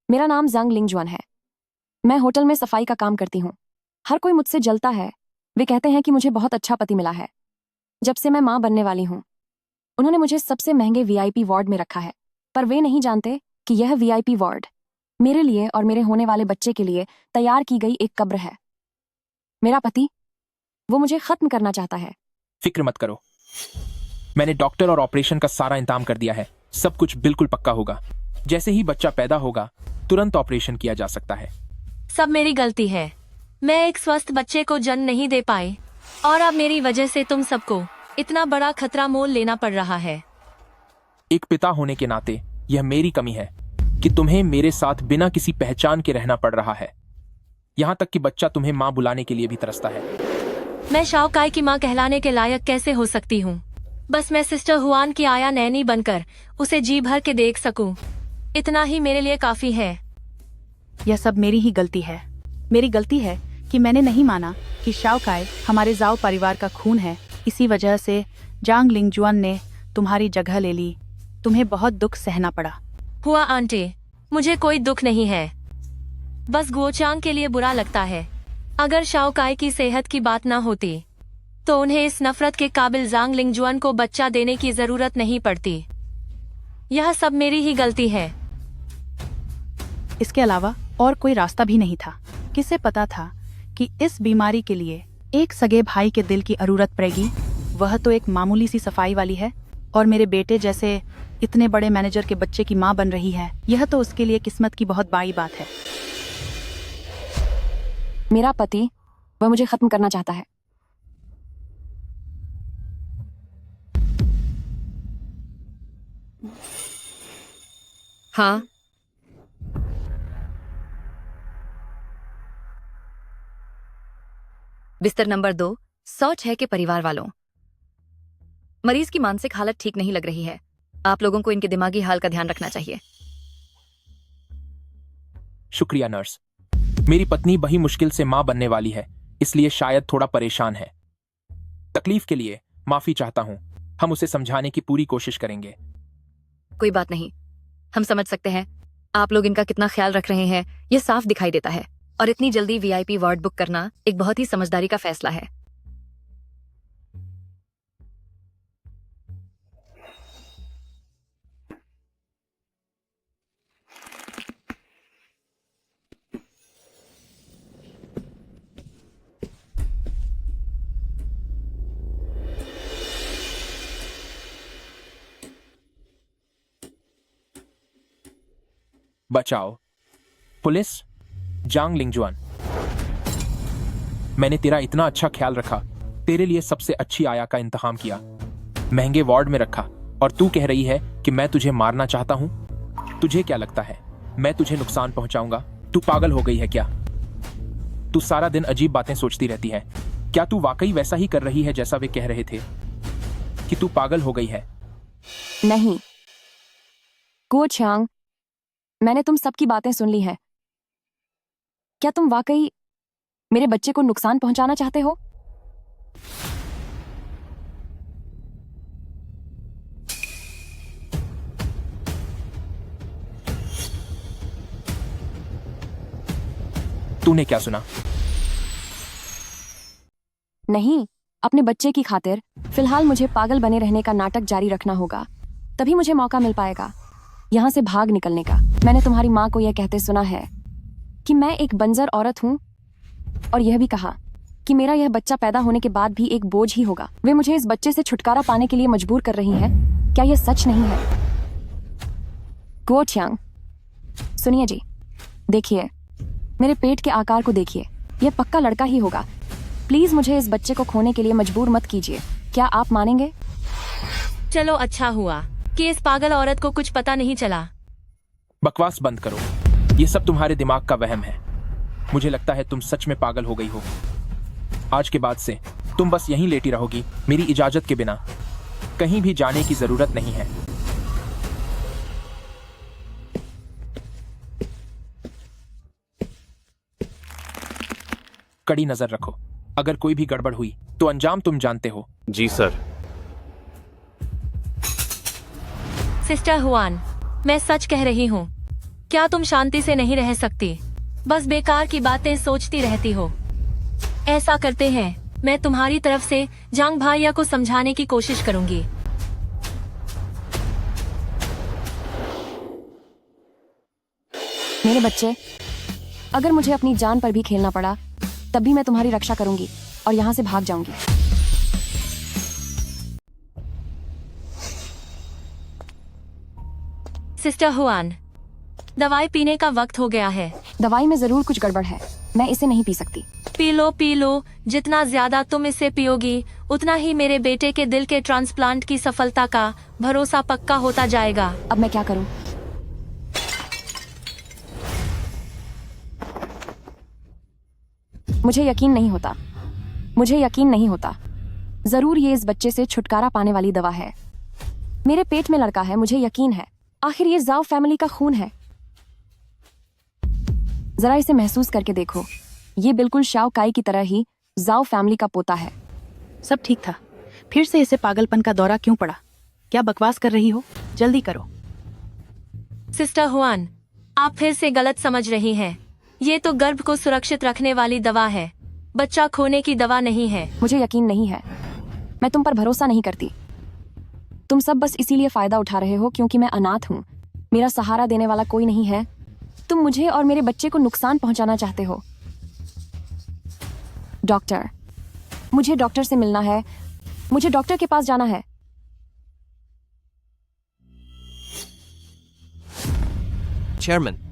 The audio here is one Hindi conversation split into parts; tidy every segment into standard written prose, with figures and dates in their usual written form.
मेरा नाम जंग लिंगजुआन है। मैं होटल में सफाई का काम करती हूँ। हर कोई मुझसे जलता है। वे कहते हैं कि मुझे बहुत अच्छा पति मिला है जब से मैं माँ बनने वाली हूँ। उन्होंने मुझे सबसे महंगे वीआईपी वार्ड में रखा है, पर वे नहीं जानते कि यह वीआईपी वार्ड मेरे लिए और मेरे होने वाले बच्चे के लिए तैयार की गई एक कब्र है। मेरा पति, वो मुझे खत्म करना चाहता है। फिक्र मत करो, मैंने डॉक्टर और ऑपरेशन का सारा इंतजाम कर दिया है। सब कुछ बिल्कुल पक्का होगा। जैसे ही बच्चा पैदा होगा तुरंत ऑपरेशन किया जा सकता है। सब मेरी गलती है। मैं एक स्वस्थ बच्चे को जन्म नहीं दे पाई और अब मेरी वजह से तुम सबको इतना बड़ा खतरा मोल लेना पड़ रहा है। एक पिता होने के नाते यह मेरी कमी है कि तुम्हें मेरे साथ बिना किसी पहचान के रहना पड़ रहा है। यहाँ तक कि बच्चा तुम्हें माँ बुलाने के लिए भी तरसता है। मैं शाओकाई की माँ कहलाने के लायक कैसे हो सकती हूँ? बस मैं सिस्टर हुआन की आया नैनी बनकर उसे जी भर के देख सकूं। इतना ही मेरे लिए काफी है। यह सब मेरी ही गलती है। मेरी गलती है कि मैंने नहीं माना कि शाओकाई हमारे जाओ परिवार का खून है। इसी वजह से जांग लिंगजुआन ने तुम्हारी जगह ले ली। तुम्हें बहुत दुख सहना पड़ा। हुआ आंटी, मुझे कोई दुख नहीं है। बस गुओचांग के लिए बुरा लगता है। अगर शाओकाई की सेहत की बात ना होती तो उन्हें इस नफरत के काबिल जांग लिंगजुआन को बच्चा देने की जरूरत नहीं पड़ती। यह सब मेरी ही गलती है। इसके अलावा और कोई रास्ता भी नहीं था। किसे पता था कि इस बीमारी के लिए एक सगे भाई के दिल की जरूरत पड़ेगी। वह तो एक मामूली सी सफाई वाली है और मेरे बेटे जैसे इतने बड़े मैनेजर के बच्चे की माँ बन रही है। यह तो उसके लिए किस्मत की बहुत बड़ी बात है। मेरा पति, वह मुझे खत्म करना चाहता है। हाँ, बिस्तर नंबर 2, 106 के परिवार वालों। मरीज की मानसिक हालत ठीक नहीं लग रही है। आप लोगों को इनके दिमागी हाल का ध्यान रखना चाहिए। शुक्रिया नर्स। मेरी पत्नी बड़ी मुश्किल से माँ बनने वाली है, इसलिए शायद थोड़ा परेशान है। तकलीफ के लिए माफी चाहता हूँ। हम उसे समझाने की पूरी कोशिश करेंगे। कोई बात नहीं, हम समझ सकते हैं आप लोग इनका कितना ख्याल रख रहे हैं। ये साफ दिखाई देता है। और इतनी जल्दी वीआईपी वार्ड बुक करना एक बहुत ही समझदारी का फैसला है। बचाओ, पुलिस, जांग लिंगजुआन। मैंने तेरा इतना अच्छा ख्याल रखा, तेरे लिए सबसे अच्छी आया का इंतजाम किया, महंगे वार्ड में रखा, और तू कह रही है कि मैं तुझे मारना चाहता हूं? तुझे क्या लगता है मैं तुझे नुकसान पहुंचाऊंगा? तू पागल हो गई है क्या? तू सारा दिन अजीब बातें सोचती रहती है। क्या तू वाकई वैसा ही कर रही है जैसा वे कह रहे थे कि तू पागल हो गई है? नहीं गुओचांग, मैंने तुम सबकी बातें सुन ली हैं। क्या तुम वाकई मेरे बच्चे को नुकसान पहुंचाना चाहते हो? तूने क्या सुना? नहीं, अपने बच्चे की खातिर फिलहाल मुझे पागल बने रहने का नाटक जारी रखना होगा, तभी मुझे मौका मिल पाएगा यहाँ से भाग निकलने का। मैंने तुम्हारी माँ को यह कहते सुना है कि मैं एक बंजर औरत हूँ, और यह भी कहा कि मेरा यह बच्चा पैदा होने के बाद भी एक बोझ ही होगा। वे मुझे इस बच्चे से छुटकारा पाने के लिए मजबूर कर रही हैं। क्या यह सच नहीं है? गुओचांग, सुनिए जी, देखिए, मेरे पेट के आकार को देखिए, यह पक्का लड़का ही होगा। प्लीज मुझे इस बच्चे को खोने के लिए मजबूर मत कीजिए। क्या आप मानेंगे? चलो, अच्छा हुआ कि इस पागल औरत को कुछ पता नहीं चला। बकवास बंद करो। ये सब तुम्हारे दिमाग का वहम है। मुझे लगता है तुम सच में पागल हो गई हो। आज के बाद से तुम बस यहीं लेटी रहोगी, मेरी इजाजत के बिना। कहीं भी जाने की जरूरत नहीं है। कड़ी नजर रखो। अगर कोई भी गड़बड़ हुई तो अंजाम तुम जानते हो। जी सर। सिस्टर हुआन, मैं सच कह रही हूँ। क्या तुम शांति से नहीं रह सकती? बस बेकार की बातें सोचती रहती हो। ऐसा करते हैं, मैं तुम्हारी तरफ से जांग भाइया को समझाने की कोशिश करूंगी। मेरे बच्चे, अगर मुझे अपनी जान पर भी खेलना पड़ा तब भी मैं तुम्हारी रक्षा करूंगी और यहाँ से भाग जाऊंगी। सिस्टर हुआन, दवाई पीने का वक्त हो गया है। दवाई में जरूर कुछ गड़बड़ है, मैं इसे नहीं पी सकती। पी लो, जितना ज्यादा तुम इसे पियोगी उतना ही मेरे बेटे के दिल के ट्रांसप्लांट की सफलता का भरोसा पक्का होता जाएगा। अब मैं क्या करूं? मुझे यकीन नहीं होता। जरूर ये इस बच्चे से छुटकारा पाने वाली दवा है। मेरे पेट में लड़का है, मुझे यकीन है। आखिर ये जाओ फैमिली का खून है। जरा इसे महसूस करके देखो, ये बिल्कुल शाओ काई की तरह ही जाओ फैमिली का पोता है। सब ठीक था, फिर से इसे पागलपन का दौरा क्यों पड़ा? क्या बकवास कर रही हो? जल्दी करो। सिस्टर हुआन, आप फिर से गलत समझ रही हैं। ये तो गर्भ को सुरक्षित रखने वाली दवा है, बच्चा खोने की दवा नहीं है। मुझे यकीन नहीं है, मैं तुम पर भरोसा नहीं करती। तुम सब बस इसीलिए फायदा उठा रहे हो क्योंकि मैं अनाथ हूँ, मेरा सहारा देने वाला कोई नहीं है। तुम मुझे और मेरे बच्चे को नुकसान पहुंचाना चाहते हो। डॉक्टर, मुझे डॉक्टर से मिलना है, मुझे डॉक्टर के पास जाना है। चेयरमैन,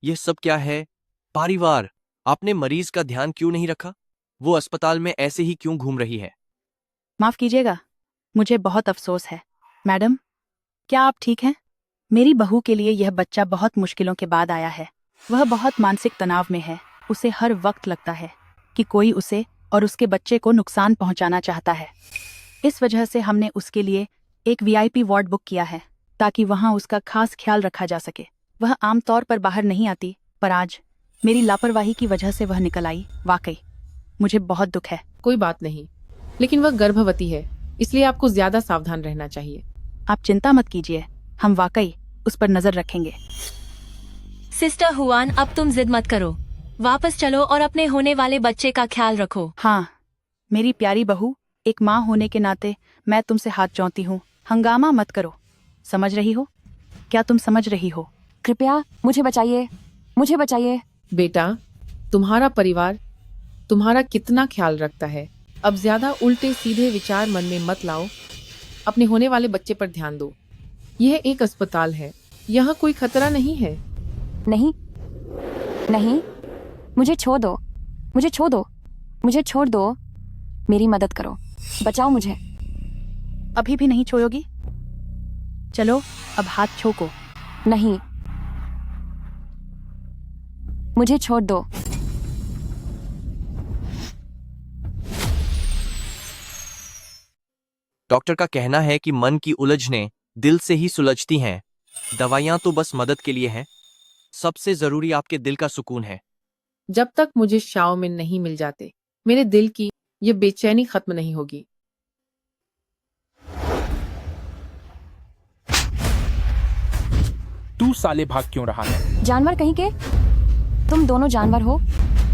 यह सब क्या है? परिवार, आपने मरीज का ध्यान क्यों नहीं रखा? वो अस्पताल में ऐसे ही क्यों घूम रही है? माफ कीजिएगा, मुझे बहुत अफसोस है। मैडम, क्या आप ठीक हैं? मेरी बहू के लिए यह बच्चा बहुत मुश्किलों के बाद आया है। वह बहुत मानसिक तनाव में है। उसे हर वक्त लगता है कि कोई उसे और उसके बच्चे को नुकसान पहुंचाना चाहता है। इस वजह से हमने उसके लिए एक वीआईपी वार्ड बुक किया है ताकि वहां उसका खास ख्याल रखा जा सके। वह आमतौर पर बाहर नहीं आती, पर आज मेरी लापरवाही की वजह से वह निकल आई। वाकई मुझे बहुत दुख है। कोई बात नहीं, लेकिन वह गर्भवती है, इसलिए आपको ज्यादा सावधान रहना चाहिए। आप चिंता मत कीजिए, हम वाकई उस पर नजर रखेंगे। सिस्टर हुआन, अब तुम जिद मत करो, वापस चलो और अपने होने वाले बच्चे का ख्याल रखो। हाँ, मेरी प्यारी बहू, एक माँ होने के नाते मैं तुमसे हाथ जोड़ती हूँ। हंगामा मत करो, समझ रही हो? क्या तुम समझ रही हो? कृपया मुझे बचाइए, मुझे बचाइए। बेटा, तुम्हारा परिवार तुम्हारा कितना ख्याल रखता है। अब ज्यादा उल्टे सीधे विचार मन में मत लाओ, अपने होने वाले बच्चे पर ध्यान दो। यह एक अस्पताल है, यहाँ कोई खतरा नहीं है। नहीं नहीं, मुझे छोड़ दो, मुझे छोड़ दो, मुझे छोड़ दो। मेरी मदद करो, बचाओ मुझे। अभी भी नहीं छोड़ोगी? चलो अब हाथ छोको। नहीं, मुझे छोड़ दो। डॉक्टर का कहना है कि मन की उलझनें दिल से ही सुलझती हैं। दवाइयां तो बस मदद के लिए हैं। सबसे जरूरी आपके दिल का सुकून है। जब तक मुझे शाओ में नहीं मिल जाते, मेरे दिल की ये बेचैनी खत्म नहीं होगी। तू साले भाग क्यों रहा है? जानवर कहीं के, तुम दोनों जानवर हो।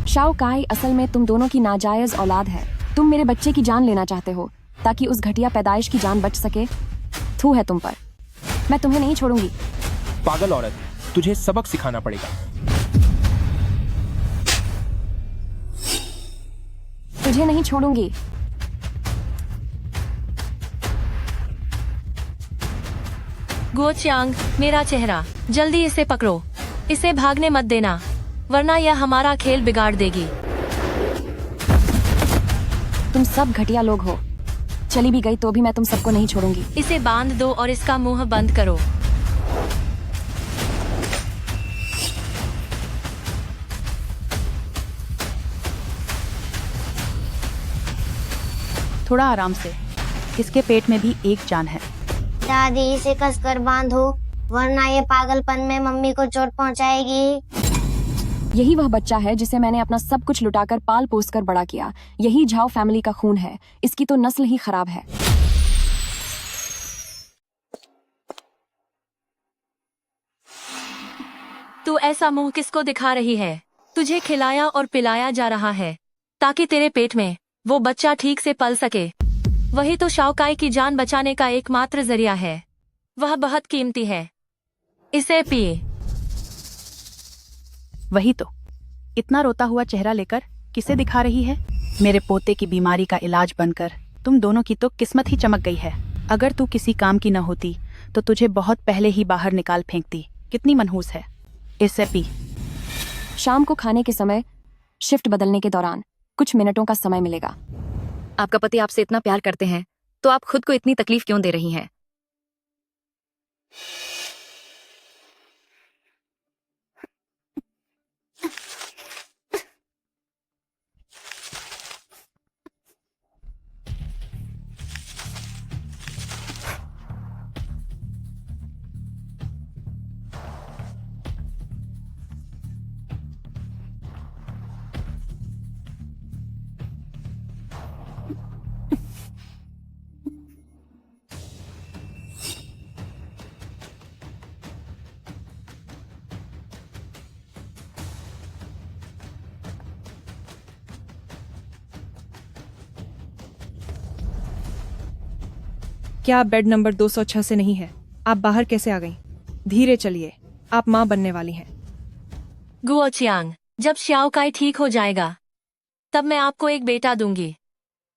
शाओ काई असल में तुम दोनों की नाजायज औलाद है। तुम मेरे बच्चे की जान लेना चाहते हो ताकि उस घटिया पैदाइश की जान बच सके। थू है तुम पर, मैं तुम्हें नहीं छोड़ूंगी। पागल औरत, तुझे सबक सिखाना पड़ेगा। तुझे नहीं छोड़ूंगी। गुओचांग, मेरा चेहरा, जल्दी इसे पकड़ो। इसे भागने मत देना, वरना यह हमारा खेल बिगाड़ देगी। तुम सब घटिया लोग हो। चली भी गई तो भी मैं तुम सबको नहीं छोड़ूंगी। इसे बांध दो और इसका मुंह बंद करो। थोड़ा आराम से, इसके पेट में भी एक जान है। दादी, इसे कसकर बांधो, वरना ये पागलपन में मम्मी को चोट पहुंचाएगी। यही वह बच्चा है जिसे मैंने अपना सब कुछ लुटाकर पाल पोस कर बड़ा किया। यही झाओ फैमिली का खून है। इसकी तो नस्ल ही खराब है। तू ऐसा मुंह किसको दिखा रही है? तुझे खिलाया और पिलाया जा रहा है ताकि तेरे पेट में वो बच्चा ठीक से पल सके। वही तो शाओकाई की जान बचाने का एकमात्र जरिया है। वह बहुत कीमती है। इसे पिए। वही तो, इतना रोता हुआ चेहरा लेकर किसे दिखा रही है? मेरे पोते की बीमारी का इलाज बनकर तुम दोनों की तो किस्मत ही चमक गई है। अगर तू किसी काम की न होती तो तुझे बहुत पहले ही बाहर निकाल फेंकती। कितनी मनहूस है। इसे पी। शाम को खाने के समय शिफ्ट बदलने के दौरान कुछ मिनटों का समय मिलेगा। आपका पति आपसे इतना प्यार करते हैं तो आप खुद को इतनी तकलीफ क्यों दे रही हैं? क्या आप बेड नंबर 206 से नहीं है? आप बाहर कैसे आ गई? धीरे चलिए, आप माँ बनने वाली हैं। गुओ चियांग, जब शाओकाई ठीक हो जाएगा तब मैं आपको एक बेटा दूंगी।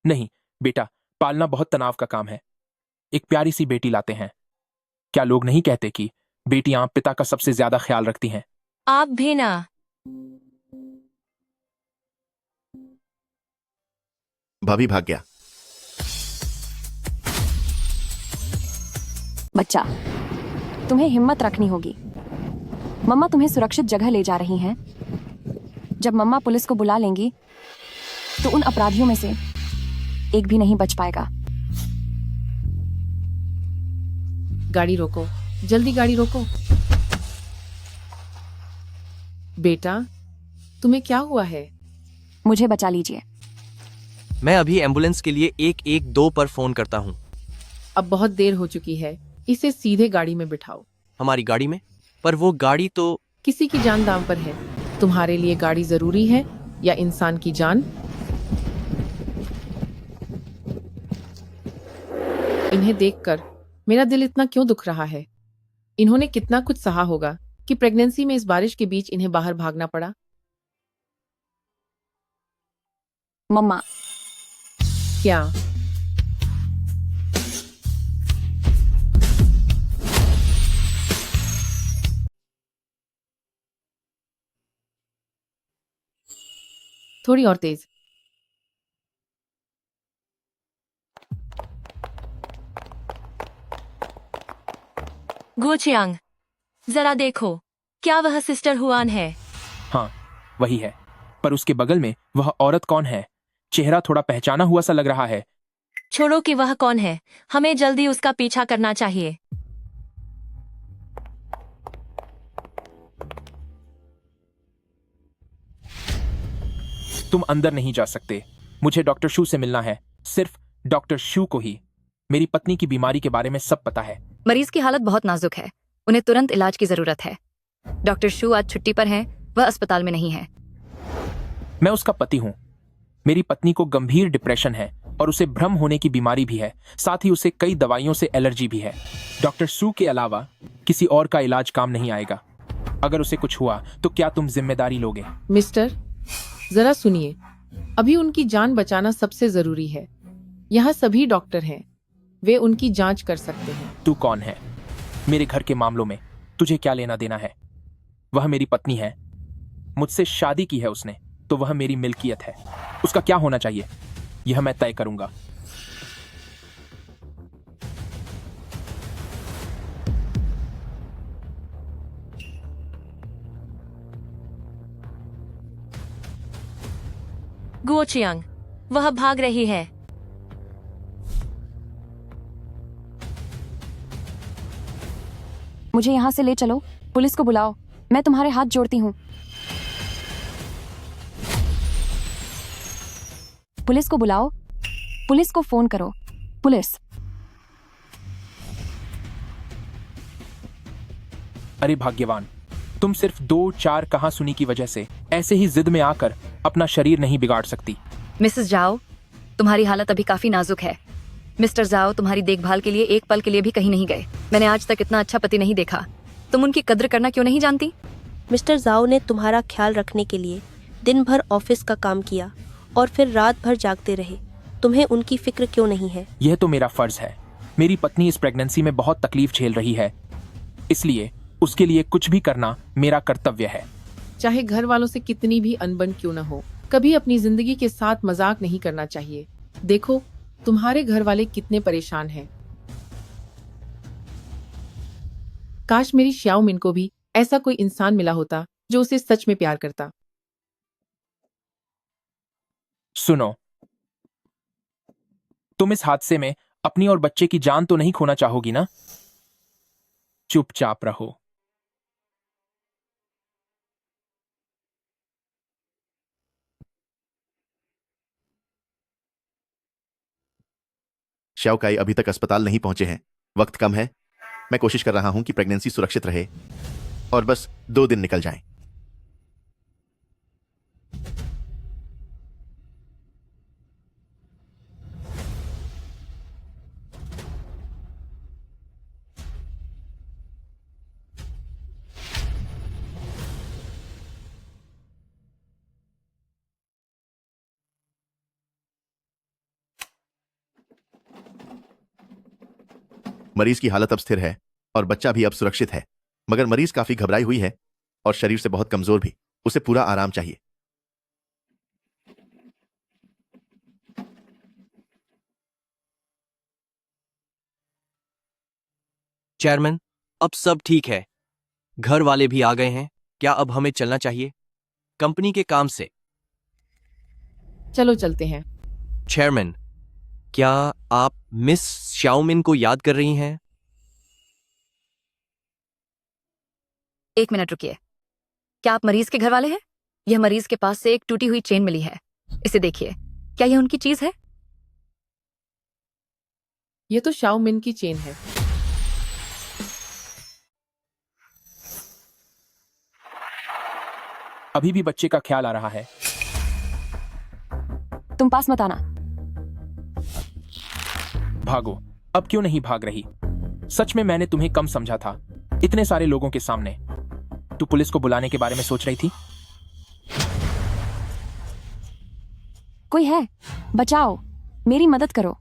नहीं बेटा, पालना बहुत तनाव का काम है। एक प्यारी सी बेटी लाते हैं। क्या लोग नहीं कहते कि बेटियां पिता का सबसे ज्यादा ख्याल रखती हैं? आप भी ना। भाभी भाग गया। बच्चा, तुम्हें हिम्मत रखनी होगी। मम्मा तुम्हें सुरक्षित जगह ले जा रही हैं। जब मम्मा पुलिस को बुला लेंगी तो उन अपराधियों में से एक भी नहीं बच पाएगा। गाड़ी रोको, जल्दी गाड़ी रोको। बेटा, तुम्हें क्या हुआ है? मुझे बचा लीजिए। मैं अभी एम्बुलेंस के लिए 112 पर फोन करता हूँ। अब बहुत देर हो चुकी है। इसे सीधे गाड़ी में बिठाओ। हमारी गाड़ी में? पर वो गाड़ी तो। किसी की जान दांव पर है। तुम्हारे लिए गाड़ी जरूरी है या इंसान की जान? इन्हें देखकर मेरा दिल इतना क्यों दुख रहा है? इन्होंने कितना कुछ सहा होगा कि प्रेगनेंसी में इस बारिश के बीच इन्हें बाहर भागना पड़ा। मम्मा, क्या? थोड़ी और तेज। गुओ चियांग, जरा देखो, क्या वह सिस्टर हुआन है? हाँ वही है, पर उसके बगल में वह औरत कौन है? चेहरा थोड़ा पहचाना हुआ सा लग रहा है। छोड़ो कि वह कौन है, हमें जल्दी उसका पीछा करना चाहिए। तुम अंदर नहीं जा सकते। मुझे डॉक्टर शू से मिलना है। सिर्फ डॉक्टर शू को ही। मेरी पत्नी की बीमारी के बारे में सब पता है। मरीज की हालत बहुत नाजुक है, उन्हें तुरंत इलाज की जरूरत है। डॉक्टर शू आज छुट्टी पर हैं, वह अस्पताल में नहीं है। मैं उसका पति हूँ। मेरी पत्नी को गंभीर डिप्रेशन है और उसे भ्रम होने की बीमारी भी है। साथ ही उसे कई दवाइयों से एलर्जी भी है। डॉक्टर शू के अलावा किसी और का इलाज काम नहीं आएगा। अगर उसे कुछ हुआ तो क्या तुम जिम्मेदारी लोगे? मिस्टर, जरा सुनिए। अभी उनकी जान बचाना सबसे जरूरी है। यहाँ सभी डॉक्टर हैं, वे उनकी जांच कर सकते हैं। तू कौन है? मेरे घर के मामलों में तुझे क्या लेना देना है? वह मेरी पत्नी है, मुझसे शादी की है उसने, तो वह मेरी मिल्कियत है। उसका क्या होना चाहिए यह मैं तय करूंगा। गुओ चियांग, वह भाग रही है। मुझे यहाँ से ले चलो। पुलिस को बुलाओ। मैं तुम्हारे हाथ जोड़ती हूँ। पुलिस को बुलाओ, पुलिस को फोन करो, पुलिस। अरे भाग्यवान, तुम सिर्फ 2-4 कहासुनी की वजह से ऐसे ही जिद में आकर अपना शरीर नहीं बिगाड़ सकती। मिसेस जाओ, तुम्हारी हालत अभी काफी नाजुक है। मिस्टर जाओ तुम्हारी देखभाल के लिए एक पल के लिए भी कहीं नहीं गए। मैंने आज तक इतना अच्छा पति नहीं देखा। तुम उनकी कद्र करना क्यों नहीं जानती? मिस्टर जाओ ने तुम्हारा ख्याल रखने के लिए दिन भर ऑफिस का काम किया और फिर रात भर जागते रहे। तुम्हें उनकी फिक्र क्यों नहीं है? यह तो मेरा फर्ज है। मेरी पत्नी इस प्रेगनेंसी में बहुत तकलीफ झेल रही है, इसलिए उसके लिए कुछ भी करना मेरा कर्तव्य है। चाहे घर वालों से कितनी भी अनबन क्यों न हो, कभी अपनी जिंदगी के साथ मजाक नहीं करना चाहिए। देखो तुम्हारे घर वाले कितने परेशान हैं। काश मेरी श्याओमिन को भी ऐसा कोई इंसान मिला होता जो उसे सच में प्यार करता। सुनो, तुम इस हादसे में अपनी और बच्चे की जान तो नहीं खोना चाहोगी ना? चुपचाप रहो। श्याओकाई अभी तक अस्पताल नहीं पहुंचे हैं। वक्त कम है। मैं कोशिश कर रहा हूं कि प्रेगनेंसी सुरक्षित रहे और बस 2 दिन निकल जाएं। मरीज की हालत अब स्थिर है और बच्चा भी अब सुरक्षित है, मगर मरीज काफी घबराई हुई है और शरीर से बहुत कमजोर भी। उसे पूरा आराम चाहिए। चेयरमैन, अब सब ठीक है। घर वाले भी आ गए हैं। क्या अब हमें चलना चाहिए कंपनी के काम से? चलो चलते हैं। चेयरमैन, क्या आप मिस श्याओमिन को याद कर रही हैं? एक मिनट रुकिए। क्या आप मरीज के घर वाले हैं? यह मरीज के पास से एक टूटी हुई चेन मिली है। इसे देखिए, क्या यह उनकी चीज है? ये तो श्याओमिन की चेन है। अभी भी बच्चे का ख्याल आ रहा है। तुम पास मत आना। भागो। अब क्यों नहीं भाग रही? सच में मैंने तुम्हें कम समझा था। इतने सारे लोगों के सामने तू पुलिस को बुलाने के बारे में सोच रही थी? कोई है? बचाओ, मेरी मदद करो।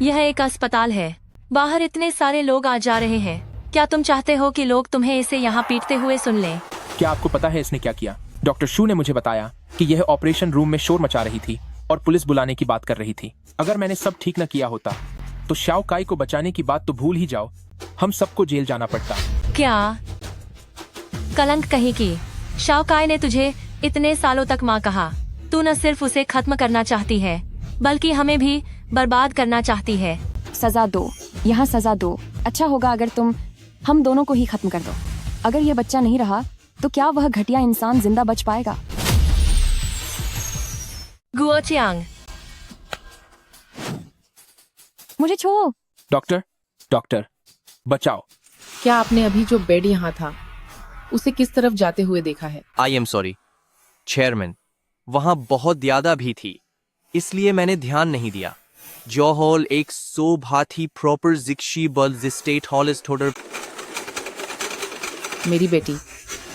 यह एक अस्पताल है। बाहर इतने सारे लोग आ जा रहे हैं। क्या तुम चाहते हो कि लोग तुम्हें इसे यहाँ पीटते हुए सुन लें? क्या आपको पता है इसने क्या किया? डॉक्टर शू ने मुझे बताया कि यह ऑपरेशन रूम में शोर मचा रही थी और पुलिस बुलाने की बात कर रही थी। अगर मैंने सब ठीक न किया होता तो श्याओ काई को बचाने की बात तो भूल ही जाओ, हम सबको जेल जाना पड़ता। क्या कलंक कहीं की? शाओकाई ने तुझे इतने सालों तक माँ कहा। तू न सिर्फ उसे खत्म करना चाहती है बल्कि हमें भी बर्बाद करना चाहती है। सजा दो, यहाँ सजा दो। अच्छा होगा अगर तुम हम दोनों को ही खत्म कर दो। अगर यह बच्चा नहीं रहा तो क्या वह घटिया इंसान जिंदा बच पाएगा? गुओचियांग, मुझे छोड़ो। डॉक्टर, डॉक्टर, बचाओ। क्या आपने अभी जो बेड यहाँ था उसे किस तरफ जाते हुए देखा है? आई एम सॉरी चेयरमैन, वहां बहुत ज्यादा भी थी, इसलिए मैंने ध्यान नहीं दिया। जो हॉल एक सो भाथी प्रॉपर जिक्शी बल स्टेट हॉल इस थोड़र। मेरी बेटी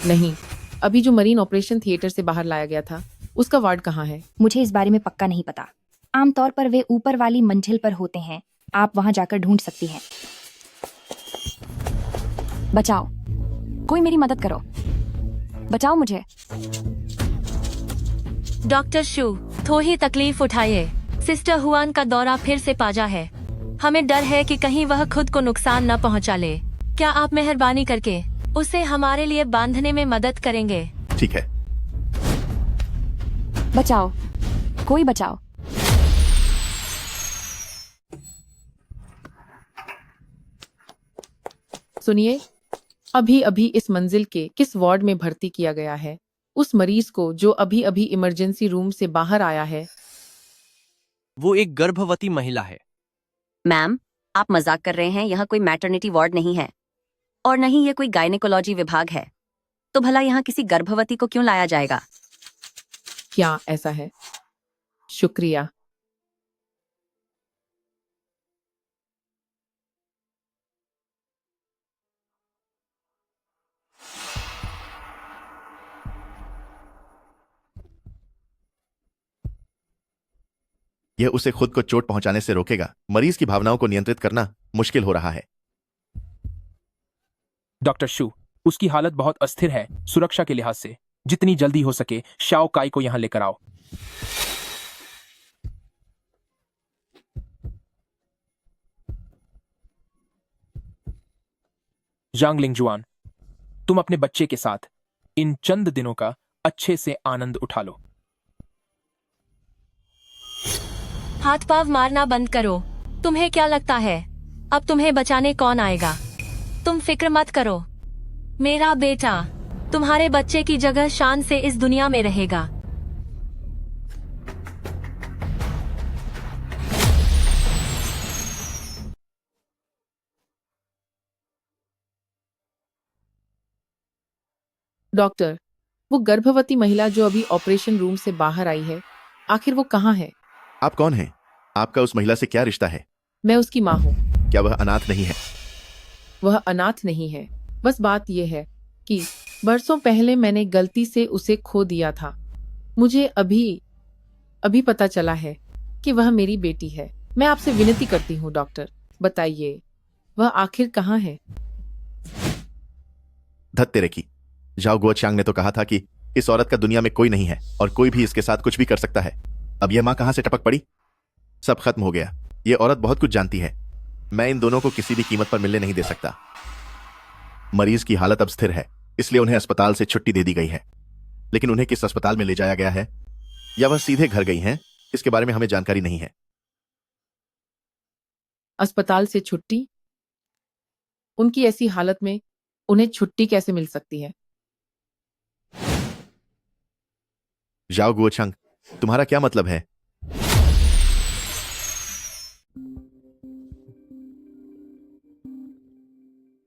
नहीं, अभी जो मरीन ऑपरेशन थिएटर से बाहर लाया गया था उसका वार्ड कहाँ है? मुझे इस बारे में पक्का नहीं पता। आमतौर पर वे ऊपर वाली मंजिल पर होते हैं। आप वहां जाकर ढूंढ सकती हैं। बचाओ, कोई मेरी मदद करो। बचाओ मुझे। डॉक्टर शू, थोड़ी तकलीफ उठाइए। सिस्टर हुआन का दौरा फिर से पाजा है। हमें डर है कि कहीं वह खुद को नुकसान न पहुंचा ले। क्या आप मेहरबानी करके उसे हमारे लिए बांधने में मदद करेंगे? ठीक है। बचाओ, कोई बचाओ। सुनिए, अभी अभी इस मंजिल के किस वार्ड में भर्ती किया गया है? उस मरीज को जो अभी अभी इमरजेंसी रूम से बाहर आया है। वो एक गर्भवती महिला है। मैम, आप मजाक कर रहे हैं। यहाँ कोई मैटरनिटी वार्ड नहीं है और न ही ये कोई गायनेकोलॉजी विभाग है। तो भला यहाँ किसी गर्भवती को क्यों लाया जाएगा? क्या ऐसा है? शुक्रिया। यह उसे खुद को चोट पहुंचाने से रोकेगा। मरीज की भावनाओं को नियंत्रित करना मुश्किल हो रहा है। डॉक्टर शू, उसकी हालत बहुत अस्थिर है। सुरक्षा के लिहाज से जितनी जल्दी हो सके शाओ काई को यहां लेकर आओ। जांग लिंगजुआन, तुम अपने बच्चे के साथ इन चंद दिनों का अच्छे से आनंद उठा लो। हाथ पाव मारना बंद करो। तुम्हें क्या लगता है अब तुम्हें बचाने कौन आएगा? तुम फिक्र मत करो। मेरा बेटा तुम्हारे बच्चे की जगह शान से इस दुनिया में रहेगा। डॉक्टर, वो गर्भवती महिला जो अभी ऑपरेशन रूम से बाहर आई है, आखिर वो कहाँ है? आप कौन हैं? आपका उस महिला से क्या रिश्ता है? मैं उसकी माँ हूँ। क्या वह अनाथ नहीं है? वह अनाथ नहीं है। बस बात यह है कि बरसों पहले मैंने गलती से उसे खो दिया था। मुझे अभी पता चला है कि वह मेरी बेटी है। मैं आपसे विनती करती हूँ डॉक्टर, बताइए वह आखिर कहाँ है? धत तेरे की। जाओ गुओचांग ने तो कहा था कि इस औरत का दुनिया में कोई नहीं है और कोई भी इसके साथ कुछ भी कर सकता है। अब यह माँ कहाँ से टपक पड़ी? सब खत्म हो गया। यह औरत बहुत कुछ जानती है। मैं इन दोनों को किसी भी कीमत पर मिलने नहीं दे सकता। मरीज की हालत अब स्थिर है, इसलिए उन्हें अस्पताल से छुट्टी दे दी गई है। लेकिन उन्हें किस अस्पताल में ले जाया गया है या वह सीधे घर गई हैं, इसके बारे में हमें जानकारी नहीं है। अस्पताल से छुट्टी? उनकी ऐसी हालत में उन्हें छुट्टी कैसे मिल सकती है? जाओ गुओचांग, तुम्हारा क्या मतलब है?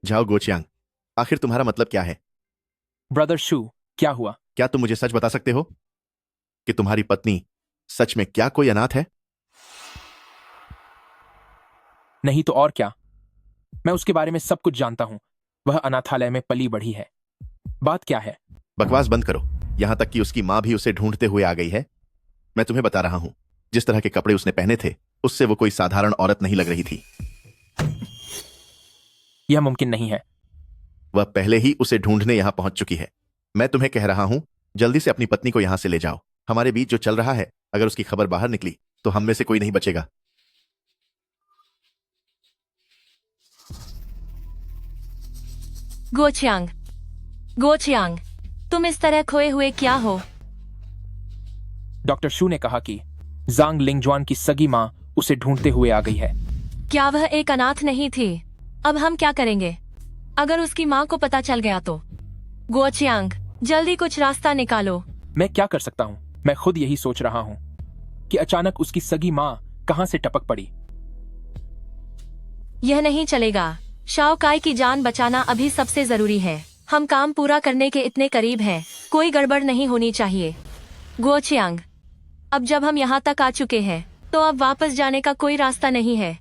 जाओ गुओचांग, आखिर तुम्हारा मतलब क्या है? ब्रदर शू, क्या हुआ? क्या तुम मुझे सच बता सकते हो कि तुम्हारी पत्नी सच में क्या कोई अनाथ है? नहीं तो और क्या। मैं उसके बारे में सब कुछ जानता हूं। वह अनाथालय में पली बढ़ी है। बात क्या है? बकवास बंद करो। यहां तक कि उसकी मां भी उसे ढूंढते हुए आ गई है। मैं तुम्हें बता रहा हूं, जिस तरह के कपड़े उसने पहने थे उससे वो कोई साधारण औरत नहीं लग रही थी। यह मुमकिन नहीं है। वह पहले ही उसे ढूंढने यहां पहुंच चुकी है। मैं तुम्हें कह रहा हूं, जल्दी से अपनी पत्नी को यहां से ले जाओ। हमारे बीच जो चल रहा है, अगर उसकी खबर बाहर निकली तो हम में से कोई नहीं बचेगा। गोचियांग, गोचियांग, तुम इस तरह खोए हुए क्या हो? डॉक्टर शू ने कहा कि जांग लिंगजुआन की सगी मां उसे ढूंढते हुए आ गई है। क्या वह एक अनाथ नहीं थी? अब हम क्या करेंगे अगर उसकी माँ को पता चल गया तो? गोचियांग, जल्दी कुछ रास्ता निकालो। मैं क्या कर सकता हूं? मैं खुद यही सोच रहा हूं कि अचानक उसकी सगी मां कहां से टपक पड़ी। यह नहीं चलेगा। शाओ काई की जान बचाना अभी सबसे जरूरी है। हम काम पूरा करने के इतने करीब हैं, कोई गड़बड़ नहीं होनी चाहिए। गोचियांग, अब जब हम यहाँ तक आ चुके हैं तो अब वापस जाने का कोई रास्ता नहीं है।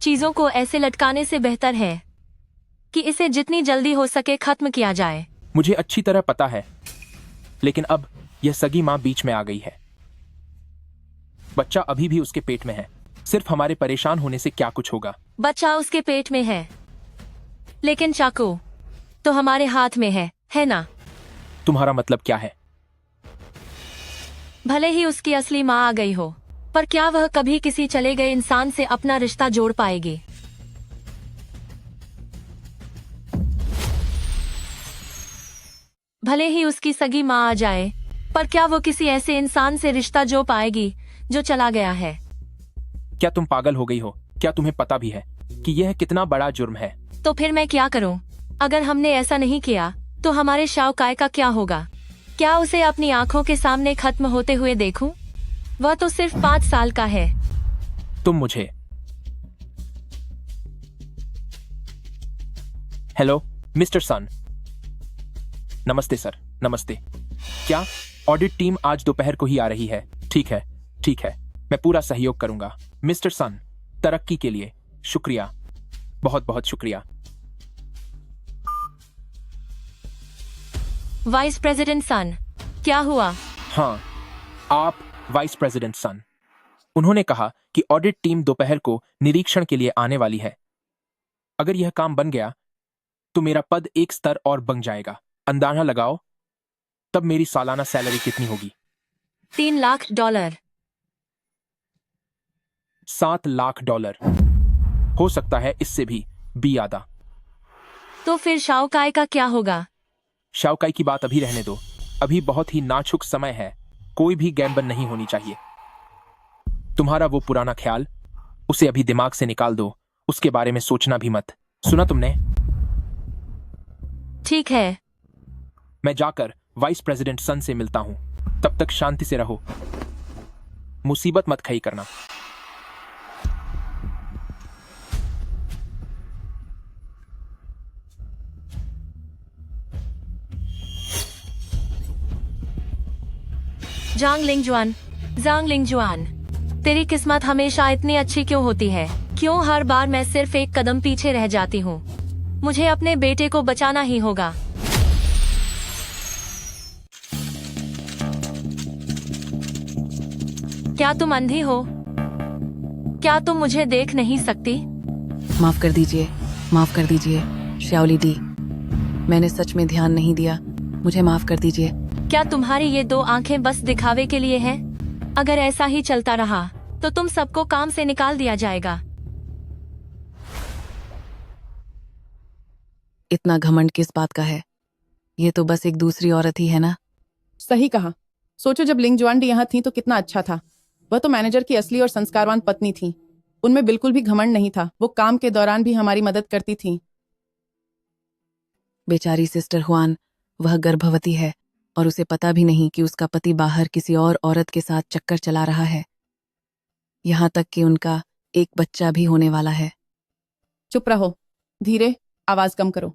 चीजों को ऐसे लटकाने से बेहतर है कि इसे जितनी जल्दी हो सके खत्म किया जाए। मुझे अच्छी तरह पता है, लेकिन अब यह सगी मां बीच में आ गई है। बच्चा अभी भी उसके पेट में है। सिर्फ हमारे परेशान होने से क्या कुछ होगा? बच्चा उसके पेट में है, लेकिन चाकू तो हमारे हाथ में है ना? तुम्हारा मतलब क्या है? भले ही उसकी असली माँ आ गई हो, पर क्या वह कभी किसी चले गए इंसान से अपना रिश्ता जोड़ पाएगी? भले ही उसकी सगी माँ आ जाए, पर क्या वो किसी ऐसे इंसान से रिश्ता जोड़ पाएगी जो चला गया है? क्या तुम पागल हो गई हो? क्या तुम्हें पता भी है कि यह कितना बड़ा जुर्म है? तो फिर मैं क्या करूं? अगर हमने ऐसा नहीं किया तो हमारे शाओ काय का क्या होगा? क्या उसे अपनी आंखों के सामने खत्म होते हुए देखूं? वह तो सिर्फ 5 साल का है। तुम मुझे हेलो मिस्टर सन। नमस्ते सर, नमस्ते। क्या ऑडिट टीम आज दोपहर को ही आ रही है? ठीक है, ठीक है, मैं पूरा सहयोग करूंगा। मिस्टर सन, तरक्की के लिए शुक्रिया, बहुत बहुत शुक्रिया। वाइस प्रेसिडेंट सन, क्या हुआ? हाँ, आप वाइस प्रेसिडेंट सन। उन्होंने कहा कि ऑडिट टीम दोपहर को निरीक्षण के लिए आने वाली है। अगर यह काम बन गया तो मेरा पद एक स्तर और बढ़ जाएगा। अंदाजा लगाओ तब मेरी सालाना सैलरी कितनी होगी? $3 लाख। 7 लाख डॉलर। हो सकता है इससे भी आधा। तो फिर शाओकाई का क्या होगा? शाओकाई की बात अभी रहने दो। अभी बहुत ही नाजुक समय है, कोई भी गैम्बन नहीं होनी चाहिए। तुम्हारा वो पुराना ख्याल, उसे अभी दिमाग से निकाल दो, उसके बारे में सोचना भी मत। सुना तुमने? ठीक है। मैं जाकर वाइस प्रेसिडेंट सन से मिलता हूं। तब तक शांति से रहो, मुसीबत मत खड़ी करना। जांग लिंगजुआन, तेरी किस्मत हमेशा इतनी अच्छी क्यों होती है? क्यों हर बार मैं सिर्फ एक कदम पीछे रह जाती हूँ? मुझे अपने बेटे को बचाना ही होगा। क्या तुम अंधी हो? क्या तुम मुझे देख नहीं सकती? माफ कर दीजिए, माफ कर दीजिए श्याओली दी, मैंने सच में ध्यान नहीं दिया, मुझे माफ कर दीजिए। क्या तुम्हारी ये 2 आंखें बस दिखावे के लिए हैं? अगर ऐसा ही चलता रहा तो तुम सबको काम से निकाल दिया जाएगा। इतना घमंड किस बात का है? ये तो बस एक दूसरी औरत ही है ना। सही कहा। सोचो जब लिंग जुआन डी यहाँ थी तो कितना अच्छा था। वह तो मैनेजर की असली और संस्कारवान पत्नी थी। उनमें बिल्कुल भी घमंड नहीं था। वो काम के दौरान भी हमारी मदद करती थी। बेचारी सिस्टर हुआन, वह गर्भवती है और उसे पता भी नहीं कि उसका पति बाहर किसी और औरत के साथ चक्कर चला रहा है। यहाँ तक कि उनका एक बच्चा भी होने वाला है। चुप रहो, धीरे, आवाज कम करो।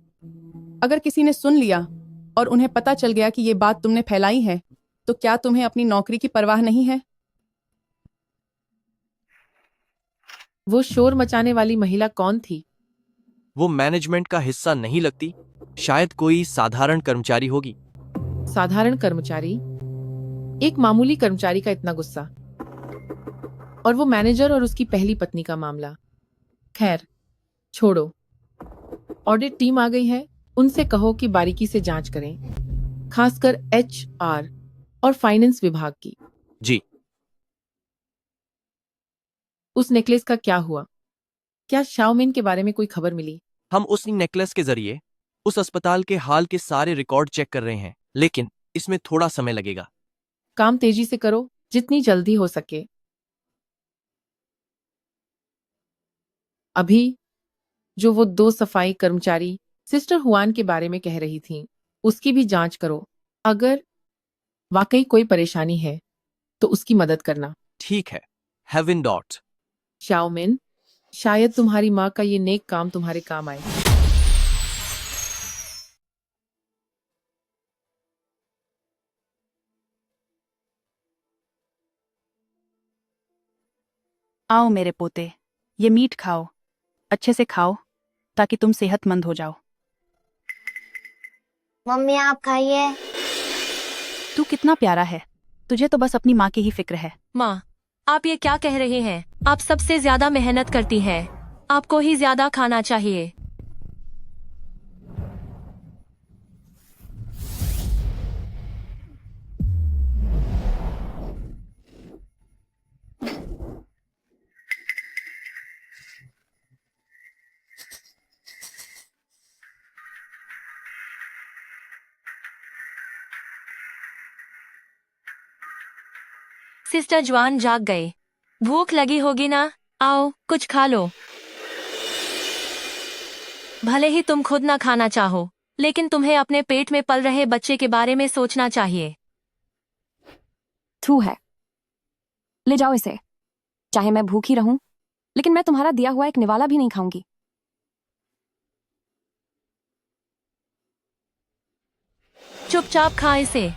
अगर किसी ने सुन लिया और उन्हें पता चल गया कि ये बात तुमने फैलाई है तो क्या तुम्हें अपनी नौकरी की परवाह नहीं है? वो शोर मचाने वाली महिला कौन थी? वो मैनेजमेंट का हिस्सा नहीं लगती, शायद कोई साधारण कर्मचारी होगी। साधारण कर्मचारी? एक मामूली कर्मचारी का इतना गुस्सा, और वो मैनेजर और उसकी पहली पत्नी का मामला। खैर छोड़ो, ऑडिट टीम आ गई है, उनसे कहो कि बारीकी से जांच करें, खासकर HR और फाइनेंस विभाग की। जी। उस नेकलेस का क्या हुआ? क्या शाओमिन के बारे में कोई खबर मिली? हम उस नेकलेस के जरिए उस अस्पताल के हाल के सारे रिकॉर्ड चेक कर रहे हैं, लेकिन इसमें थोड़ा समय लगेगा। काम तेजी से करो, जितनी जल्दी हो सके। अभी जो वो 2 सफाई कर्मचारी सिस्टर हुआन के बारे में कह रही थीं, उसकी भी जांच करो। अगर वाकई कोई परेशानी है तो उसकी मदद करना। ठीक है, हेवन डॉट। शाओमिन, शायद तुम्हारी माँ का ये नेक काम तुम्हारे काम आए। आओ मेरे पोते, ये मीट खाओ, अच्छे से खाओ ताकि तुम सेहतमंद हो जाओ। मम्मी आप खाइए। तू कितना प्यारा है, तुझे तो बस अपनी माँ की ही फिक्र है। माँ, आप ये क्या कह रहे हैं? आप सबसे ज्यादा मेहनत करती हैं, आपको ही ज्यादा खाना चाहिए। सिस्टर जुआन जाग गए। भूख लगी होगी ना? आओ कुछ खा लो। भले ही तुम खुद ना खाना चाहो, लेकिन तुम्हें अपने पेट में पल रहे बच्चे के बारे में सोचना चाहिए। थू है। ले जाओ इसे। चाहे मैं भूखी रहूं, लेकिन मैं तुम्हारा दिया हुआ एक निवाला भी नहीं खाऊंगी। चुपचाप खा इसे।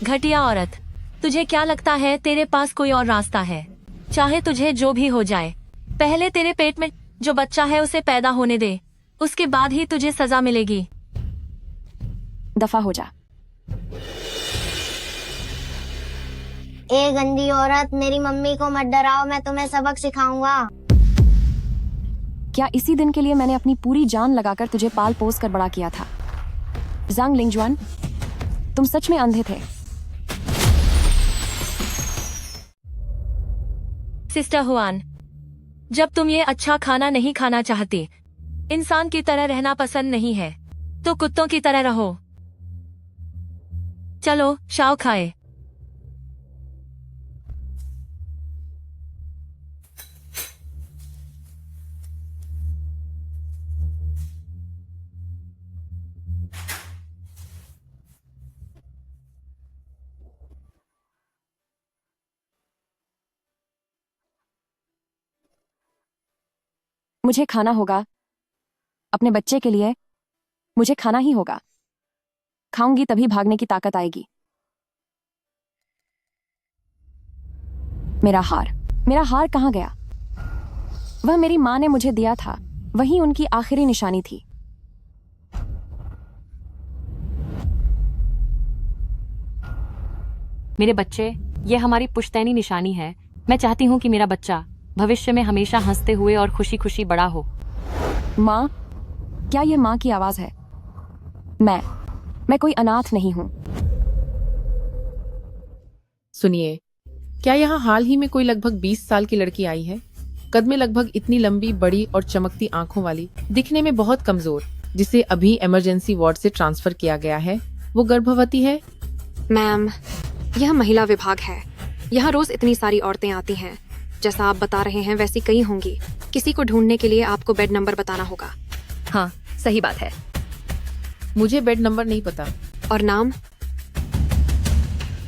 घटिया औरत, तुझे क्या लगता है तेरे पास कोई और रास्ता है? चाहे तुझे जो भी हो जाए, पहले तेरे पेट में जो बच्चा है उसे पैदा होने दे, उसके बाद ही तुझे सजा मिलेगी। दफा हो जा। ए गंदी औरत, मेरी मम्मी को मत डराओ, मैं तुम्हें सबक सिखाऊंगा। क्या इसी दिन के लिए मैंने अपनी पूरी जान लगाकर तुझे पाल पोस कर बड़ा किया था? जांग लिंगजुआन, तुम सच में अंधे थे। सिस्टर हुआन, जब तुम ये अच्छा खाना नहीं खाना चाहती, इंसान की तरह रहना पसंद नहीं है, तो कुत्तों की तरह रहो। चलो शाओ खाए। मुझे खाना होगा। अपने बच्चे के लिए मुझे खाना ही होगा। खाऊंगी तभी भागने की ताकत आएगी। मेरा हार कहाँ गया? वह मेरी माँ ने मुझे दिया था, वही उनकी आखिरी निशानी थी। मेरे बच्चे, ये हमारी पुश्तैनी निशानी है। मैं चाहती हूँ कि मेरा बच्चा भविष्य में हमेशा हंसते हुए और खुशी खुशी बड़ा हो। माँ, क्या यह माँ की आवाज है? मैं कोई अनाथ नहीं हूँ। सुनिए, क्या यहाँ हाल ही में कोई लगभग 20 साल की लड़की आई है? कद में लगभग इतनी लंबी, बड़ी और चमकती आंखों वाली, दिखने में बहुत कमजोर, जिसे अभी इमरजेंसी वार्ड से ट्रांसफर किया गया है। वो गर्भवती है। मैम, यह महिला विभाग है। यहाँ रोज इतनी सारी औरतें आती हैं। जैसा आप बता रहे हैं वैसी कई होंगी। किसी को ढूंढने के लिए आपको बेड नंबर बताना होगा। हाँ, सही बात है। मुझे बेड नंबर नहीं पता। और नाम?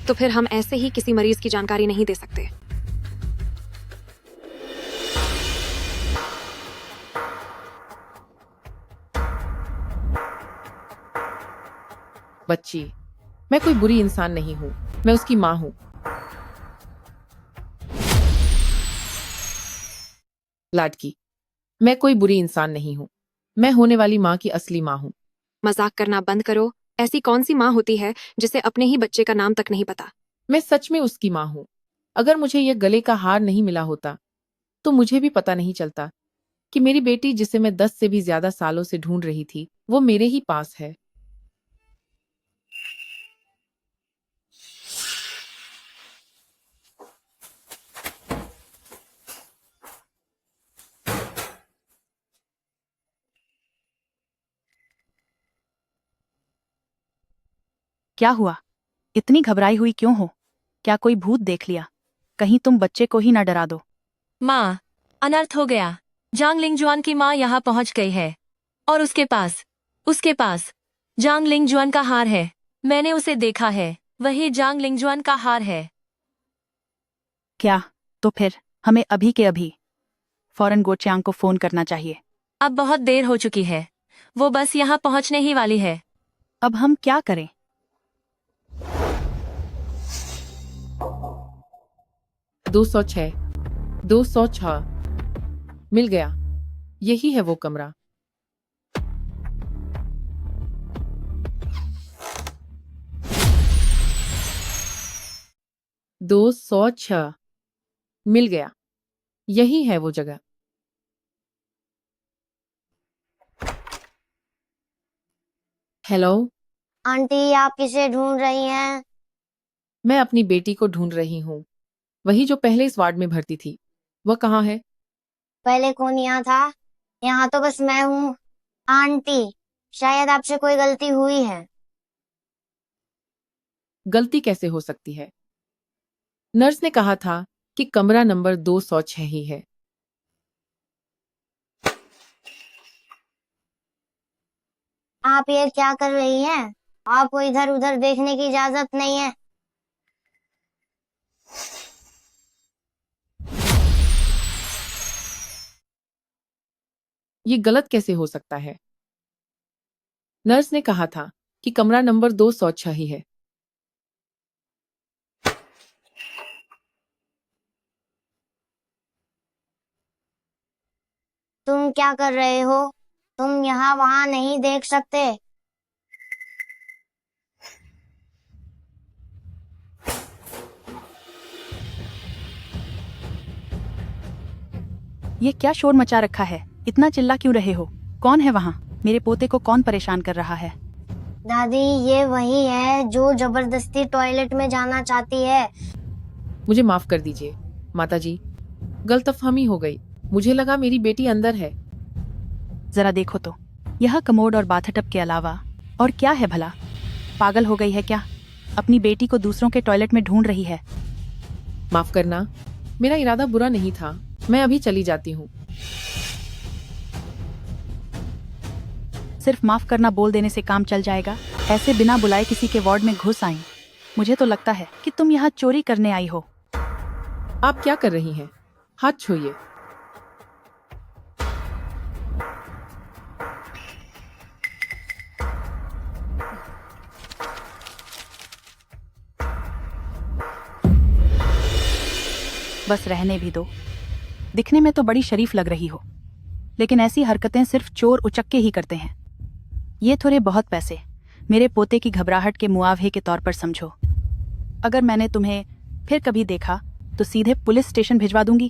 तो फिर हम ऐसे ही किसी मरीज की जानकारी नहीं दे सकते। बच्ची, मैं कोई बुरी इंसान नहीं हूँ, मैं उसकी माँ हूँ। लाडकी, मैं कोई बुरी इंसान नहीं हूँ, मैं होने वाली माँ की असली माँ हूँ। मजाक करना बंद करो। ऐसी कौन सी माँ होती है जिसे अपने ही बच्चे का नाम तक नहीं पता? मैं सच में उसकी माँ हूँ। अगर मुझे यह गले का हार नहीं मिला होता, तो मुझे भी पता नहीं चलता कि मेरी बेटी, जिसे मैं 10 से भी ज्यादा सालों से ढूंढ रही थी, वो मेरे ही पास है। क्या हुआ? इतनी घबराई हुई क्यों हो? क्या कोई भूत देख लिया? कहीं तुम बच्चे को ही न डरा दो। माँ, अनर्थ हो गया। जांग लिंगजुआन की माँ यहाँ पहुँच गई है और उसके पास जांग लिंगजुआन का हार है। मैंने उसे देखा है, वही जांग लिंगजुआन का हार है। क्या? तो फिर हमें अभी के अभी फौरन गोचियांग को फोन करना चाहिए। अब बहुत देर हो चुकी है, वो बस यहाँ पहुँचने ही वाली है। अब हम क्या करें? दो 206 मिल गया। यही है वो कमरा। दो 206 मिल गया। यही है वो जगह। हेलो आंटी, आप किसे ढूंढ रही हैं? मैं अपनी बेटी को ढूंढ रही हूँ, वही जो पहले इस वार्ड में भर्ती थी। वह कहाँ है? पहले कौन यहाँ था? यहाँ तो बस मैं हूँ। आंटी, शायद आपसे कोई गलती हुई है। गलती कैसे हो सकती है? नर्स ने कहा था कि कमरा नंबर 206 ही है। आप ये क्या कर रही हैं? आपको इधर उधर देखने की इजाजत नहीं है। ये गलत कैसे हो सकता है? नर्स ने कहा था कि कमरा नंबर 206 ही है। तुम क्या कर रहे हो? तुम यहाँ वहाँ नहीं देख सकते। ये क्या शोर मचा रखा है? इतना चिल्ला क्यों रहे हो? कौन है वहाँ? मेरे पोते को कौन परेशान कर रहा है? दादी, ये वही है जो जबरदस्ती टॉयलेट में जाना चाहती है। मुझे माफ कर दीजिए माताजी, गलतफहमी हो गई। मुझे लगा मेरी बेटी अंदर है। जरा देखो तो, यह कमोड और बाथटब के अलावा और क्या है भला? पागल हो गई है क्या? अपनी बेटी को दूसरों के टॉयलेट में ढूंढ रही है। माफ करना, मेरा इरादा बुरा नहीं था। मैं अभी चली जाती हूँ। सिर्फ माफ करना बोल देने से काम चल जाएगा? ऐसे बिना बुलाए किसी के वार्ड में घुस आई? मुझे तो लगता है कि तुम यहाँ चोरी करने आई हो। आप क्या कर रही हैं? हाथ छोड़िए। बस रहने भी दो। दिखने में तो बड़ी शरीफ लग रही हो, लेकिन ऐसी हरकतें सिर्फ चोर उचक्के ही करते हैं। ये थोड़े बहुत पैसे मेरे पोते की घबराहट के मुआवजे के तौर पर समझो। अगर मैंने तुम्हें फिर कभी देखा तो सीधे पुलिस स्टेशन भिजवा दूंगी।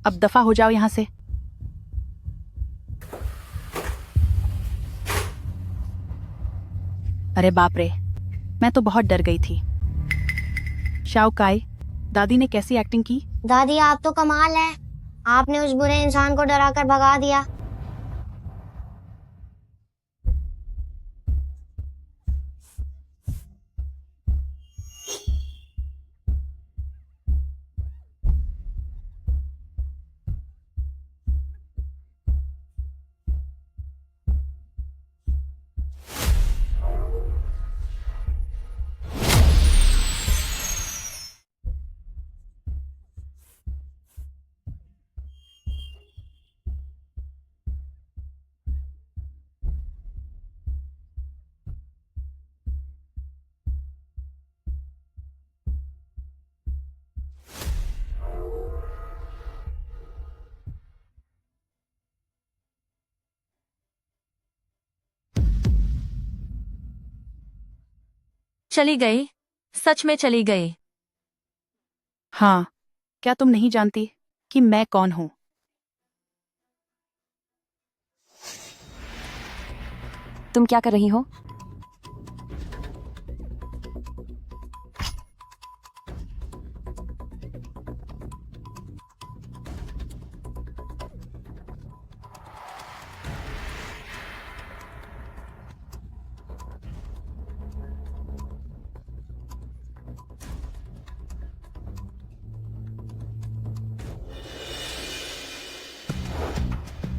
अब दफा हो जाओ यहाँ से। अरे बाप रे, मैं तो बहुत डर गई थी। शाओकाई, दादी ने कैसी एक्टिंग की? दादी, आप तो कमाल है। आपने उस बुरे इंसान को डराकर भगा दिया। चली गई? सच में चली गई? हाँ, क्या तुम नहीं जानती कि मैं कौन हूँ? तुम क्या कर रही हो?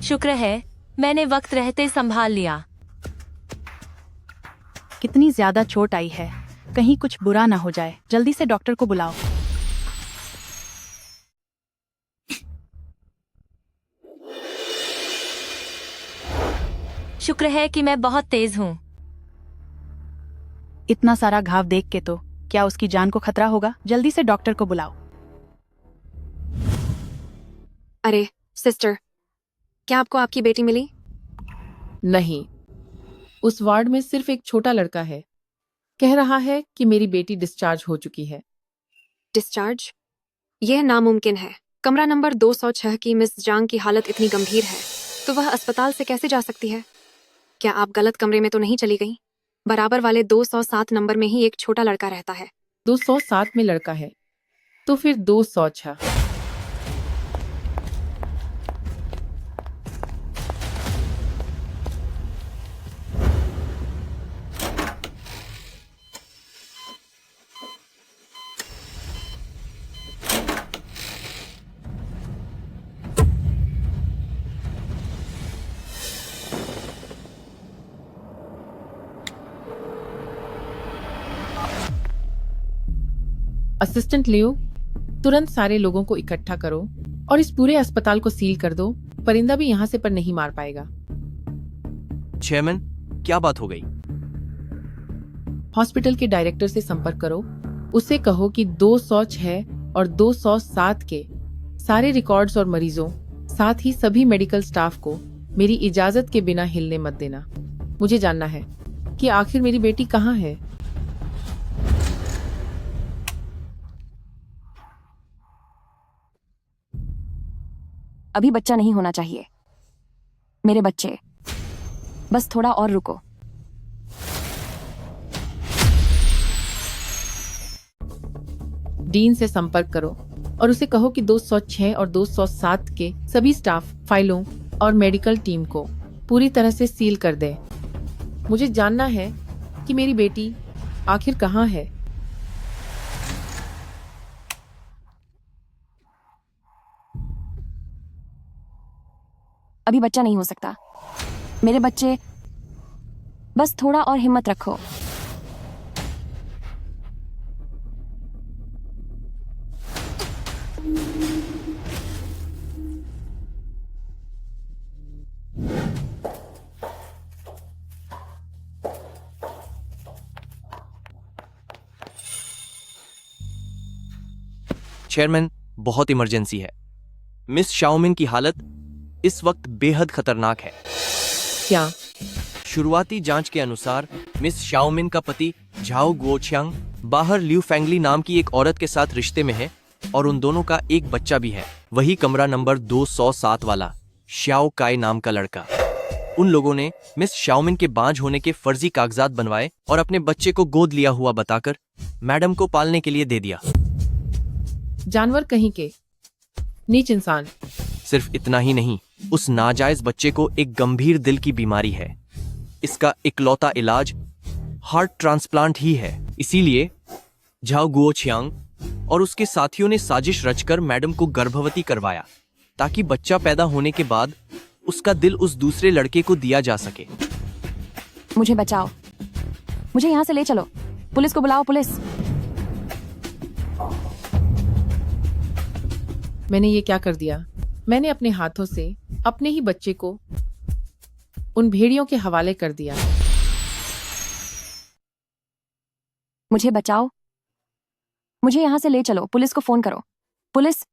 शुक्र है मैंने वक्त रहते संभाल लिया। कितनी ज्यादा चोट आई है, कहीं कुछ बुरा ना हो जाए। जल्दी से डॉक्टर को बुलाओ। शुक्र है कि मैं बहुत तेज हूँ। इतना सारा घाव देख के तो क्या उसकी जान को खतरा होगा? जल्दी से डॉक्टर को बुलाओ। अरे सिस्टर, क्या आपको आपकी बेटी मिली? नहीं, उस वार्ड में सिर्फ एक छोटा लड़का है। कह रहा है कि मेरी बेटी डिस्चार्ज हो चुकी है। डिस्चार्ज? यह नामुमकिन है। कमरा नंबर 206 की मिस जांग की हालत इतनी गंभीर है तो वह अस्पताल से कैसे जा सकती है? क्या आप गलत कमरे में तो नहीं चली गई? बराबर वाले 207 नंबर में ही एक छोटा लड़का रहता है। 207 में लड़का है तो फिर 206। असिस्टेंट लियो, तुरंत सारे लोगों को इकट्ठा करो और इस पूरे अस्पताल को सील कर दो। परिंदा भी यहाँ से पर नहीं मार पाएगा। चेयरमैन, क्या बात हो गई? हॉस्पिटल के डायरेक्टर से संपर्क करो, उसे कहो कि 206 और 207 के सारे रिकॉर्ड्स और मरीजों, साथ ही सभी मेडिकल स्टाफ को मेरी इजाजत के बिना हिलने मत देना। मुझे जानना है कि आखिर मेरी बेटी कहाँ है। अभी बच्चा नहीं होना चाहिए। मेरे बच्चे, बस थोड़ा और रुको। डीन से संपर्क करो और उसे कहो कि 206 और 207 के सभी स्टाफ, फाइलों और मेडिकल टीम को पूरी तरह से सील कर दे। मुझे जानना है कि मेरी बेटी आखिर कहाँ है। अभी बच्चा नहीं हो सकता। मेरे बच्चे, बस थोड़ा और हिम्मत रखो। चेयरमैन, बहुत इमरजेंसी है। मिस शाओमिन की हालत इस वक्त बेहद खतरनाक है। क्या? शुरुआती जांच के अनुसार मिस शाओमिन का पति झाओ गुओचियांग बाहर ल्यू फेंगली नाम की एक औरत के साथ रिश्ते में है और उन दोनों का एक बच्चा भी है, वही कमरा नंबर 207 वाला श्याओ काई नाम का लड़का। उन लोगों ने मिस शाओमिन के बांझ होने के फर्जी कागजात बनवाए और अपने बच्चे को गोद लिया हुआ बताकर मैडम को पालने के लिए दे दिया। जानवर कहीं के, नीच इंसान। सिर्फ इतना ही नहीं, उस नाजायज बच्चे को एक गंभीर दिल की बीमारी है। इसका इकलौता इलाज हार्ट ट्रांसप्लांट ही है। इसीलिए झाओ गुओचियांग और उसके साथियों ने साजिश रचकर मैडम को गर्भवती करवाया ताकि बच्चा पैदा होने के बाद उसका दिल उस दूसरे लड़के को दिया जा सके। मुझे बचाओ, मुझे यहाँ से ले चलो। पुलिस को बुलाओ, पुलिस। मैंने ये क्या कर दिया? मैंने अपने हाथों से अपने ही बच्चे को उन भेड़ियों के हवाले कर दिया। मुझे बचाओ, मुझे यहाँ से ले चलो। पुलिस को फोन करो, पुलिस।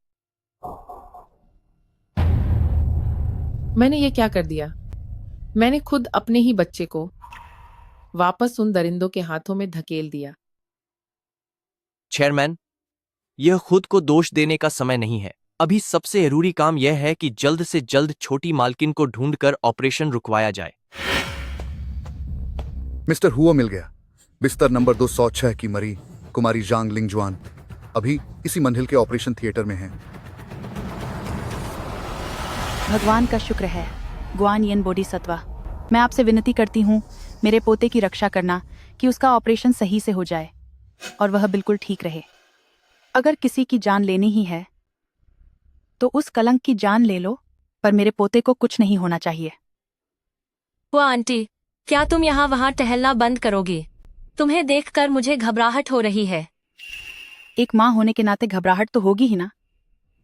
मैंने ये क्या कर दिया? मैंने खुद अपने ही बच्चे को वापस उन दरिंदों के हाथों में धकेल दिया। चेयरमैन, यह खुद को दोष देने का समय नहीं है। अभी सबसे जरूरी काम यह है कि जल्द से जल्द छोटी मालकिन को ढूंढकर ऑपरेशन रुकवाया जाए। मिस्टर हुओ मिल गया। बिस्तर नंबर 206 की मरी कुमारी जांग लिंगजुआन अभी इसी मंजिल के ऑपरेशन थिएटर में है। भगवान का शुक्र है गुआन येन बोधिसत्वा, मैं आपसे विनती करती हूँ मेरे पोते की रक्षा करना कि उसका ऑपरेशन सही से हो जाए और वह बिल्कुल ठीक रहे। अगर किसी की जान लेनी ही है तो उस कलंक की जान ले लो, पर मेरे पोते को कुछ नहीं होना चाहिए। वो आंटी, क्या तुम यहाँ वहाँ टहलना बंद करोगी? तुम्हें देखकर मुझे घबराहट हो रही है। एक माँ होने के नाते घबराहट तो होगी ही ना।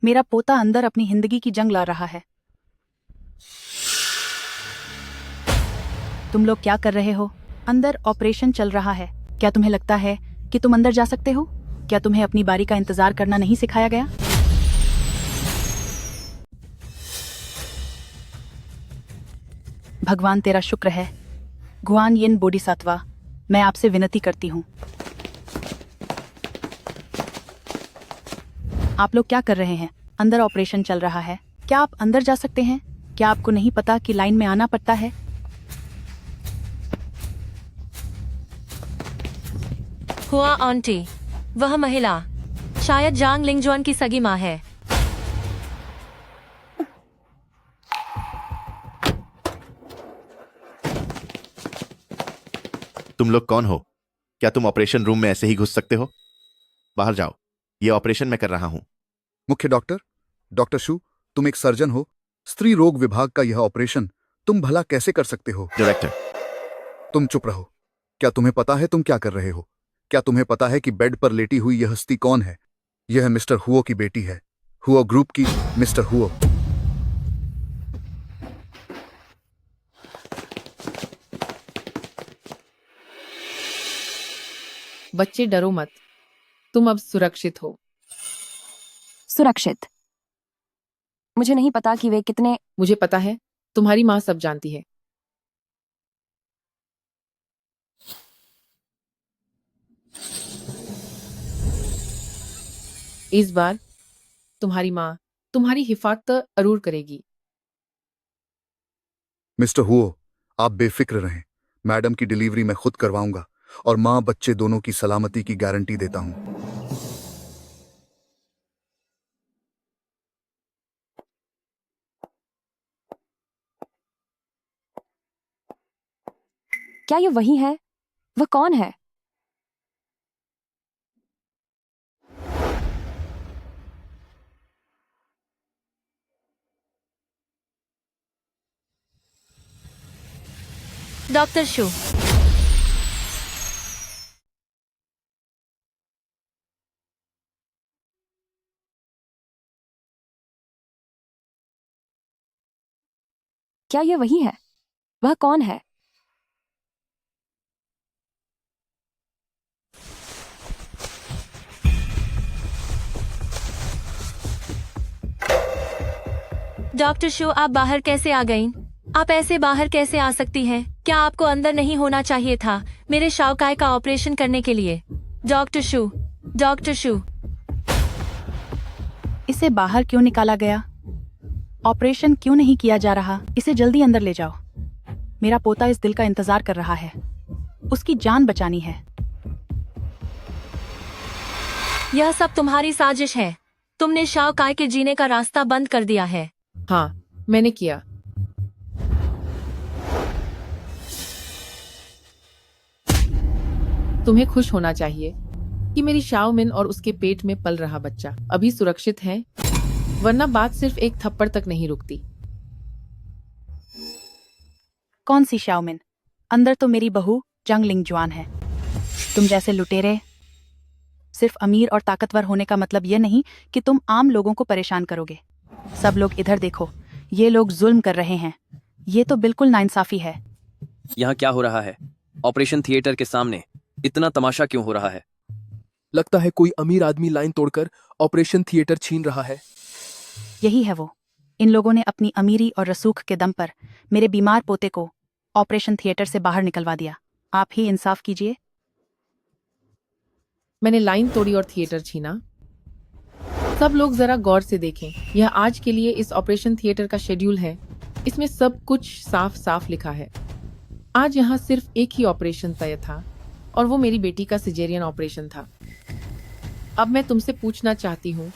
मेरा पोता अंदर अपनी जिंदगी की जंग लड़ रहा है। तुम लोग क्या कर रहे हो? अंदर ऑपरेशन चल रहा है। क्या तुम्हें लगता है कि तुम अंदर जा सकते हो? क्या तुम्हें अपनी बारी का इंतजार करना नहीं सिखाया गया? भगवान तेरा शुक्र है गुआन येन बोधिसत्वा, मैं आपसे विनती करती हूँ। आप लोग क्या कर रहे हैं? अंदर ऑपरेशन चल रहा है। क्या आप अंदर जा सकते हैं? क्या आपको नहीं पता कि लाइन में आना पड़ता है? हुआ आंटी, वह महिला शायद जांग लिंगजुआन की सगी माँ है। तुम लोग कौन हो? क्या तुम ऑपरेशन रूम में ऐसे ही घुस सकते हो? बाहर जाओ, ये ऑपरेशन मैं कर रहा हूं। मुख्य डॉक्टर शू, तुम एक सर्जन हो। स्त्री रोग विभाग का यह ऑपरेशन तुम भला कैसे कर सकते हो? डायरेक्टर, तुम चुप रहो। क्या तुम्हें पता है तुम क्या कर रहे हो? क्या तुम्हें पता है कि बेड पर लेटी हुई यह हस्ती कौन है? यह मिस्टर हुओ की बेटी है, हुओ ग्रुप की मिस्टर हुओ। बच्चे डरो मत, तुम अब सुरक्षित हो। सुरक्षित? मुझे नहीं पता कि वे कितने। मुझे पता है, तुम्हारी माँ सब जानती है। इस बार तुम्हारी माँ तुम्हारी हिफाजत जरूर करेगी। मिस्टर हुओ, आप बेफिक्र रहें। मैडम की डिलीवरी मैं खुद करवाऊंगा और माँ बच्चे दोनों की सलामती की गारंटी देता हूं। क्या ये वही है? वह कौन है? डॉक्टर शू। क्या ये वही है? वह कौन है? डॉक्टर शो, आप बाहर कैसे आ गईं? आप ऐसे बाहर कैसे आ सकती हैं? क्या आपको अंदर नहीं होना चाहिए था मेरे शाओकाई का ऑपरेशन करने के लिए? डॉक्टर शू, डॉक्टर शू। इसे बाहर क्यों निकाला गया? ऑपरेशन क्यों नहीं किया जा रहा? इसे जल्दी अंदर ले जाओ। मेरा पोता इस दिल का इंतजार कर रहा है, उसकी जान बचानी है। यह सब तुम्हारी साजिश है। तुमने शाओकाई के जीने का रास्ता बंद कर दिया है। हाँ, मैंने किया। तुम्हें खुश होना चाहिए कि मेरी शाओमिन और उसके पेट में पल रहा बच्चा अभी सुरक्षित है, वरना बात सिर्फ एक थप्पड़ तक नहीं रुकती। कौन सी शाओमिन? अंदर तो मेरी बहू जंग लिंगजुआन है। तुम जैसे लुटेरे। सिर्फ अमीर और ताकतवर होने का मतलब यह नहीं कि तुम आम लोगों को परेशान करोगे। सब लोग इधर देखो, ये लोग जुल्म कर रहे हैं। ये तो बिल्कुल नाइंसाफी है। यहाँ क्या हो रहा है? ऑपरेशन थिएटर के सामने इतना तमाशा क्यों हो रहा है? लगता है कोई अमीर आदमी लाइन तोड़कर ऑपरेशन थिएटर छीन रहा है। यही है वो। इन लोगों ने अपनी अमीरी और रसूख के दम पर मेरे बीमार पोते को ऑपरेशन थिएटर से बाहर निकलवा दिया। आप ही इंसाफ कीजिए। मैंने लाइन तोड़ी और थिएटर छीना। सब लोग जरा गौर से देखें, यह आज के लिए इस ऑपरेशन थिएटर का शेड्यूल है। इसमें सब कुछ साफ साफ लिखा है। आज यहाँ सिर्फ एक ही ऑपरेशन तय था और वो मेरी बेटी का सिजेरियन ऑपरेशन था। अब मैं तुमसे पूछना चाहती हूँ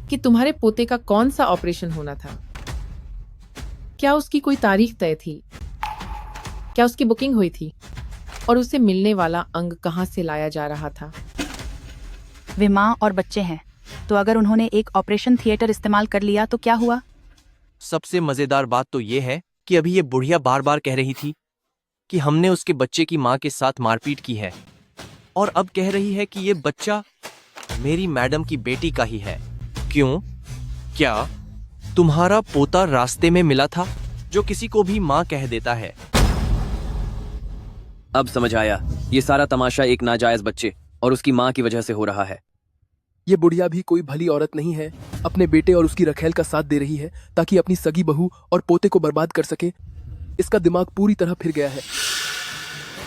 कि तुम्हारे पोते का कौन सा ऑपरेशन होना था? क्या उसकी कोई तारीख तय थी? क्या उसकी बुकिंग हुई थी? और उसे मिलने वाला अंग कहाँ से लाया जा रहा था? वे माँ और बच्चे हैं, तो अगर उन्होंने एक ऑपरेशन थिएटर इस्तेमाल कर लिया तो क्या हुआ? सबसे मजेदार बात तो ये है कि अभी ये बुढ़िया बार बार कह रही थी कि हमने उसके बच्चे की माँ के साथ मारपीट की है, और अब कह रही है कि ये बच्चा मेरी मैडम की बेटी का ही है। क्यों? क्या तुम्हारा पोता रास्ते में मिला था जो किसी को भी माँ कह देता है? अब समझ आया, ये सारा तमाशा एक नाजायज बच्चे और उसकी माँ की वजह से हो रहा है। ये बुढ़िया भी कोई भली औरत नहीं है। अपने बेटे और उसकी रखेल का साथ दे रही है ताकि अपनी सगी बहू और पोते को बर्बाद कर सके। इसका दिमाग पूरी तरह फिर गया है।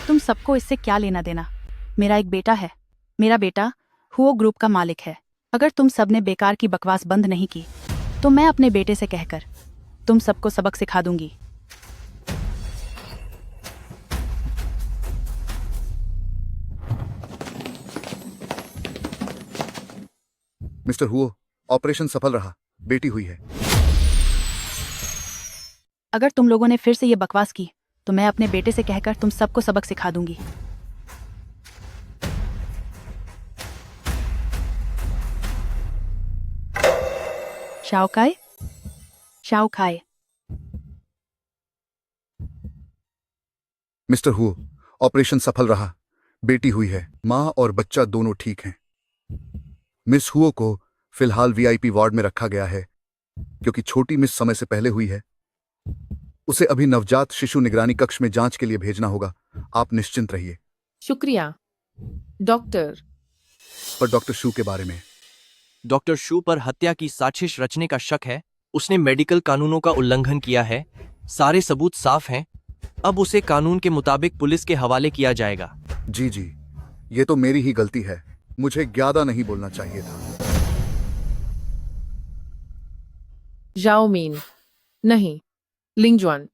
तुम सबको इससे क्या लेना देना? मेरा एक बेटा है। मेरा बेटा हुओ ग्रुप का मालिक है। अगर तुम सबने बेकार की बकवास बंद नहीं की तो मैं अपने बेटे से कहकर तुम सबको सबक सिखा दूंगी। मिस्टर हुओ, ऑपरेशन सफल रहा, बेटी हुई है। अगर तुम लोगों ने फिर से ये बकवास की तो मैं अपने बेटे से कहकर तुम सबको सबक सिखा दूंगी। शाओकाई, शाओकाई। मिस्टर हुओ, ऑपरेशन सफल रहा, बेटी हुई है। माँ और बच्चा दोनों ठीक हैं। मिस हुओ को फिलहाल वीआईपी वार्ड में रखा गया है क्योंकि छोटी मिस समय से पहले हुई है। उसे अभी नवजात शिशु निगरानी कक्ष में जांच के लिए भेजना होगा। आप निश्चिंत रहिए। शुक्रिया डॉक्टर। पर डॉक्टर शू के बारे में? डॉक्टर शू पर हत्या की साजिश रचने का शक है। उसने मेडिकल कानूनों का उल्लंघन किया है। सारे सबूत साफ हैं। अब उसे कानून के मुताबिक पुलिस के हवाले किया जाएगा। जी जी, ये तो मेरी ही गलती है। मुझे ज्यादा नहीं बोलना चाहिए था। जाओमीन, नहीं, लिंगजुआन,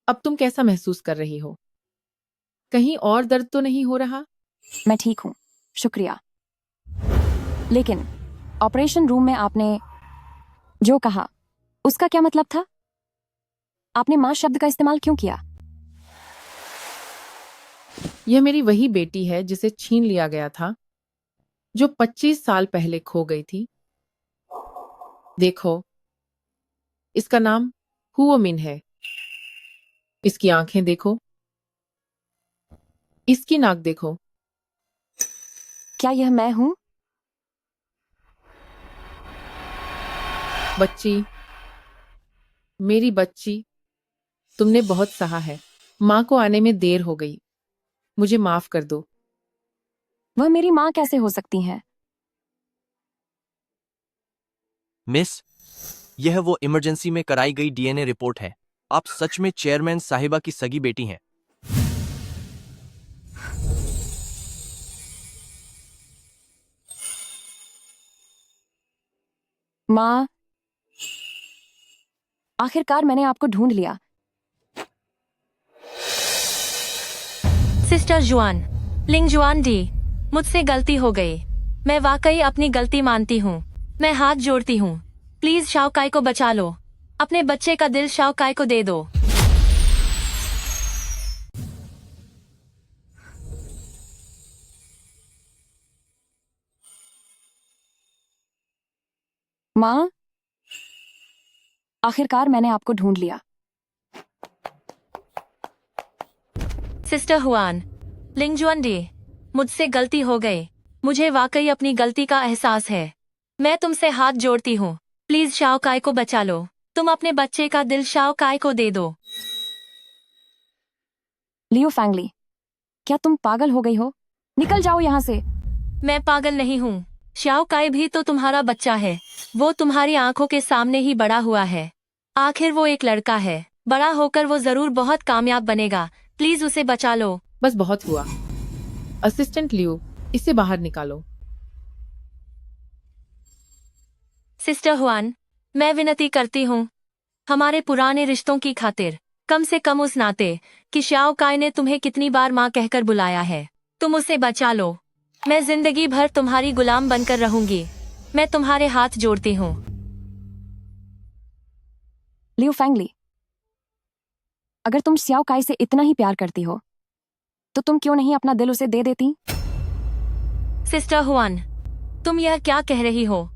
अब तुम कैसा महसूस कर रही हो? कहीं और दर्द तो नहीं हो रहा? मैं ठीक हूँ, शुक्रिया। लेकिन ऑपरेशन रूम में आपने जो कहा उसका क्या मतलब था? आपने मां शब्द का इस्तेमाल क्यों किया? यह मेरी वही बेटी है जिसे छीन लिया गया था, जो 25 साल पहले खो गई थी। देखो, इसका नाम हुओ मिन है। इसकी आंखें देखो, इसकी नाक देखो। क्या यह मैं हूं? बच्ची, मेरी बच्ची, तुमने बहुत सहा है। मां को आने में देर हो गई, मुझे माफ कर दो। वह मेरी मां कैसे हो सकती हैं? मिस, यह वो इमरजेंसी में कराई गई डीएनए रिपोर्ट है। आप सच में चेयरमैन साहिबा की सगी बेटी हैं। मां, आखिरकार मैंने आपको ढूंढ लिया। सिस्टर जुआन, लिंग जुआन डी, मुझसे गलती हो गई। मैं वाकई अपनी गलती मानती हूँ। मैं हाथ जोड़ती हूँ। प्लीज शाओकाई को बचा लो। अपने बच्चे का दिल शाओकाई को दे दो। मां, आखिरकार मैंने आपको ढूंढ लिया। सिस्टर हुआन, लिंग जुआन डी, मुझसे गलती हो गई। मुझे वाकई अपनी गलती का एहसास है। मैं तुमसे हाथ जोड़ती हूँ। प्लीज शाओकाई को बचा लो। तुम अपने बच्चे का दिल शाओकाई को दे दो। लियो फैंगली, क्या तुम पागल हो गई हो? निकल जाओ यहाँ से। मैं पागल नहीं हूँ। शाओकाई भी तो तुम्हारा बच्चा है। वो तुम्हारी आंखों के सामने ही बड़ा हुआ है। आखिर वो एक लड़का है। बड़ा होकर वो जरूर बहुत कामयाब बनेगा। प्लीज उसे बचा लो। बस बहुत हुआ। असिस्टेंट लियो, इसे बाहर निकालो। सिस्टर हुआन, मैं विनती करती हूँ, हमारे पुराने रिश्तों की खातिर, कम से कम उस नाते कि शाओकाई ने तुम्हें कितनी बार माँ कहकर बुलाया है, तुम उसे बचा लो। मैं जिंदगी भर तुम्हारी गुलाम बनकर रहूंगी। मैं तुम्हारे हाथ जोड़ती हूँ। लियो फैंगली, अगर तुम शाओकाई से इतना ही प्यार करती हो तो तुम क्यों नहीं अपना दिल उसे दे देती? सिस्टर हुआन, तुम यह क्या कह रही हो?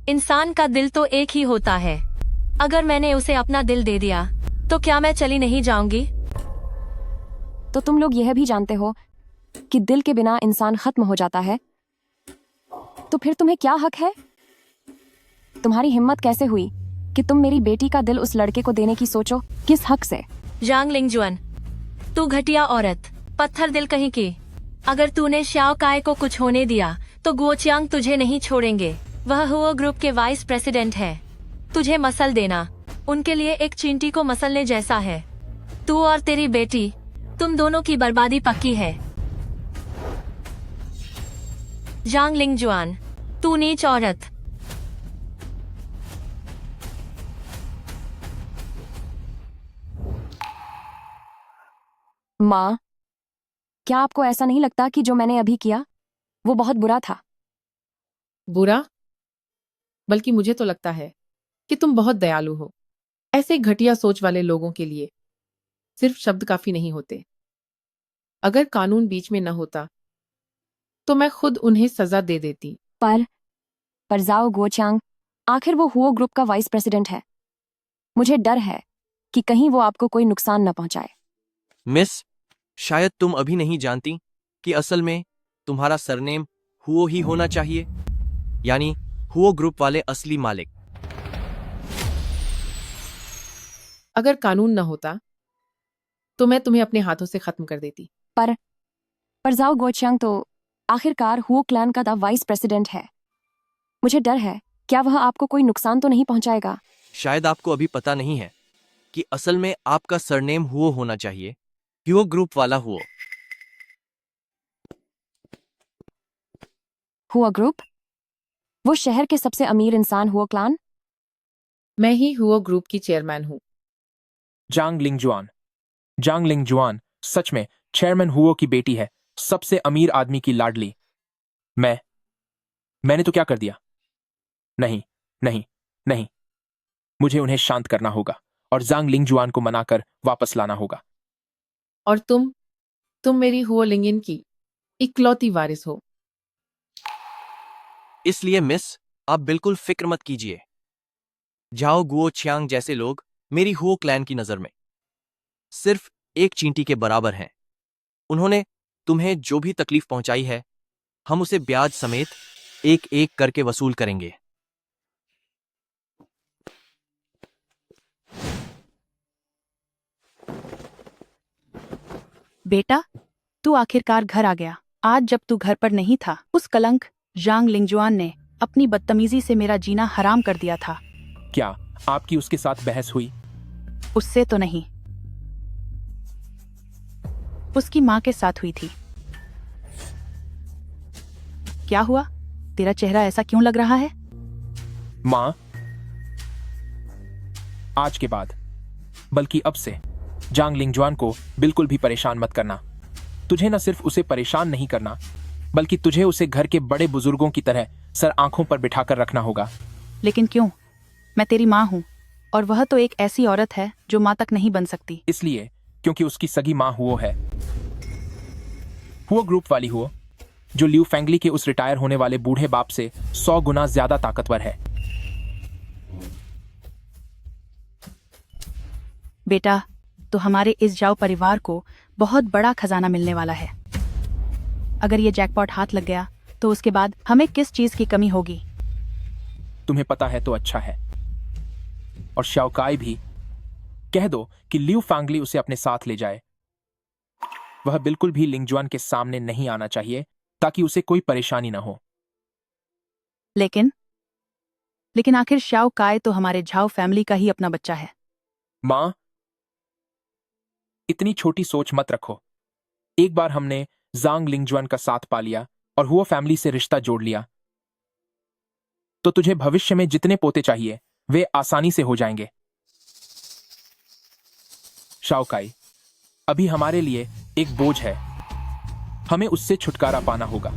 इंसान का दिल तो एक ही होता है। अगर मैंने उसे अपना दिल दे दिया तो क्या मैं चली नहीं जाऊंगी? तो तुम लोग यह भी जानते हो कि दिल के बिना इंसान खत्म हो जाता है। तो फिर तुम्हें क्या हक है? तुम्हारी हिम्मत कैसे हुई कि तुम मेरी बेटी का दिल उस लड़के को देने की सोचो? किस हक से? जांग लिंगजुआन, तू घटिया औरत, पत्थर दिल कहीं की। अगर तूने शाओकाई को कुछ होने दिया तो गुओचियांग तुझे नहीं छोड़ेंगे। वह हुओ ग्रुप के वाइस प्रेसिडेंट है। तुझे मसल देना उनके लिए एक चींटी को मसलने जैसा है। तू और तेरी बेटी, तुम दोनों की बर्बादी पक्की है। जांग लिंगजुआन, तू नीच औरत। माँ, क्या आपको ऐसा नहीं लगता कि जो मैंने अभी किया वो बहुत बुरा था? बुरा? बल्कि मुझे तो लगता है कि तुम बहुत दयालु हो। ऐसे घटिया सोच वाले लोगों के लिए सिर्फ शब्द काफी नहीं होते। अगर कानून बीच में न होता तो मैं खुद उन्हें सजा दे देती। पर जाओ गुओचियांग, आखिर वो हुओ ग्रुप का वाइस प्रेसिडेंट है। मुझे डर है कि कहीं वो आपको कोई नुकसान न पहुंचाए। मिस, शायद तुम अभी नहीं जानती, कि असल में तुम्हारा सरनेम हुओ ही होना चाहिए, यानी हुओ ग्रुप वाले असली मालिक। अगर कानून न होता तो मैं तुम्हें अपने हाथों से खत्म कर देती। पर जाओ गुओचियांग तो आखिरकार हुओ क्लैन का वाइस प्रेसिडेंट है। मुझे डर है, क्या वह आपको कोई नुकसान तो नहीं पहुंचाएगा? शायद आपको अभी पता नहीं है कि असल में आपका सरनेम हुओ होना चाहिए, हुओ ग्रुप वाला हुओ। हुआ ग्रुप? वो शहर के सबसे अमीर इंसान हुआ क्लान? मैं ही हुओ ग्रुप की चेयरमैन हूँ। जांग लिंगजुआन सच में चेयरमैन हुओ की बेटी है, सबसे अमीर आदमी की लाडली। मैंने तो क्या कर दिया? नहीं नहीं नहीं, मुझे उन्हें शांत करना होगा और जांग लिंगजुआन को मनाकर वापस लाना होगा। और तुम मेरी हुओ लिंगिन की इकलौती वारिस हो। इसलिए मिस, आप बिल्कुल फिक्र मत कीजिए। जाओ गुओचियांग जैसे लोग मेरी हुओ क्लैन की नजर में सिर्फ एक चींटी के बराबर हैं। उन्होंने तुम्हें जो भी तकलीफ पहुंचाई है, हम उसे ब्याज समेत एक एक करके वसूल करेंगे। बेटा, तू आखिरकार घर आ गया। आज जब तू घर पर नहीं था, उस कलंक जांग लिंगजुआन ने अपनी बदतमीजी से मेरा जीना हराम कर दिया था। क्या आपकी उसके साथ बहस हुई? उससे तो नहीं, उसकी माँ के साथ हुई थी। क्या हुआ? तेरा चेहरा ऐसा क्यों लग रहा है? माँ, आज के बाद, बल्कि अब से जांग लिंगजुआन को बिल्कुल भी परेशान मत करना। तुझे न सिर्फ उसे परेशान नहीं करना, बल्कि तुझे उसे घर के बड़े बुजुर्गों की तरह सर आंखों पर बिठाकर रखना होगा। लेकिन क्यों? मैं तेरी माँ हूँ, और वह तो एक ऐसी औरत है जो माँ तक नहीं बन सकती। इसलिए क्योंकि उसकी सगी माँ हुओ है, हुओ ग्रुप वाली हुओ, जो ल्यू फैंगली के उस रिटायर होने वाले बूढ़े बाप से 100 गुना ज्यादा ताकतवर है। बेटा, तो हमारे इस जाओ परिवार को बहुत बड़ा खजाना मिलने वाला है। अगर ये जैकपॉट हाथ लग गया तो उसके बाद हमें किस चीज की कमी होगी? तुम्हें पता है तो अच्छा है। और शाओकाई भी कह दो कि ल्यू फैंगली उसे अपने साथ ले जाए। वह बिल्कुल भी लिंगजुआन के सामने नहीं आना चाहिए, ताकि उसे कोई परेशानी ना हो। लेकिन आखिर शाओ काय तो हमारे झाओ फैमिली का ही अपना बच्चा है। मां, इतनी छोटी सोच मत रखो। एक बार हमने जांग लिंगजुआन का साथ पा लिया और हुओ फैमिली से रिश्ता जोड़ लिया, तो तुझे भविष्य में जितने पोते चाहिए वे आसानी से हो जाएंगे। शाओकाई अभी हमारे लिए एक बोझ है, हमें उससे छुटकारा पाना होगा।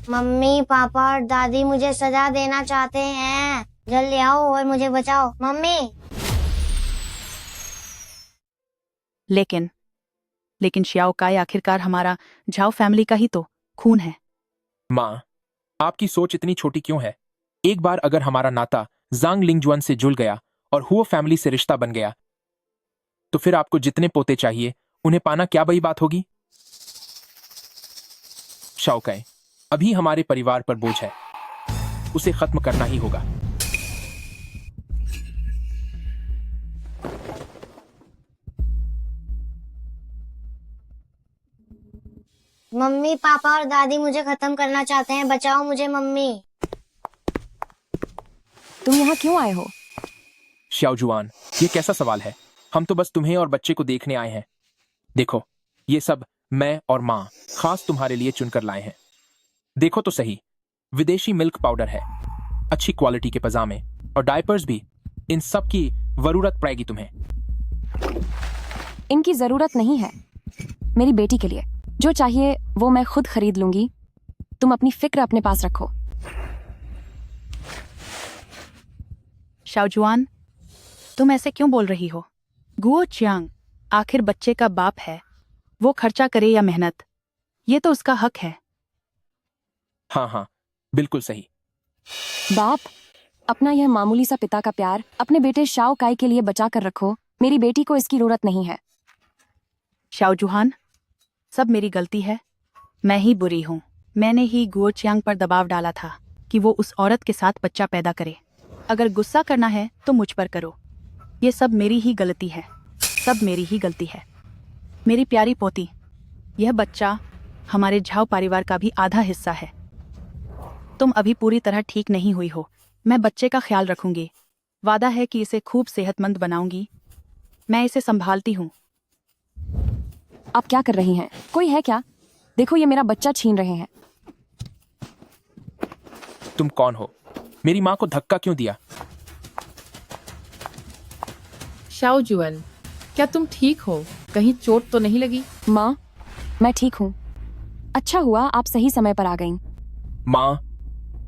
मम्मी पापा और दादी मुझे सजा देना चाहते हैं, जल्दी आओ और मुझे बचाओ मम्मी। लेकिन श्याओ काय आखिरकार हमारा झाओ फैमिली का ही तो खून है। मां, आपकी सोच इतनी छोटी क्यों है? एक बार अगर हमारा नाता जांग लिंगजुआन से जुड़ गया और हुओ फैमिली से रिश्ता बन गया, तो फिर आपको जितने पोते चाहिए उन्हें पाना क्या बड़ी बात होगी? शाओकाई अभी हमारे परिवार पर बोझ है, उसे खत्म करना ही होगा। मम्मी पापा और दादी मुझे खत्म करना चाहते हैं, बचाओ मुझे मम्मी। तुम यहाँ क्यों आए हो? शाओजुआन, ये कैसा सवाल है? हम तो बस तुम्हें और बच्चे को देखने आए हैं। देखो, ये सब मैं और माँ खास तुम्हारे लिए चुनकर लाए हैं। देखो तो सही, विदेशी मिल्क पाउडर है, अच्छी क्वालिटी के पजामे और डायपर्स भी। इन सब की जरूरत पड़ेगी तुम्हें। इनकी जरूरत नहीं है, मेरी बेटी के लिए जो चाहिए वो मैं खुद खरीद लूंगी। तुम अपनी फिक्र अपने पास रखो। शाओजुआन, तुम ऐसे क्यों बोल रही हो? गुओ चियांग आखिर बच्चे का बाप है, वो खर्चा करे या मेहनत, ये तो उसका हक है। हाँ हाँ, बिल्कुल सही। बाप? अपना यह मामूली सा पिता का प्यार अपने बेटे शाओ काई के लिए बचा कर रखो। मेरी बेटी को इसकी जरूरत नहीं है। शाओ जुहान, सब मेरी गलती है। मैं ही बुरी हूँ। मैंने ही गुओ चियांग पर दबाव डाला था कि वो उस औरत के साथ बच्चा पैदा करे। अगर गुस्सा करना है तो मुझ पर करो। ये सब मेरी ही गलती है, सब मेरी ही गलती है। मेरी प्यारी पोती, यह बच्चा हमारे झाओ परिवार का भी आधा हिस्सा है। तुम अभी पूरी तरह ठीक नहीं हुई हो। मैं बच्चे का ख्याल रखूंगी। वादा है कि इसे खूब सेहतमंद बनाऊंगी। मैं इसे संभालती हूँ। आप क्या कर रही हैं? कोई है क्या? देखो, ये मेरा बच्चा छीन रहे हैं। तुम कौन हो? मेरी माँ को धक्का क्यों दिया? शाओ जुअन, क्या तुम ठीक हो? कहीं चोट तो नहीं लगी? माँ, मैं ठीक हूँ। अच्छा हुआ आप सही समय पर आ गईं। माँ,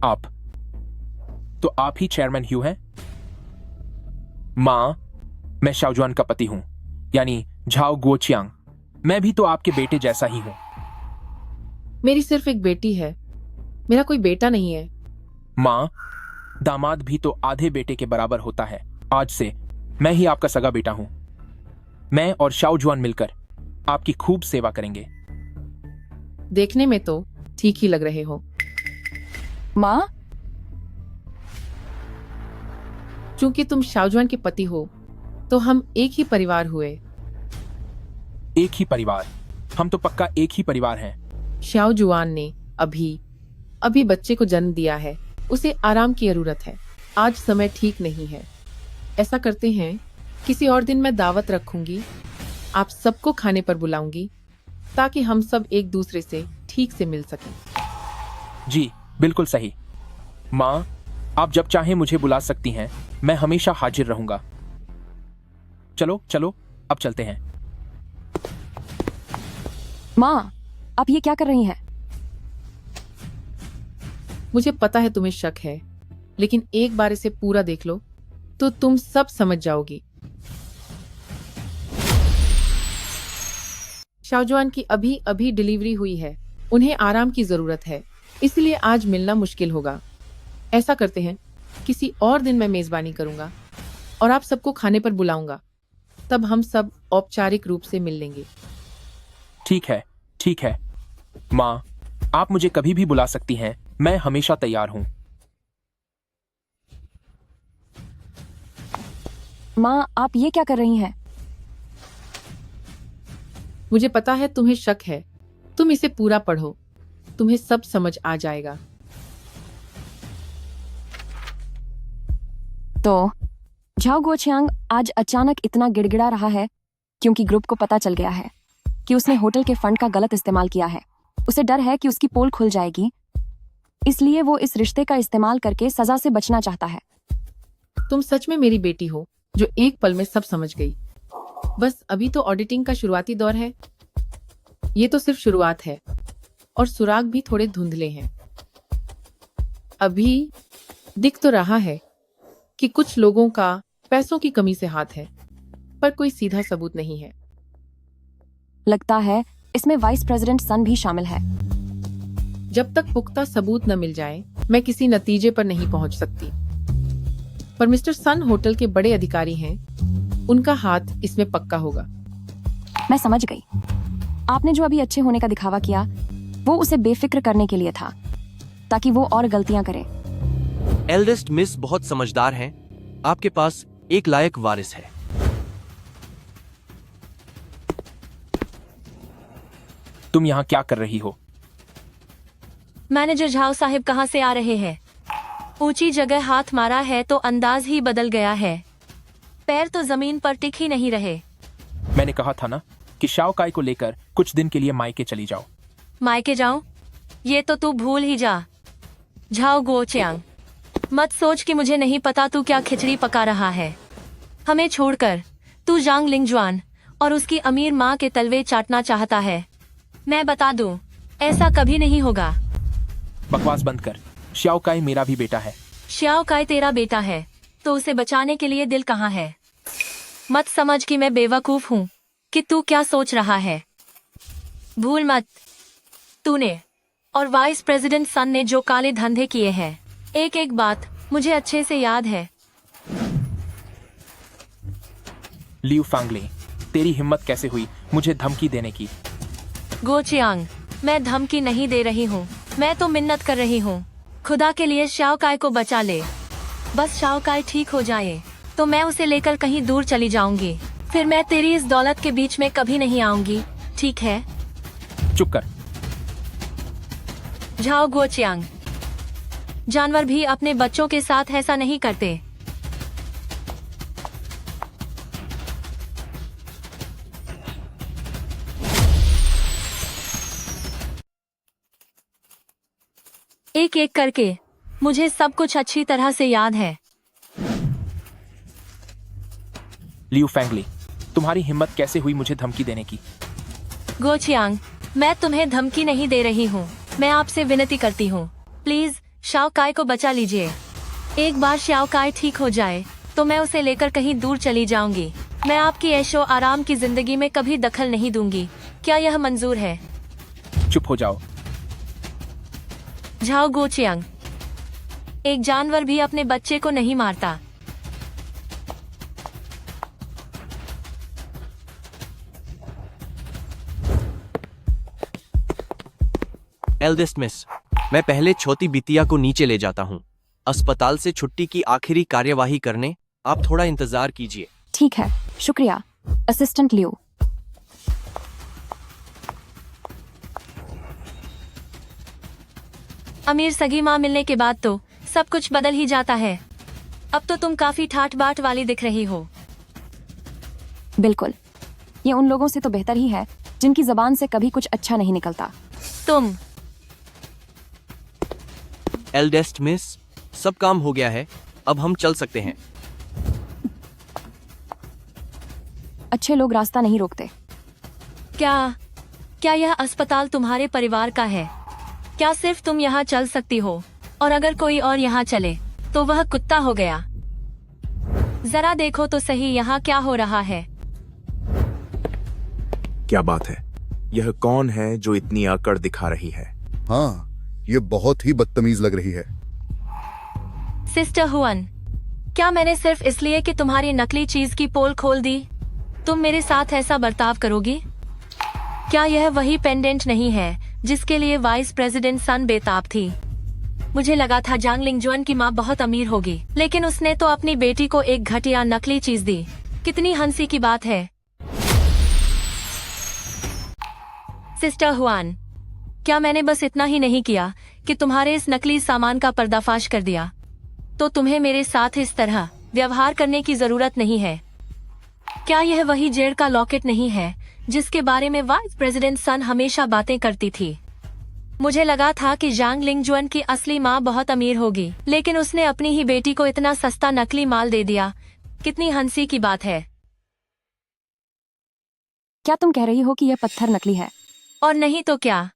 आप तो आप ही चेयरमैन ह्यू हैं? माँ, मैं शाओजुआन का पति हूं, यानी झाओ गुओचियांग। मैं भी तो आपके बेटे जैसा ही हूं। मेरी सिर्फ एक बेटी है, मेरा कोई बेटा नहीं है। माँ, दामाद भी तो आधे बेटे के बराबर होता है। आज से मैं ही आपका सगा बेटा हूं। मैं और शाओजुआन मिलकर आपकी खूब सेवा करेंगे। देखने में तो ठीक ही लग रहे हो। माँ, चूंकि तुम शाओजुआन के पति हो तो हम एक ही परिवार हुए। एक ही परिवार? हम तो पक्का एक ही परिवार हैं। शाओजुआन ने अभी बच्चे को जन्म दिया है। उसे आराम की जरूरत है। आज समय ठीक नहीं है। ऐसा करते हैं, किसी और दिन मैं दावत रखूंगी। आप सबको खाने पर बुलाऊंगी ताकि हम सब एक दूसरे से ठीक से मिल सकें। जी, बिल्कुल सही। माँ, आप जब चाहें मुझे बुला सकती हैं। मैं हमेशा हाजिर रहूंगा। चलो चलो, अब चलते हैं। माँ, आप ये क्या कर रही हैं? मुझे पता है तुम्हें शक है, लेकिन एक बार इसे पूरा देख लो तो तुम सब समझ जाओगी। शाओजुआन की अभी डिलीवरी हुई है। उन्हें आराम की जरूरत है, इसलिए आज मिलना मुश्किल होगा। ऐसा करते हैं, किसी और दिन मैं मेजबानी करूंगा और आप सबको खाने पर बुलाऊंगा। तब हम सब औपचारिक रूप से मिल लेंगे। ठीक है, ठीक है। माँ, आप मुझे कभी भी बुला सकती हैं। मैं हमेशा तैयार हूं। माँ, आप ये क्या कर रही हैं? मुझे पता है तुम्हें शक है। तुम इसे पूरा पढ़ो, तुम्हें सब समझ आ जाएगा। तो झाओ गुओचियांग आज अचानक इतना गिड़गिड़ा रहा है क्योंकि ग्रुप को पता चल गया है कि उसने होटल के फंड का गलत इस्तेमाल किया है। उसे डर है कि उसकी पोल खुल जाएगी, इसलिए वो इस रिश्ते का इस्तेमाल करके सजा से बचना चाहता है। तुम सच में मेरी बेटी हो जो एक पल में सब समझ गई। बस अभी तो ऑडिटिंग का शुरुआती दौर है। ये तो सिर्फ शुरुआत है और सुराग भी थोड़े धुंधले हैं। अभी दिख तो रहा है कि कुछ लोगों का पैसों की कमी से हाथ है, पर कोई सीधा सबूत नहीं है। लगता है इसमें वाइस प्रेसिडेंट सन भी शामिल है। जब तक पुख्ता सबूत न मिल जाए, मैं किसी नतीजे पर नहीं पहुंच सकती। पर मिस्टर सन होटल के बड़े अधिकारी हैं, उनका हाथ इसमें पक्का होगा। मैं समझ गई। आपने जो अभी अच्छे होने का दिखावा किया, वो उसे बेफिक्र करने के लिए था, ताकि वो और गलतियां करे। एल्डेस्ट मिस बहुत समझदार हैं। आपके पास एक लायक वारिस है। तुम यहाँ क्या कर रही हो? मैनेजर झाओ साहिब कहाँ से आ रहे हैं? ऊंची जगह हाथ मारा है तो अंदाज ही बदल गया है। पैर तो जमीन पर टिक ही नहीं रहे। मैंने कहा था ना कि शाओ काई को लेकर कुछ दिन के लिए मायके चली जाओ। मायके जाऊं? ये तो तू भूल ही जा। झाओ गुओचियांग, मत सोच कि मुझे नहीं पता तू क्या खिचड़ी पका रहा है। हमें छोड़कर तू जांग लिंगजुआन और उसकी अमीर माँ के तलवे चाटना चाहता है। मैं बता दूं, ऐसा कभी नहीं होगा। बकवास बंद कर। शाओ काई मेरा भी बेटा है। श्याओ काय तेरा बेटा है तो उसे बचाने के लिए दिल कहाँ है? मत समझ कि मैं बेवकूफ हूँ कि तू क्या सोच रहा है। भूल मत, तूने और वाइस प्रेसिडेंट सन ने जो काले धंधे किए हैं, एक एक बात मुझे अच्छे से याद है। लियू फैंगली, तेरी हिम्मत कैसे हुई मुझे धमकी देने की? गो चियांग, मैं धमकी नहीं दे रही हूँ, मैं तो मिन्नत कर रही हूँ। खुदा के लिए शाओ काय को बचा ले। बस शाओ काय ठीक हो जाए तो मैं उसे लेकर कहीं दूर चली जाऊंगी। फिर मैं तेरी इस दौलत के बीच में कभी नहीं आऊंगी, ठीक है? चुप कर। झाओ गो चियांग, जानवर भी अपने बच्चों के साथ ऐसा नहीं करते। एक एक करके मुझे सब कुछ अच्छी तरह से याद है। लियू फैंगली, तुम्हारी हिम्मत कैसे हुई मुझे धमकी देने की? गो चियांग, मैं तुम्हें धमकी नहीं दे रही हूँ, मैं आपसे विनती करती हूँ, प्लीज शाओ काय को बचा लीजिए। एक बार शाओ काय ठीक हो जाए तो मैं उसे लेकर कहीं दूर चली जाऊंगी। मैं आपकी ऐशो आराम की जिंदगी में कभी दखल नहीं दूंगी। क्या यह मंजूर है? चुप हो जाओ। झाओ गो चियांग, एक जानवर भी अपने बच्चे को नहीं मारता। एल्डेस्ट मिस, मैं पहले छोटी बिटिया को नीचे ले जाता हूँ। अस्पताल से छुट्टी की आखिरी कार्यवाही करने आप थोड़ा इंतजार कीजिए। ठीक है, शुक्रिया असिस्टेंट लियो। अमीर सगी माँ मिलने के बाद तो सब कुछ बदल ही जाता है। अब तो तुम काफी ठाट बाट वाली दिख रही हो। बिल्कुल, ये उन लोगों से तो बेहतर ही है जिनकी जबान से कभी कुछ अच्छा नहीं निकलता। तुम एल्डेस्ट मिस, सब काम हो गया है, अब हम चल सकते हैं। अच्छे लोग रास्ता नहीं रोकते। क्या यह अस्पताल तुम्हारे परिवार का है? क्या सिर्फ तुम यहाँ चल सकती हो और अगर कोई और यहाँ चले तो वह कुत्ता हो गया? जरा देखो तो सही यहाँ क्या हो रहा है। क्या बात है? यह कौन है जो इतनी आकड़ दिखा रही है? हाँ, ये बहुत ही बदतमीज लग रही है। सिस्टर हुआन, क्या मैंने सिर्फ इसलिए कि तुम्हारी नकली चीज की पोल खोल दी तुम मेरे साथ ऐसा बर्ताव करोगी? क्या यह वही पेंडेंट नहीं है जिसके लिए वाइस प्रेसिडेंट सन बेताब थी? मुझे लगा था जांग लिंगजुआन की माँ बहुत अमीर होगी, लेकिन उसने तो अपनी बेटी को एक घटिया नकली चीज दी। कितनी हंसी की बात है। सिस्टर हुआन, क्या मैंने बस इतना ही नहीं किया कि तुम्हारे इस नकली सामान का पर्दाफाश कर दिया तो तुम्हें मेरे साथ इस तरह व्यवहार करने की जरूरत नहीं है? क्या यह वही जेड का लॉकेट नहीं है जिसके बारे में वाइस प्रेसिडेंट सन हमेशा बातें करती थी? मुझे लगा था कि जांग लिंगजुआन की असली माँ बहुत अमीर होगी, लेकिन उसने अपनी ही बेटी को इतना सस्ता नकली माल दे दिया। कितनी हंसी की बात है। क्या तुम कह रही हो कि यह पत्थर नकली है? और नहीं तो क्या।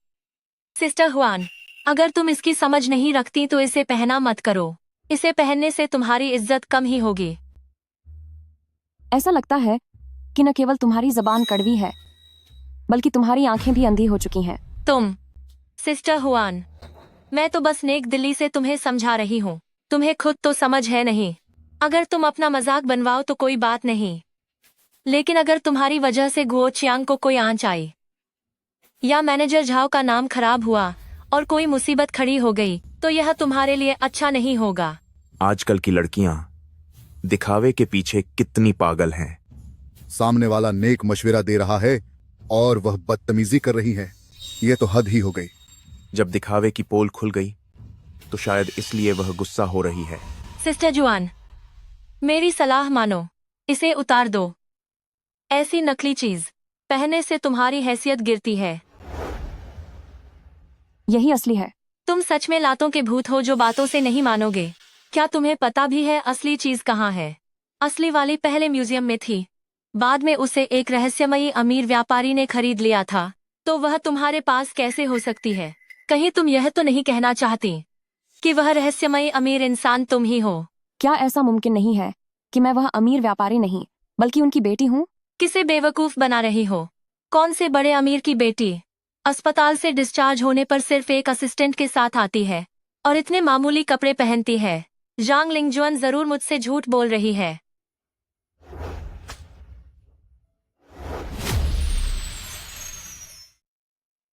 सिस्टर हुआन, अगर तुम इसकी समझ नहीं रखती तो इसे पहना मत करो। इसे पहनने से तुम्हारी इज्जत कम ही होगी। ऐसा लगता है कि न केवल तुम्हारी जबान कड़वी है बल्कि तुम्हारी आंखें भी अंधी हो चुकी हैं। तुम सिस्टर हुआन, मैं तो बस नेक दिल्ली से तुम्हें समझा रही हूँ, तुम्हें खुद तो समझ है नहीं। अगर तुम अपना मजाक बनवाओ तो कोई बात नहीं, लेकिन अगर तुम्हारी वजह से गुओ चियांग को कोई आंच आई या मैनेजर झाओ का नाम खराब हुआ और कोई मुसीबत खड़ी हो गई तो यह तुम्हारे लिए अच्छा नहीं होगा। आजकल की लड़कियां दिखावे के पीछे कितनी पागल हैं। सामने वाला नेक मशविरा दे रहा है और वह बदतमीजी कर रही है। ये तो हद ही हो गई। जब दिखावे की पोल खुल गई तो शायद इसलिए वह गुस्सा हो रही है। सिस्टर जुआन, मेरी सलाह मानो, इसे उतार दो। ऐसी नकली चीज पहनने से तुम्हारी हैसियत गिरती है। यही असली है। तुम सच में लातों के भूत हो जो बातों से नहीं मानोगे। क्या तुम्हें पता भी है असली चीज कहाँ है? असली वाली पहले म्यूजियम में थी, बाद में उसे एक रहस्यमयी अमीर व्यापारी ने खरीद लिया था। तो वह तुम्हारे पास कैसे हो सकती है? कहीं तुम यह तो नहीं कहना चाहती कि वह रहस्यमयी अमीर इंसान तुम ही हो? क्या ऐसा मुमकिन नहीं है कि मैं वह अमीर व्यापारी नहीं बल्कि उनकी बेटी हूँ? किसे बेवकूफ बना रही हो? कौन से बड़े अमीर की बेटी अस्पताल से डिस्चार्ज होने पर सिर्फ एक असिस्टेंट के साथ आती है और इतने मामूली कपड़े पहनती है? जांग लिंगजुआन जरूर मुझसे झूठ बोल रही है।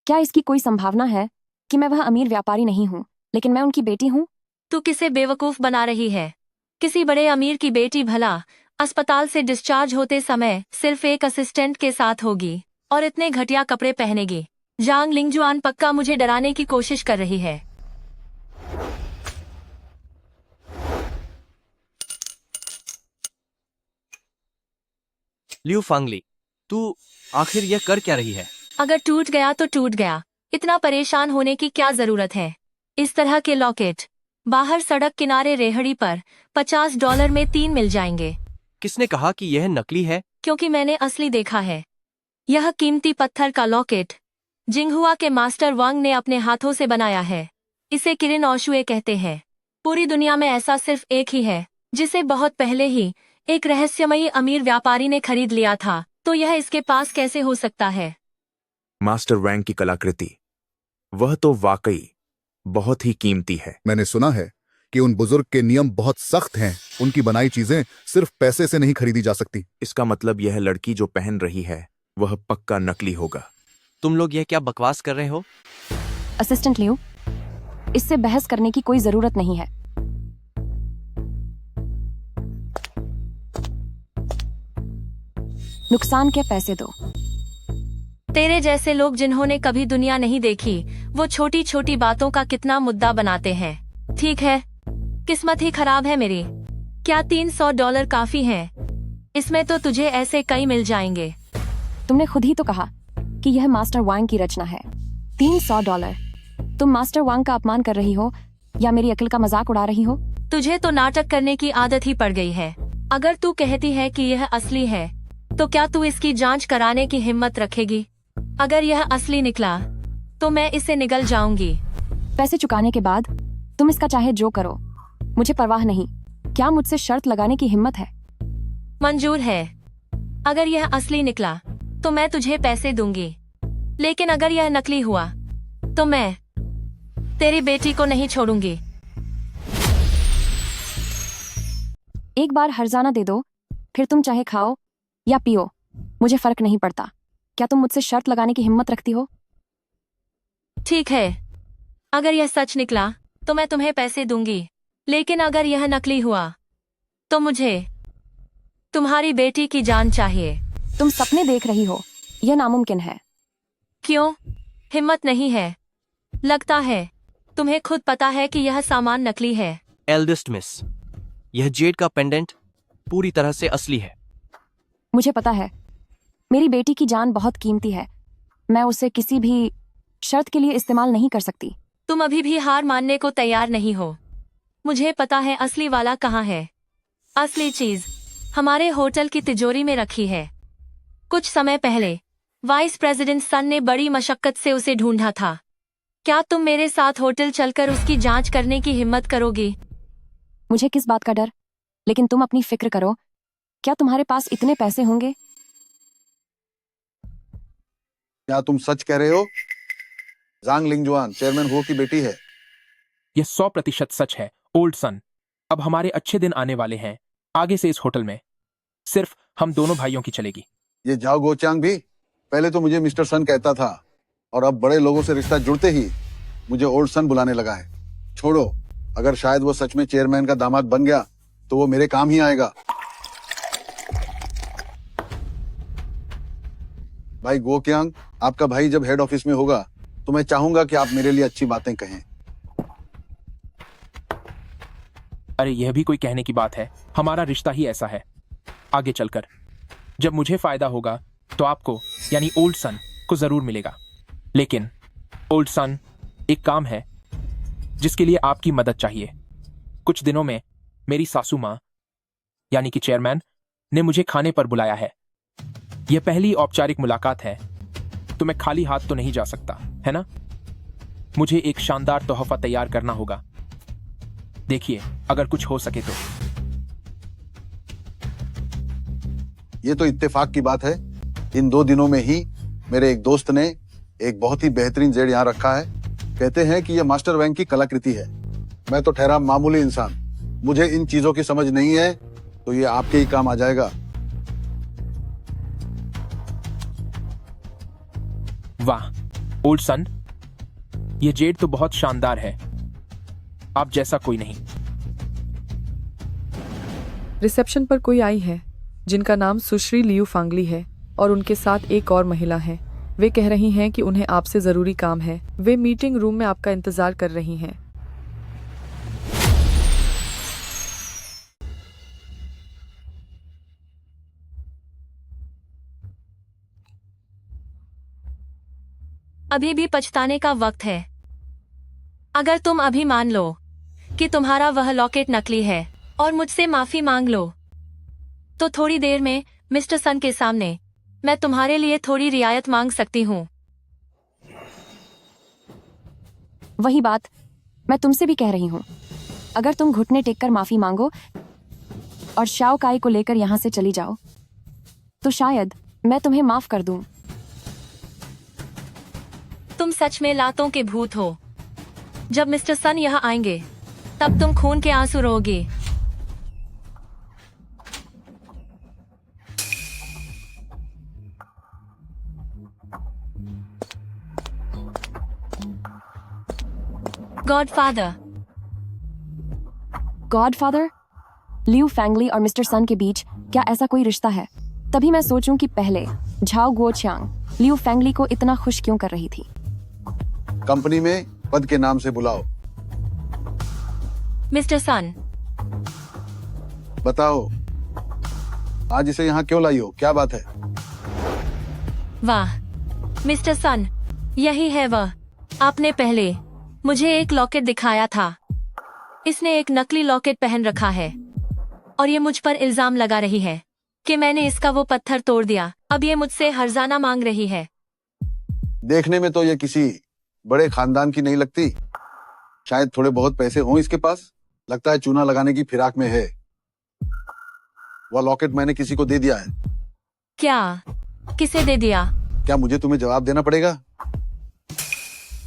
क्या इसकी कोई संभावना है कि मैं वह अमीर व्यापारी नहीं हूँ, लेकिन मैं उनकी बेटी हूँ? तू किसे बेवकूफ बना रही है? किसी बड़े अमीर की बेटी भला अस्पताल से डिस्चार्ज होते समय सिर्फ एक असिस्टेंट के साथ होगी और इतने घटिया कपड़े पहनेगी। जांग लिंगजुआन पक्का मुझे डराने की कोशिश कर रही है। लियू फांगली, तू आखिर यह कर क्या रही है? अगर टूट गया तो टूट गया, इतना परेशान होने की क्या जरूरत है? इस तरह के लॉकेट बाहर सड़क किनारे रेहड़ी पर $50 में 3 मिल जाएंगे। किसने कहा कि यह नकली है? क्योंकि मैंने असली देखा है। यह कीमती पत्थर का लॉकेट जिंगहुआ के मास्टर वांग ने अपने हाथों से बनाया है। इसे किरिन ओशुए कहते हैं। पूरी दुनिया में ऐसा सिर्फ एक ही है जिसे बहुत पहले ही एक रहस्यमयी अमीर व्यापारी ने खरीद लिया था, तो यह इसके पास कैसे हो सकता है? मास्टर वैंग की कलाकृति, वह तो वाकई बहुत ही कीमती है। मैंने सुना है कि उन बुजुर्ग के नियम बहुत सख्त हैं। उनकी बनाई चीजें सिर्फ पैसे से नहीं खरीदी जा सकती। इसका मतलब यह लड़की जो पहन रही है वह पक्का नकली होगा। तुम लोग यह क्या बकवास कर रहे हो? असिस्टेंट लियू, इससे बहस करने की कोई जरूरत नहीं है। नुकसान के पैसे दो। तेरे जैसे लोग जिन्होंने कभी दुनिया नहीं देखी, वो छोटी छोटी बातों का कितना मुद्दा बनाते हैं। ठीक है, किस्मत ही खराब है मेरी। क्या $300 काफी है? इसमें तो तुझे ऐसे कई मिल जाएंगे। तुमने खुद ही तो कहा कि यह मास्टर वांग की रचना है। $300। तुम मास्टर वांग का अपमान कर रही हो या मेरी अकल का मजाक उड़ा रही हो? तुझे तो नाटक करने की आदत ही पड़ गई है। अगर तू कहती है कि यह असली है, तो क्या तू इसकी जांच कराने की हिम्मत रखेगी? अगर यह असली निकला तो मैं इसे निगल जाऊंगी। पैसे चुकाने के बाद तुम इसका चाहे जो करो, मुझे परवाह नहीं। क्या मुझसे शर्त लगाने की हिम्मत है? मंजूर है। अगर यह असली निकला तो मैं तुझे पैसे दूंगी, लेकिन अगर यह नकली हुआ तो मैं तेरी बेटी को नहीं छोड़ूंगी। एक बार हर्जाना दे दो, फिर तुम चाहे खाओ या पियो, मुझे फर्क नहीं पड़ता। क्या तुम मुझसे शर्त लगाने की हिम्मत रखती हो? ठीक है, अगर यह सच निकला तो मैं तुम्हें पैसे दूंगी, लेकिन अगर यह नकली हुआ तो मुझे तुम्हारी बेटी की जान चाहिए। तुम सपने देख रही हो, यह नामुमकिन है। क्यों? हिम्मत नहीं है? लगता है तुम्हें खुद पता है कि यह सामान नकली है। एल्डेस्ट मिस, यह जेड का पेंडेंट पूरी तरह से असली है। मुझे पता है, मेरी बेटी की जान बहुत कीमती है। मैं उसे किसी भी शर्त के लिए इस्तेमाल नहीं कर सकती। तुम अभी भी हार मानने को तैयार नहीं हो। मुझे पता है असली वाला कहाँ है। असली चीज हमारे होटल की तिजोरी में रखी है। कुछ समय पहले वाइस प्रेसिडेंट सन ने बड़ी मशक्कत से उसे ढूंढा था। क्या तुम मेरे साथ होटल चलकर उसकी जांच करने की हिम्मत करोगी? मुझे किस बात का डर? लेकिन तुम अपनी फिक्र करो, क्या तुम्हारे पास इतने पैसे होंगे? क्या तुम सच कह रहे हो? जांग लिंगजुआन चेयरमैन हुओ की बेटी है। यह 100% सच है ओल्ड सन। अब हमारे अच्छे दिन आने वाले हैं। आगे से इस होटल में सिर्फ हम दोनों भाइयों की चलेगी। ये जाओ गोचांग भी पहले तो मुझे मिस्टर सन कहता था, और अब बड़े लोगों से रिश्ता जुड़ते ही मुझे ओल्ड सन बुलाने लगा है। छोड़ो, अगर शायद वो सच में चेयरमैन का दामाद बन गया तो वो मेरे काम ही आएगा। भाई गोक्यांग, आपका भाई जब हेड ऑफिस में होगा तो मैं चाहूंगा कि आप मेरे लिए अच्छी बातें कहें। अरे यह भी कोई कहने की बात है, हमारा रिश्ता ही ऐसा है। आगे चलकर जब मुझे फायदा होगा तो आपको यानी ओल्ड सन को जरूर मिलेगा। लेकिन ओल्ड सन, एक काम है जिसके लिए आपकी मदद चाहिए। कुछ दिनों में मेरी सासू माँ यानी कि चेयरमैन ने मुझे खाने पर बुलाया है। यह पहली औपचारिक मुलाकात है, तो मैं खाली हाथ तो नहीं जा सकता, है ना? मुझे एक शानदार तोहफा तैयार करना होगा। देखिए, अगर कुछ हो सके तो। ये तो इत्तेफाक की बात है। इन 2 दिनों में ही मेरे एक दोस्त ने एक बहुत ही बेहतरीन जेड यहाँ रखा है। कहते हैं कि यह मास्टर वैंग की कलाकृति है। मैं तो ठहरा मामूली इंसान, मुझे इन चीजों की समझ नहीं है, तो ये आपके ही काम आ जाएगा। वाह ओल्ड सन, ये जेड तो बहुत शानदार है। आप जैसा कोई नहीं। रिसेप्शन पर कोई आई है जिनका नाम सुश्री लियू फांगली है और उनके साथ एक और महिला है। वे कह रही हैं कि उन्हें आपसे जरूरी काम है। वे मीटिंग रूम में आपका इंतजार कर रही हैं। अभी भी पछताने का वक्त है। अगर तुम अभी मान लो कि तुम्हारा वह लॉकेट नकली है और मुझसे माफी मांग लो, तो थोड़ी देर में मिस्टर सन के सामने मैं तुम्हारे लिए थोड़ी रियायत मांग सकती हूँ। वही बात मैं तुमसे भी कह रही हूँ। अगर तुम घुटने टेक कर माफी मांगो और शाओ काई को लेकर यहाँ से चली जाओ, तो शायद मैं तुम्हें माफ कर दूं। तुम सच में लातों के भूत हो। जब मिस्टर सन यहाँ आएंगे तब तुम खून के आंसू रोगे। गॉडफादर। गॉडफादर? लियू फैंगली और मिस्टर सन के बीच क्या ऐसा कोई रिश्ता है? तभी मैं सोचूं कि पहले झाओ गुओचियांग लियू फैंगली को इतना खुश क्यों कर रही थी। कंपनी में पद के नाम से बुलाओ। मिस्टर सन। बताओ, आज इसे यहाँ क्यों लाई हो? क्या बात है? वाह मिस्टर सन, यही है वह। आपने पहले मुझे एक लॉकेट दिखाया था। इसने एक नकली लॉकेट पहन रखा है और ये मुझ पर इल्जाम लगा रही है कि मैंने इसका वो पत्थर तोड़ दिया। अब ये मुझसे हर्जाना मांग रही है। देखने में तो ये किसी बड़े खानदान की नहीं लगती। शायद थोड़े बहुत पैसे हों इसके पास। लगता है चूना लगाने की फिराक में है। वह लॉकेट मैंने किसी को दे दिया है। क्या? किसे दे दिया? क्या मुझे तुम्हें जवाब देना पड़ेगा?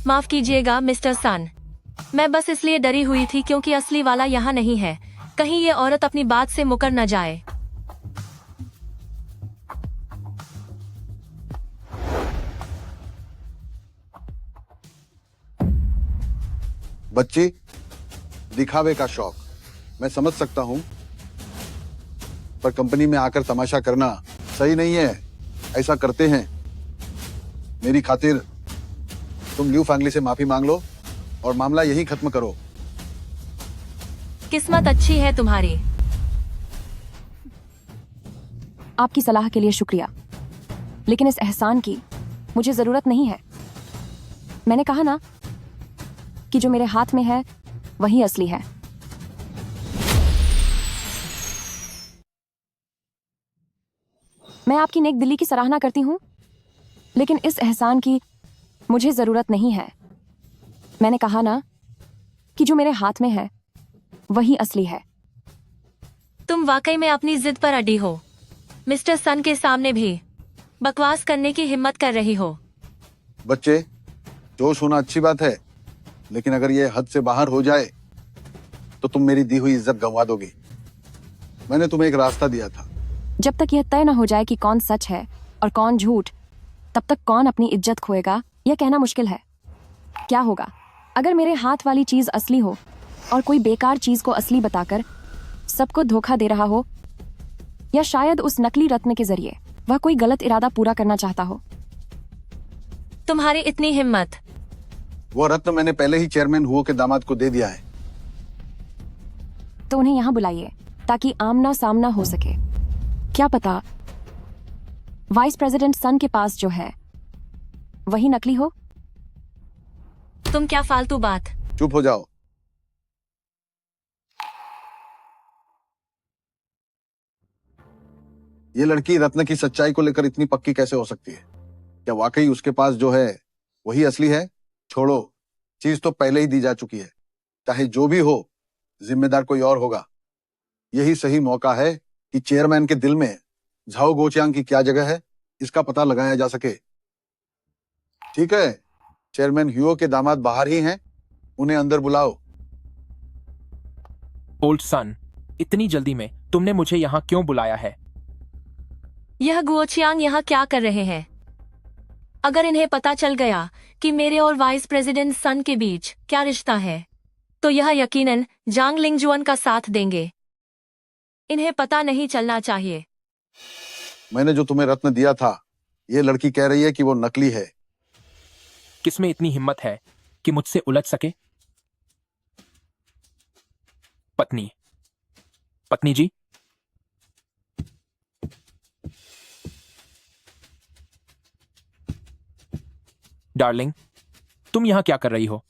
माफ कीजिएगा मिस्टर सन, मैं बस इसलिए डरी हुई थी क्योंकि असली वाला यहाँ नहीं है। कहीं ये औरत अपनी बात से मुकर न जाए। बच्ची, दिखावे का शौक मैं समझ सकता हूँ, पर कंपनी में आकर तमाशा करना सही नहीं है। ऐसा करते हैं। मेरी खातिर तुम लियू फैंगली से माफी मांग लो और मामला यहीं खत्म करो। किस्मत अच्छी है तुम्हारी। आपकी सलाह के लिए शुक्रिया, लेकिन इस एहसान की मुझे जरूरत नहीं है। मैंने कहा ना कि जो मेरे हाथ में है वही असली है। मैं आपकी नेक दिली की सराहना करती हूं, लेकिन इस एहसान की मुझे जरूरत नहीं है। मैंने कहा ना कि जो मेरे हाथ में है वही असली है। तुम वाकई में अपनी जिद पर अड़ी हो। मिस्टर सन के सामने भी बकवास करने की हिम्मत कर रही हो। बच्चे, जोश होना अच्छी बात है, लेकिन अगर ये हद से बाहर हो जाए तो तुम मेरी दी हुई इज्जत गंवा दोगे। मैंने तुम्हें एक रास्ता दिया था। जब तक यह तय न हो जाए कि कौन सच है और कौन झूठ, तब तक कौन अपनी इज्जत खोएगा यह कहना मुश्किल है। क्या होगा अगर मेरे हाथ वाली चीज असली हो और कोई बेकार चीज को असली बताकर सबको धोखा दे रहा हो, या शायद उस नकली रत्न के जरिए वह कोई गलत इरादा पूरा करना चाहता हो। तुम्हारी इतनी हिम्मत। वो रत्न मैंने पहले ही चेयरमैन हुओ के दामाद को दे दिया है। तो उन्हें यहाँ बुलाइए ताकि आमना सामना हो सके। क्या पता वाइस प्रेसिडेंट सन के पास जो है वही नकली हो। तुम क्या फालतू बात। चुप हो जाओ। ये लड़की रत्न की सच्चाई को लेकर इतनी पक्की कैसे हो सकती है? क्या वाकई उसके पास जो है वही असली है? छोड़ो, चीज तो पहले ही दी जा चुकी है। चाहे जो भी हो, जिम्मेदार कोई और होगा। यही सही मौका है कि चेयरमैन के दिल में झाओ गुओचियांग की क्या जगह है, इसका पता लगाया जा सके। ठीक है, चेयरमैन ह्यूओ के दामाद बाहर ही हैं, उन्हें अंदर बुलाओ। ओल्ड सन, इतनी जल्दी में तुमने मुझे यहाँ क्यों बुलाया है? यह गुओचियांग यहाँ क्या कर रहे हैं? अगर इन्हें पता चल गया कि मेरे और वाइस प्रेसिडेंट सन के बीच क्या रिश्ता है, तो यह यकीनन जांग लिंगजुआन का साथ देंगे। इन्हें पता नहीं चलना चाहिए। मैंने जो तुम्हें रत्न दिया था, ये लड़की कह रही है कि वो नकली है। किसमें इतनी हिम्मत है कि मुझसे उलझ सके? पत्नी, पत्नी जी, डार्लिंग, तुम यहां क्या कर रही हो?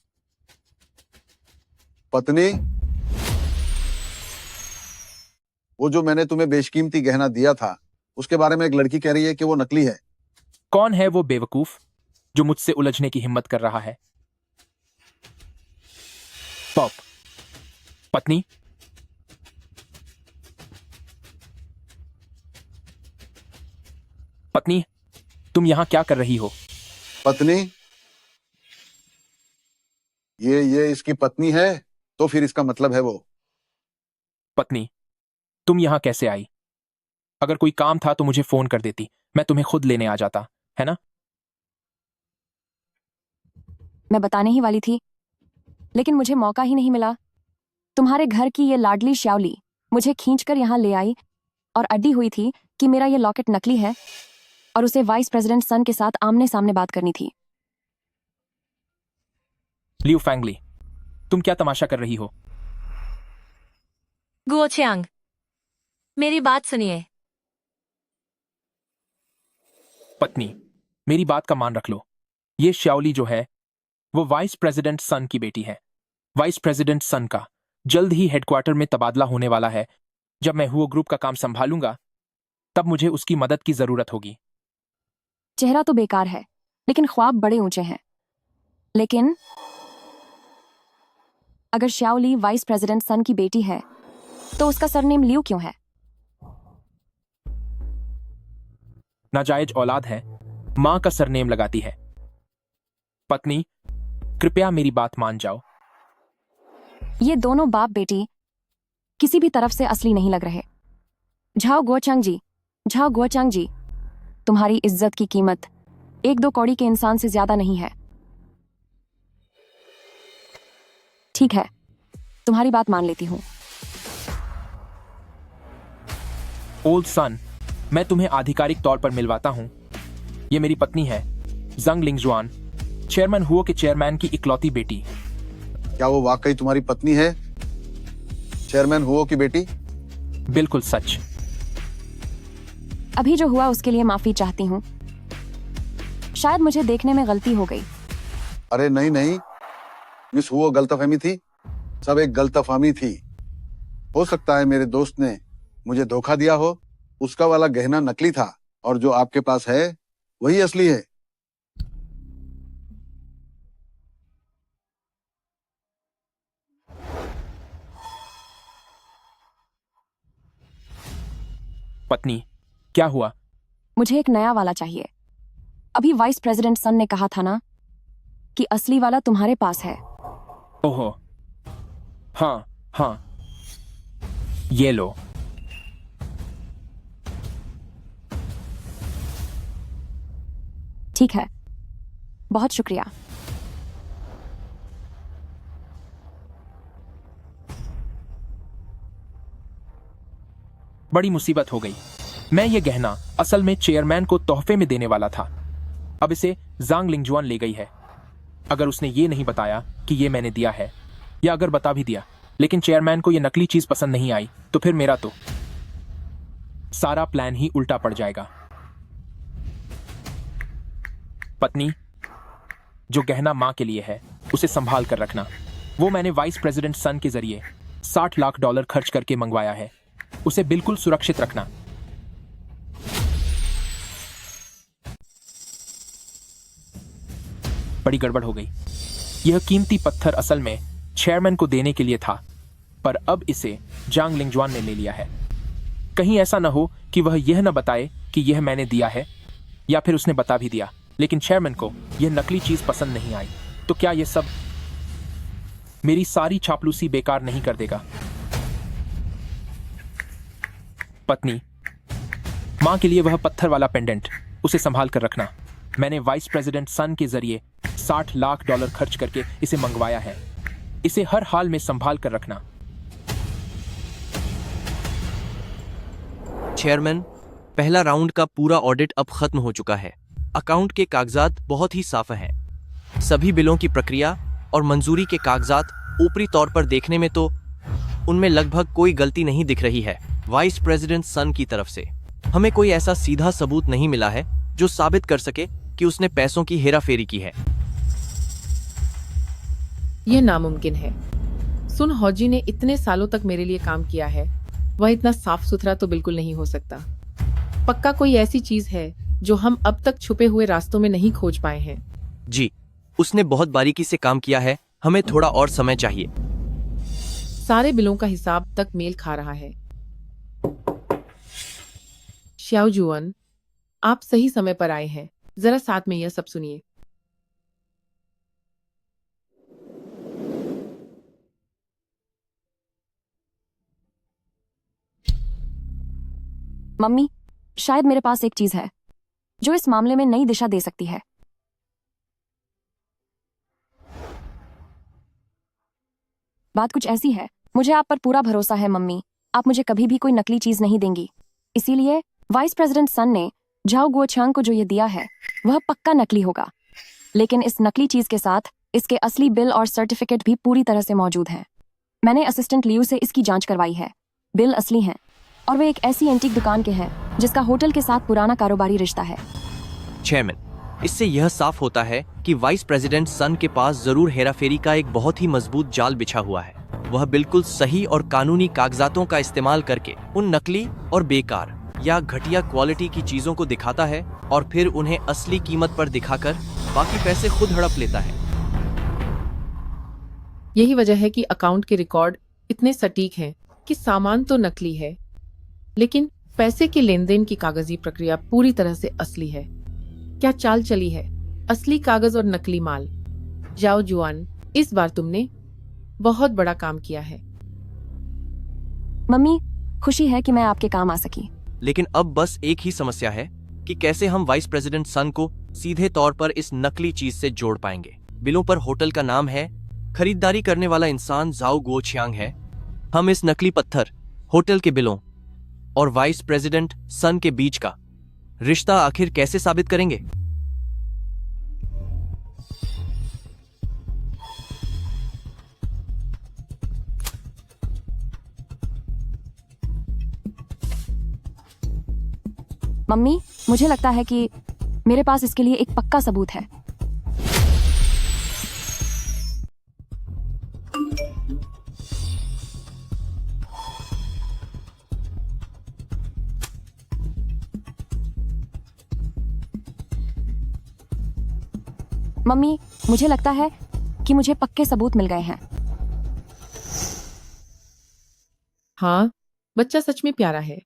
पत्नी, वो जो मैंने तुम्हें बेशकीमती गहना दिया था, उसके बारे में एक लड़की कह रही है कि वो नकली है। कौन है वो बेवकूफ जो मुझसे उलझने की हिम्मत कर रहा है? पॉप, पत्नी, पत्नी, तुम यहां क्या कर रही हो? पत्नी, ये इसकी पत्नी है, तो फिर इसका मतलब है वो। पत्नी, तुम यहां कैसे आई? अगर कोई काम था तो मुझे फोन कर देती, मैं तुम्हें खुद लेने आ जाता, है ना? मैं बताने ही वाली थी, लेकिन मुझे मौका ही नहीं मिला। तुम्हारे घर की ये लाडली श्यावली मुझे खींचकर यहाँ ले आई और अड्डी हुई थी कि मेरा ये लॉकेट नकली है और उसे वाइस प्रेसिडेंट सन के साथ आमने सामने बात करनी थी। लियू फैंगली, तुम क्या तमाशा कर रही हो? गुओचियांग, मेरी बात सुनिए। पत्नी, मेरी बात का मान रख लो। ये श्यावली जो है वो वाइस प्रेसिडेंट सन की बेटी है। वाइस प्रेसिडेंट सन का जल्द ही हेडक्वार्टर में तबादला होने वाला है। जब मैं हुओ ग्रुप का काम संभालूंगा तब मुझे उसकी मदद की जरूरत होगी। चेहरा तो बेकार है, लेकिन ख्वाब बड़े ऊंचे हैं। लेकिन अगर श्यावली वाइस प्रेसिडेंट सन की बेटी है तो उसका सरनेम लियू क्यों है? नाजायज औलाद है, मां का सरनेम लगाती है। पत्नी, कृपया मेरी बात मान जाओ। ये दोनों बाप बेटी किसी भी तरफ से असली नहीं लग रहे। झाओ गुओचियांग जी, झाओ गुओचियांग जी, तुम्हारी इज्जत की कीमत 1-2 कौड़ी के इंसान से ज्यादा नहीं है। ठीक है, तुम्हारी बात मान लेती हूं। ओल्ड सन, मैं तुम्हें आधिकारिक तौर पर मिलवाता हूं। ये मेरी पत्नी है, जंग लिंगजुआन, चेयरमैन हुओ के चेयरमैन की इकलौती बेटी। क्या वो वाकई तुम्हारी पत्नी है, चेयरमैन हुओ की बेटी? बिल्कुल सच। अभी जो हुआ उसके लिए माफी चाहती हूँ। शायद मुझे देखने में गलती हो गई। अरे नहीं नहीं, मिस हुओ गलतफहमी थी, सब एक गलतफहमी थी। हो सकता है मेरे दोस्त ने मुझे धोखा दिया हो। उसका वाला गहना नकली था और जो आपके पास है वही असली है। पत्नी, क्या हुआ? मुझे एक नया वाला चाहिए। अभी वाइस प्रेसिडेंट सन ने कहा था ना कि असली वाला तुम्हारे पास है। ओहो, हाँ हाँ, ये लो। ठीक है, बहुत शुक्रिया। बड़ी मुसीबत हो गई। मैं ये गहना असल में चेयरमैन को तोहफे में देने वाला था। अब इसे जांग लिंगजुआन ले गई है। अगर उसने ये नहीं बताया कि ये मैंने दिया है, या अगर बता भी दिया लेकिन चेयरमैन को ये नकली चीज पसंद नहीं आई, तो फिर मेरा तो सारा प्लान ही उल्टा पड़ जाएगा। पत्नी, जो गहना मां के लिए है उसे संभाल कर रखना। वो मैंने वाइस प्रेसिडेंट सन के जरिए $60 लाख खर्च करके मंगवाया है। उसे बिल्कुल सुरक्षित रखना। बड़ी गड़बड़ हो गई। यह कीमती पत्थर असल में चेयरमैन को देने के लिए था, पर अब इसे जांग लिंगजुआन ने ले लिया है। कहीं ऐसा न हो कि वह यह न बताए कि यह मैंने दिया है, या फिर उसने बता भी दिया लेकिन चेयरमैन को यह नकली चीज पसंद नहीं आई, तो क्या यह सब मेरी सारी चापलूसी बेकार नहीं कर देगा? पत्नी, माँ के लिए वह पत्थर वाला पेंडेंट, उसे संभाल कर रखना। मैंने वाइस प्रेसिडेंट सन के जरिए $60 लाख खर्च करके इसे मंगवाया है। इसे हर हाल में संभाल कर रखना। चेयरमैन, पहला राउंड का पूरा ऑडिट अब खत्म हो चुका है। अकाउंट के कागजात बहुत ही साफ हैं। सभी बिलों की प्रक्रिया और मंजूरी के कागजात ऊपरी तौर पर देखने में तो उनमें लगभग कोई गलती नहीं दिख रही है। वाइस प्रेसिडेंट सन की तरफ से हमें कोई ऐसा सीधा सबूत नहीं मिला है जो साबित कर सके कि उसने पैसों की हेराफेरी की है। यह नामुमकिन है। सुन हौजी ने इतने सालों तक मेरे लिए काम किया है, वह इतना साफ सुथरा तो बिल्कुल नहीं हो सकता। पक्का कोई ऐसी चीज है जो हम अब तक छुपे हुए रास्तों में नहीं खोज पाए हैं। जी, उसने बहुत बारीकी से काम किया है। हमें थोड़ा और समय चाहिए। सारे बिलों का हिसाब तक मेल खा रहा है। श्याओ जुअन, आप सही समय पर आए हैं। जरा साथ में यह सब सुनिए। मम्मी, शायद मेरे पास एक चीज है जो इस मामले में नई दिशा दे सकती है। बात कुछ ऐसी है, मुझे आप पर पूरा भरोसा है मम्मी। आप मुझे कभी भी कोई नकली चीज नहीं देंगी। इसीलिए वाइस प्रेसिडेंट सन ने झाओ गुओचांग को जो ये दिया है वह पक्का नकली होगा। लेकिन इस नकली चीज के साथ इसके असली बिल और सर्टिफिकेट भी पूरी तरह से मौजूद हैं। मैंने असिस्टेंट लियू से इसकी जांच करवाई है। बिल असली हैं और वे एक ऐसी एंटीक दुकान के हैं जिसका होटल के साथ पुराना कारोबारी रिश्ता है। चेयरमैन, इससे यह साफ होता है कि वाइस प्रेसिडेंट सन के पास जरूर हेराफेरी का एक बहुत ही मजबूत जाल बिछा हुआ है। वह बिल्कुल सही और कानूनी कागजातों का इस्तेमाल करके उन नकली और बेकार या घटिया क्वालिटी की चीजों को दिखाता है और फिर उन्हें असली कीमत पर दिखाकर बाकी पैसे खुद हड़प लेता है। यही वजह है कि अकाउंट के रिकॉर्ड इतने सटीक हैं कि सामान तो नकली है, लेकिन पैसे के लेन देन की कागजी प्रक्रिया पूरी तरह से असली है। क्या चाल चली है, असली कागज और नकली माल। जाओ जुआन, इस बार तुमने बहुत बड़ा काम किया है। मम्मी, खुशी है कि मैं आपके काम आ सकी। लेकिन अब बस एक ही समस्या है कि कैसे हम वाइस प्रेसिडेंट सन को सीधे तौर पर इस नकली चीज से जोड़ पाएंगे। बिलों पर होटल का नाम है, खरीदारी करने वाला इंसान झाओ गुओचांग है। हम इस नकली पत्थर, होटल के बिलों और वाइस प्रेसिडेंट सन के बीच का रिश्ता आखिर कैसे साबित करेंगे? मम्मी, मुझे लगता है कि मेरे पास इसके लिए एक पक्का सबूत है। मम्मी, मुझे लगता है कि मुझे पक्के सबूत मिल गए हैं। हाँ, बच्चा सच में प्यारा है।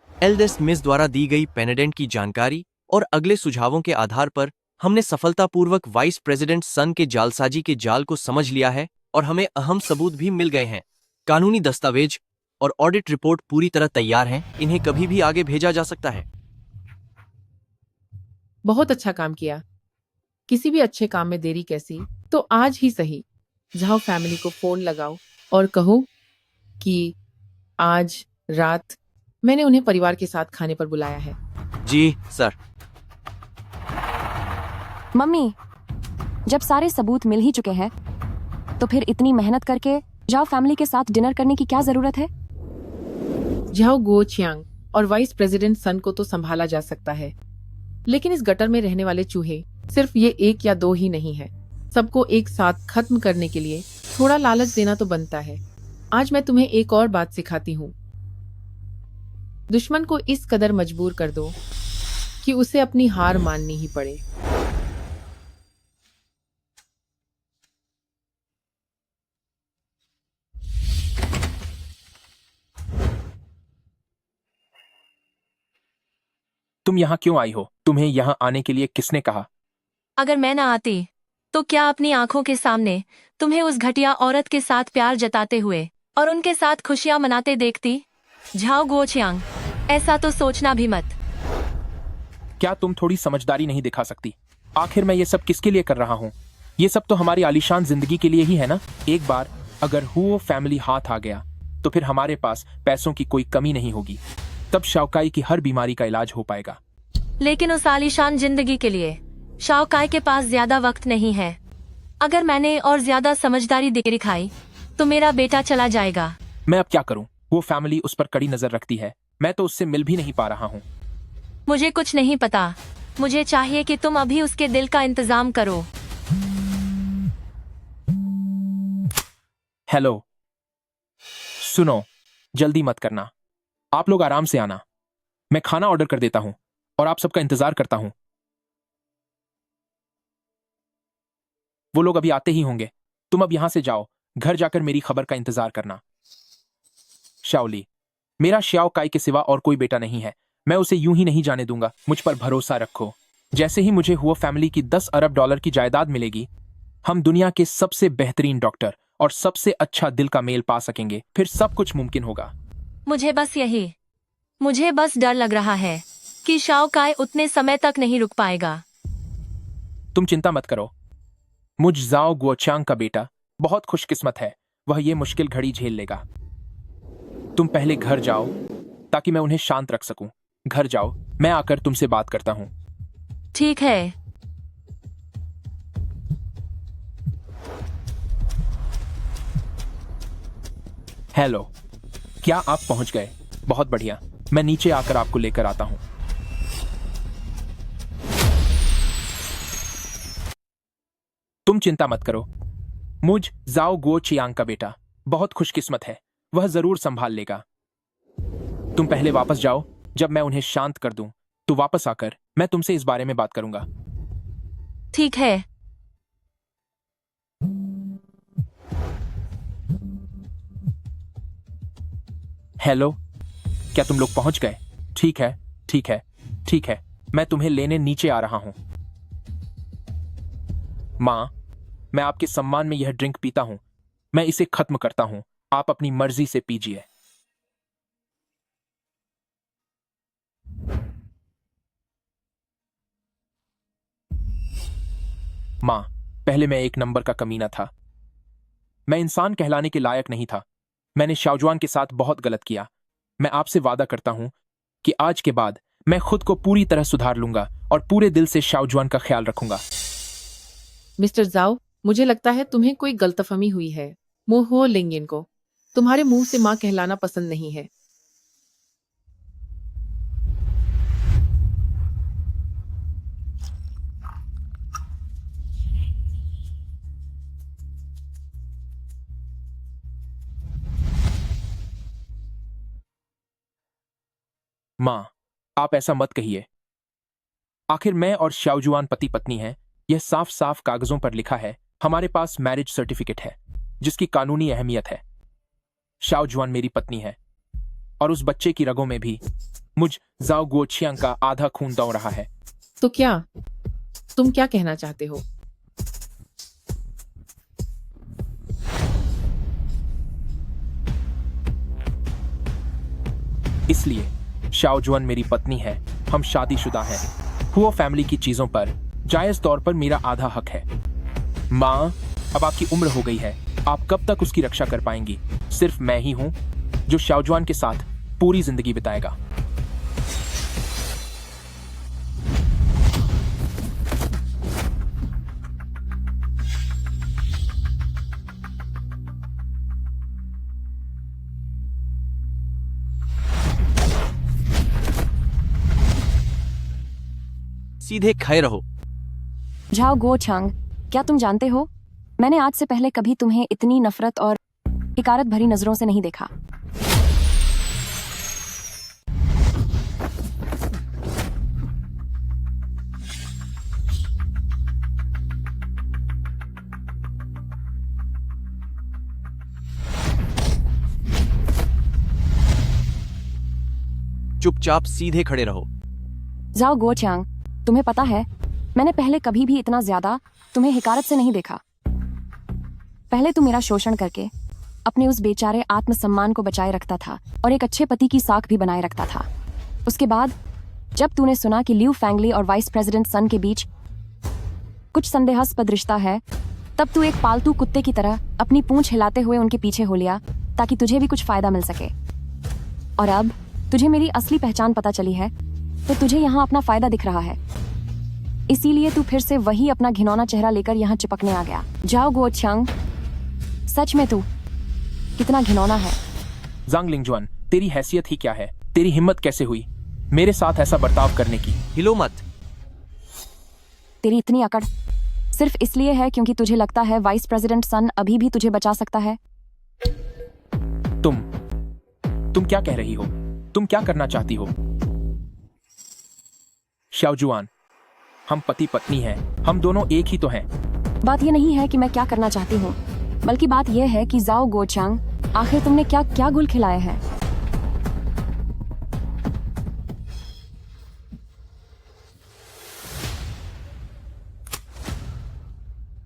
एल्डेस्ट मिस द्वारा दी गई पेनेडेंट की जानकारी और अगले सुझावों के आधार पर हमने सफलतापूर्वक वाइस प्रेसिडेंट सन के जालसाजी के जाल को समझ लिया है और हमें अहम सबूत भी मिल गए हैं। कानूनी दस्तावेज और ऑडिट रिपोर्ट पूरी तरह तैयार हैं। इन्हें कभी भी आगे भेजा जा सकता है। बहुत अच्छा काम किया। किसी भी अच्छे काम में देरी कैसी, तो आज ही सही। झाओ फैमिली को फोन लगाओ और कहो कि आज रात मैंने उन्हें परिवार के साथ खाने पर बुलाया है। जी सर। मम्मी, जब सारे सबूत मिल ही चुके हैं तो फिर इतनी मेहनत करके झाओ फैमिली के साथ डिनर करने की क्या जरूरत है? झाओ गुओचांग और वाइस प्रेसिडेंट सन को तो संभाला जा सकता है, लेकिन इस गटर में रहने वाले चूहे सिर्फ ये 1 या 2 ही नहीं है। सबको एक साथ खत्म करने के लिए थोड़ा लालच देना तो बनता है। आज मैं तुम्हें एक और बात सिखाती हूँ। दुश्मन को इस कदर मजबूर कर दो कि उसे अपनी हार माननी ही पड़े। तुम यहाँ क्यों आई हो? तुम्हें यहाँ आने के लिए किसने कहा? अगर मैं ना आती तो क्या अपनी आंखों के सामने तुम्हें उस घटिया औरत के साथ प्यार जताते हुए और उनके साथ खुशियां मनाते देखती। झाओ गुओचियांग, ऐसा तो सोचना भी मत। क्या तुम थोड़ी समझदारी नहीं दिखा सकती? आखिर मैं ये सब किसके लिए कर रहा हूँ? ये सब तो हमारी आलीशान जिंदगी के लिए ही है ना। एक बार अगर हुओ फैमिली हाथ आ गया तो फिर हमारे पास पैसों की कोई कमी नहीं होगी। तब शाओकाई की हर बीमारी का इलाज हो पाएगा। लेकिन उस आलीशान जिंदगी के लिए शाओकाई के पास ज्यादा वक्त नहीं है। अगर मैंने और ज्यादा समझदारी दिखाई तो मेरा बेटा चला जाएगा। मैं अब क्या करूं? वो फैमिली उस पर कड़ी नजर रखती है। मैं तो उससे मिल भी नहीं पा रहा हूं। मुझे कुछ नहीं पता। मुझे चाहिए कि तुम अभी उसके दिल का इंतजाम करो। हेलो, सुनो, जल्दी मत करना। आप लोग आराम से आना। मैं खाना ऑर्डर कर देता हूं और आप सबका इंतजार करता हूं। वो लोग अभी आते ही होंगे। तुम अब यहां से जाओ। घर जाकर मेरी खबर का इंतजार करना। शाओली, मेरा श्याओ काई के सिवा और कोई बेटा नहीं है। मैं उसे यूं ही नहीं जाने दूंगा। मुझ पर भरोसा रखो। जैसे ही मुझे हुआ फैमिली की 10 अरब डॉलर की जायदाद मिलेगी, हम दुनिया के सबसे बेहतरीन डॉक्टर और सबसे अच्छा दिल का मेल पा सकेंगे। फिर सब कुछ मुमकिन होगा। मुझे बस डर लग रहा है कि शाओकाई उतने समय तक नहीं रुक पाएगा। तुम चिंता मत करो। मुझ जाओ गुओचांग का बेटा बहुत खुशकिस्मत है। वह ये मुश्किल घड़ी झेल लेगा। तुम पहले घर जाओ ताकि मैं उन्हें शांत रख सकूं। घर जाओ, मैं आकर तुमसे बात करता हूं। ठीक है। हेलो, क्या आप पहुंच गए? बहुत बढ़िया। मैं नीचे आकर आपको लेकर आता हूं। तुम चिंता मत करो। मुझ जाओ गुओचियांग का बेटा बहुत खुशकिस्मत है। वह जरूर संभाल लेगा। तुम पहले वापस जाओ। जब मैं उन्हें शांत कर दूं तो वापस आकर मैं तुमसे इस बारे में बात करूंगा। ठीक है। हेलो, क्या तुम लोग पहुंच गए? ठीक है, ठीक है, ठीक है। मैं तुम्हें लेने नीचे आ रहा हूं। मां, मैं आपके सम्मान में यह ड्रिंक पीता हूं। मैं इसे खत्म करता हूं। आप अपनी मर्जी से पीजिए। मां, पहले मैं एक नंबर का कमीना था। मैं इंसान कहलाने के लायक नहीं था। मैंने शाओजुआन के साथ बहुत गलत किया। मैं आपसे वादा करता हूं कि आज के बाद मैं खुद को पूरी तरह सुधार लूंगा और पूरे दिल से शाओजुआन का ख्याल रखूंगा। मिस्टर जाओ, मुझे लगता है तुम्हें कोई गलतफहमी हुई है। मोहो लिंगिन को तुम्हारे मुंह से मां कहलाना पसंद नहीं है। मां, आप ऐसा मत कहिए। आखिर मैं और शाओजुआन पति पत्नी हैं। यह साफ साफ कागजों पर लिखा है। हमारे पास मैरिज सर्टिफिकेट है जिसकी कानूनी अहमियत है। शाओजुआन मेरी पत्नी है और उस बच्चे की रगों में भी मुझ जाओ गुओचियांग का आधा खून दौड़ रहा है। तो क्या तुम क्या कहना चाहते हो? इसलिए शाओजुआन मेरी पत्नी है। हम शादीशुदा हैं। हुओ फैमिली की चीजों पर जायज तौर पर मेरा आधा हक है। मां, अब आपकी उम्र हो गई है। आप कब तक उसकी रक्षा कर पाएंगी? सिर्फ मैं ही हूं जो शाओजुआन के साथ पूरी जिंदगी बिताएगा। सीधे खड़े रहो। झाओ गुओचांग, क्या तुम जानते हो, मैंने आज से पहले कभी तुम्हें इतनी नफरत और हिकारत भरी नजरों से नहीं देखा। चुपचाप सीधे खड़े रहो। जाओ गुओचांग, तुम्हें पता है मैंने पहले कभी भी इतना ज्यादा तुम्हें हिकारत से नहीं देखा। पहले तुम मेरा शोषण करके अपने उस बेचारे आत्मसम्मान को बचाए रखता था और एक अच्छे पति की साख भी बनाए रखता था। उसके बाद जब तूने सुना कि ल्यू फैंगली और वाइस प्रेसिडेंट सन के बीच कुछ संदेहास्पद रिश्ता है, तब तू एक पालतू कुत्ते की तरह अपनी पूंछ हिलाते हुए उनके पीछे हो लिया ताकि तुझे भी कुछ फायदा मिल सके। और अब तुझे मेरी असली पहचान पता चली है तो तुझे यहाँ अपना फायदा दिख रहा है, इसीलिए तू फिर से वही अपना घिनौना चेहरा लेकर यहाँ चिपकने आ गया। जाओ गुओचांग, सच में तू कितना घिनौना है। जांग लिंगजुआन, तेरी हैसियत ही क्या है? तेरी हिम्मत कैसे हुई मेरे साथ ऐसा बर्ताव करने की? हिलो मत। तेरी इतनी अकड़ सिर्फ इसलिए है क्योंकि तुझे लगता है वाइस प्रेसिडेंट सन अभी भी तुझे बचा सकता है। तुम क्या कह रही हो? तुम क्या करना चाहती हो? शाओजुआन, हम पति पत्नी हैं, हम दोनों एक ही तो हैं। बात यह नहीं है कि मैं क्या करना चाहती हूँ, बल्कि बात यह है कि जाओ गुओचांग, आखिर तुमने क्या क्या गुल खिलाए हैं?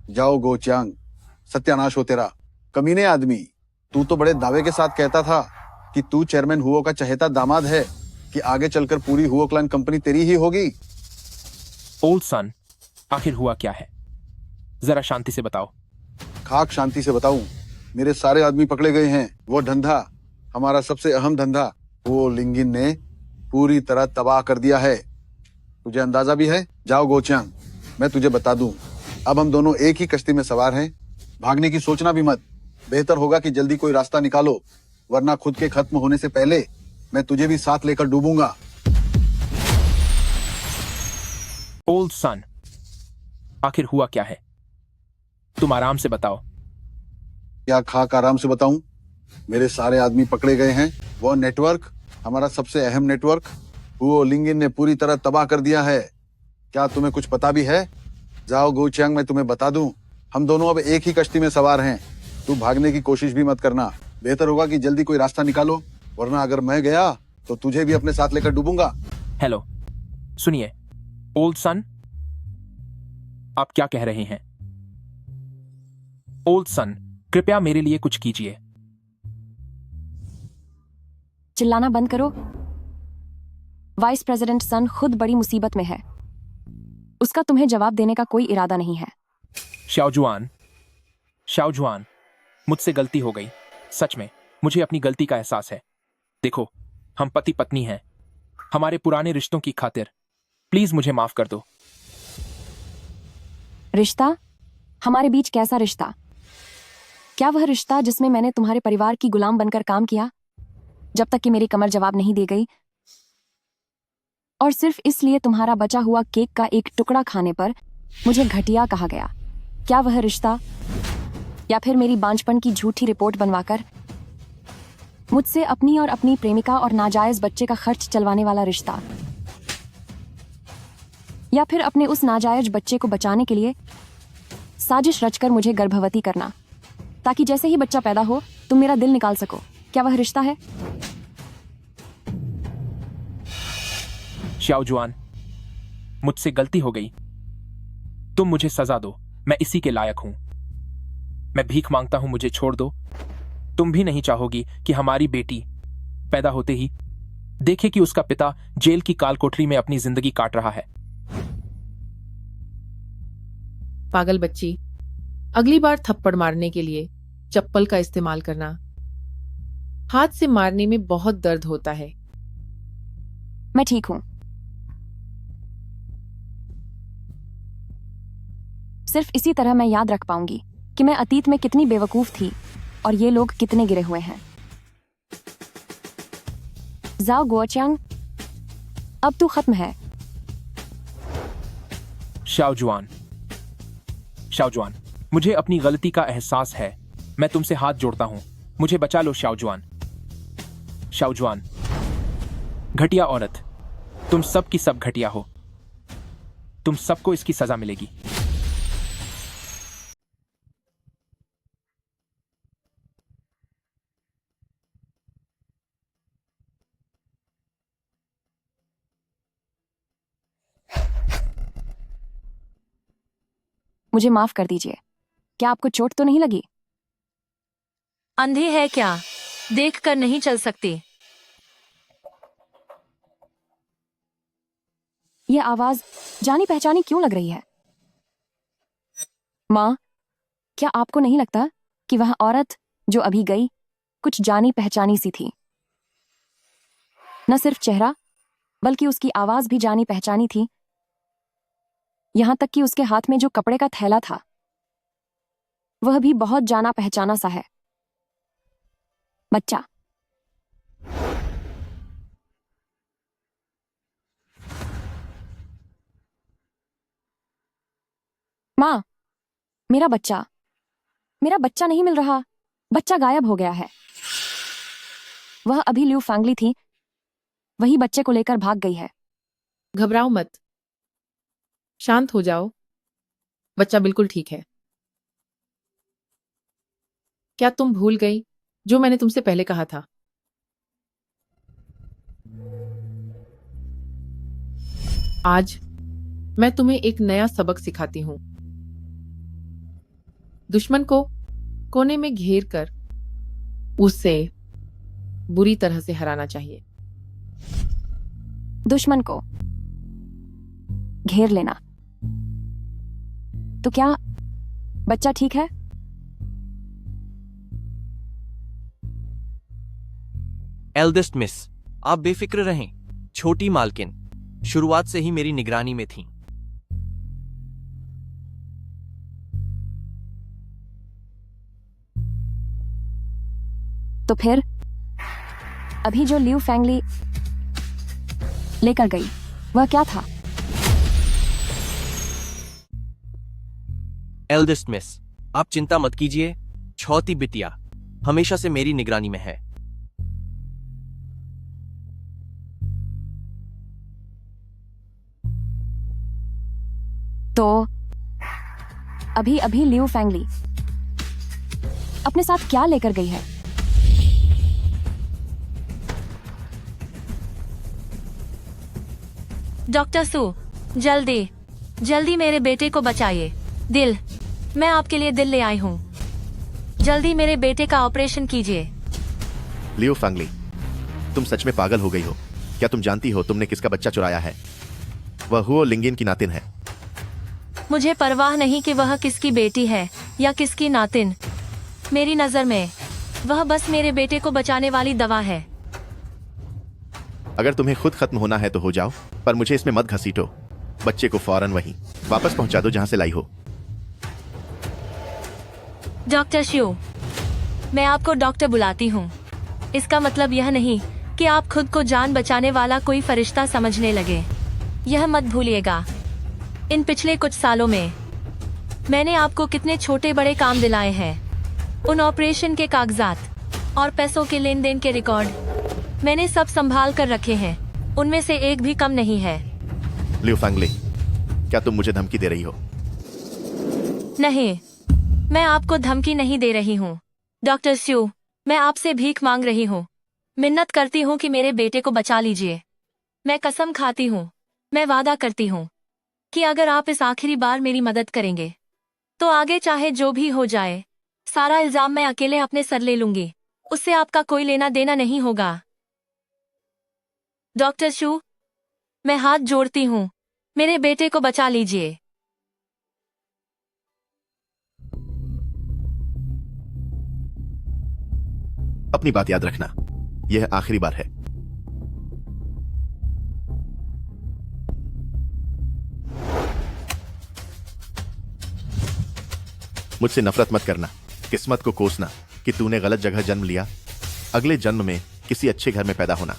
जाओ गोचांग, सत्यानाश हो तेरा कमीने आदमी। तू तो बड़े दावे के साथ कहता था कि तू चेयरमैन हुओ का चहेता दामाद है, कि आगे चलकर पूरी हुओ क्लान कंपनी तेरी ही होगी। ओल्ड सन, आखिर हुआ क्या है? जरा शांति से बताओ। खाक शांति से बताऊं? मेरे सारे आदमी पकड़े गए हैं। वो धंधा, हमारा सबसे अहम धंधा, वो लिंगिन ने पूरी तरह तबाह कर दिया है। तुझे अंदाजा भी है? जाओ गोचांग, मैं तुझे बता दूं, अब हम दोनों एक ही कश्ती में सवार हैं। भागने की सोचना भी मत। बेहतर होगा कि जल्दी कोई रास्ता निकालो, वरना खुद के खत्म होने से पहले मैं तुझे भी साथ लेकर डूबूंगा। ओल्ड सन, आखिर हुआ क्या है? तुम आराम से बताओ। क्या खाक आराम से बताऊं? मेरे सारे आदमी पकड़े गए हैं। वो नेटवर्क, हमारा सबसे अहम नेटवर्क, वो लिंगिन ने पूरी तरह तबाह कर दिया है। क्या तुम्हें कुछ पता भी है? जाओ गोचांग, मैं तुम्हें बता दूं, हम दोनों अब एक ही कश्ती में सवार हैं। तू भागने की कोशिश भी मत करना। बेहतर होगा कि जल्दी कोई रास्ता निकालो, वरना अगर मैं गया तो तुझे भी अपने साथ लेकर डूबूंगा। हेलो, सुनिए ओल्ड सन, आप क्या कह रहे हैं? ओल्ड सन, कृपया मेरे लिए कुछ कीजिए। चिल्लाना बंद करो। वाइस प्रेसिडेंट सन खुद बड़ी मुसीबत में है, उसका तुम्हें जवाब देने का कोई इरादा नहीं है। शाओजुआन, शाओजुआन, मुझसे गलती हो गई। सच में मुझे अपनी गलती का एहसास है। देखो, हम पति पत्नी हैं, हमारे पुराने रिश्तों की खातिर प्लीज मुझे माफ कर दो। रिश्ता? हमारे बीच कैसा रिश्ता? क्या वह रिश्ता जिसमें मैंने तुम्हारे परिवार की गुलाम बनकर काम किया जब तक कि मेरी कमर जवाब नहीं दे गई, और सिर्फ इसलिए तुम्हारा बचा हुआ केक का एक टुकड़ा खाने पर मुझे घटिया कहा गया? क्या वह रिश्ता? या फिर मेरी बांझपन की झूठी रिपोर्ट बनवाकर मुझसे अपनी और अपनी प्रेमिका और नाजायज बच्चे का खर्च चलवाने वाला रिश्ता? या फिर अपने उस नाजायज बच्चे को बचाने के लिए साजिश रचकर मुझे गर्भवती करना ताकि जैसे ही बच्चा पैदा हो तुम मेरा दिल निकाल सको? क्या वह रिश्ता है? शाओजुआन, मुझसे गलती हो गई, तुम मुझे सजा दो, मैं इसी के लायक हूं। मैं भीख मांगता हूं, मुझे छोड़ दो। तुम भी नहीं चाहोगी कि हमारी बेटी पैदा होते ही देखे कि उसका पिता जेल की काल कोठरी में अपनी जिंदगी काट रहा है। पागल बच्ची, अगली बार थप्पड़ मारने के लिए चप्पल का इस्तेमाल करना। हाथ से मारने में बहुत दर्द होता है। मैं ठीक हूं। सिर्फ इसी तरह मैं याद रख पाऊंगी कि मैं अतीत में कितनी बेवकूफ थी और ये लोग कितने गिरे हुए हैं। जाओ गुओचांग, अब तू खत्म है। शाओजुआन, शाओजुआन, मुझे अपनी गलती का एहसास है। मैं तुमसे हाथ जोड़ता हूं, मुझे बचा लो शाओजुआन। शाओजुआन, घटिया औरत, तुम सब की सब घटिया हो। तुम सबको इसकी सजा मिलेगी। मुझे माफ कर दीजिए। क्या आपको चोट तो नहीं लगी? अंधी है क्या? देख कर नहीं चल सकती। ये आवाज जानी पहचानी क्यों लग रही है? माँ, क्या आपको नहीं लगता कि वह औरत जो अभी गई कुछ जानी पहचानी सी थी? न सिर्फ चेहरा बल्कि उसकी आवाज भी जानी पहचानी थी। यहां तक कि उसके हाथ में जो कपड़े का थैला था वह भी बहुत जाना पहचाना सा है। बच्चा। माँ, मेरा बच्चा नहीं मिल रहा। बच्चा गायब हो गया है। वह अभी ल्यू फैंगली थी, वही बच्चे को लेकर भाग गई है। घबराओ मत, शांत हो जाओ। बच्चा बिल्कुल ठीक है। क्या तुम भूल गई जो मैंने तुमसे पहले कहा था? आज मैं तुम्हें एक नया सबक सिखाती हूं। दुश्मन को कोने में घेर कर उसे बुरी तरह से हराना चाहिए। दुश्मन को घेर लेना। तो क्या बच्चा ठीक है? एल्डेस्ट मिस, आप बेफिक्र रहें। छोटी मालकिन शुरुआत से ही मेरी निगरानी में थी। तो फिर अभी जो ल्यू फैंगली लेकर गई वह क्या था? एल्डेस्ट मिस, आप चिंता मत कीजिए। छौती बिटिया हमेशा से मेरी निगरानी में है। तो अभी अभी ल्यू फैंगली अपने साथ क्या लेकर गई है? डॉक्टर सू, जल्दी जल्दी मेरे बेटे को बचाइए। दिल, मैं आपके लिए दिल ले आई हूँ। जल्दी मेरे बेटे का ऑपरेशन कीजिए। लियो फैंगली, तुम सच में पागल हो गई हो। क्या तुम जानती हो तुमने किसका बच्चा चुराया है? वह हुओ लिंगिन की नातिन है। मुझे परवाह नहीं कि वह किसकी बेटी है या किसकी नातिन। मेरी नजर में वह बस मेरे बेटे को बचाने वाली दवा है। अगर तुम्हें खुद खत्म होना है तो हो जाओ, पर मुझे इसमें मत घसीटो। बच्चे को फौरन वहीं वापस पहुंचा दो जहां से लाई हो। डॉक्टर शिव, मैं आपको डॉक्टर बुलाती हूँ। इसका मतलब यह नहीं कि आप खुद को जान बचाने वाला कोई फरिश्ता समझने लगे। यह मत भूलिएगा, इन पिछले कुछ सालों में मैंने आपको कितने छोटे बड़े काम दिलाए हैं। उन ऑपरेशन के कागजात और पैसों के लेन देन के रिकॉर्ड मैंने सब संभाल कर रखे हैं। उनमें से एक भी कम नहीं है। लियो फैंगली, क्या तुम मुझे धमकी दे रही हो? नहीं, मैं आपको धमकी नहीं दे रही हूँ। डॉक्टर स्यू, मैं आपसे भीख मांग रही हूँ। मिन्नत करती हूँ कि मेरे बेटे को बचा लीजिए। मैं कसम खाती हूँ, मैं वादा करती हूँ कि अगर आप इस आखिरी बार मेरी मदद करेंगे तो आगे चाहे जो भी हो जाए, सारा इल्जाम मैं अकेले अपने सर ले लूंगी। उससे आपका कोई लेना देना नहीं होगा। डॉक्टर शू, मैं हाथ जोड़ती हूँ, मेरे बेटे को बचा लीजिए। अपनी बात याद रखना, यह आखिरी बार है। मुझसे नफरत मत करना, किस्मत को कोसना कि तूने गलत जगह जन्म लिया। अगले जन्म में किसी अच्छे घर में पैदा होना।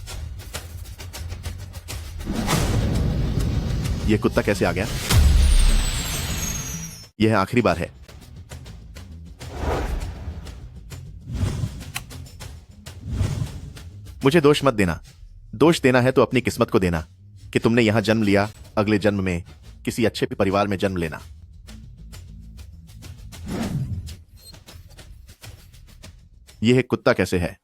यह कुत्ता कैसे आ गया? यह आखिरी बार है। मुझे दोष मत देना। दोष देना है तो अपनी किस्मत को देना कि तुमने यहां जन्म लिया। अगले जन्म में किसी अच्छे परिवार में जन्म लेना। यह कुत्ता कैसे है?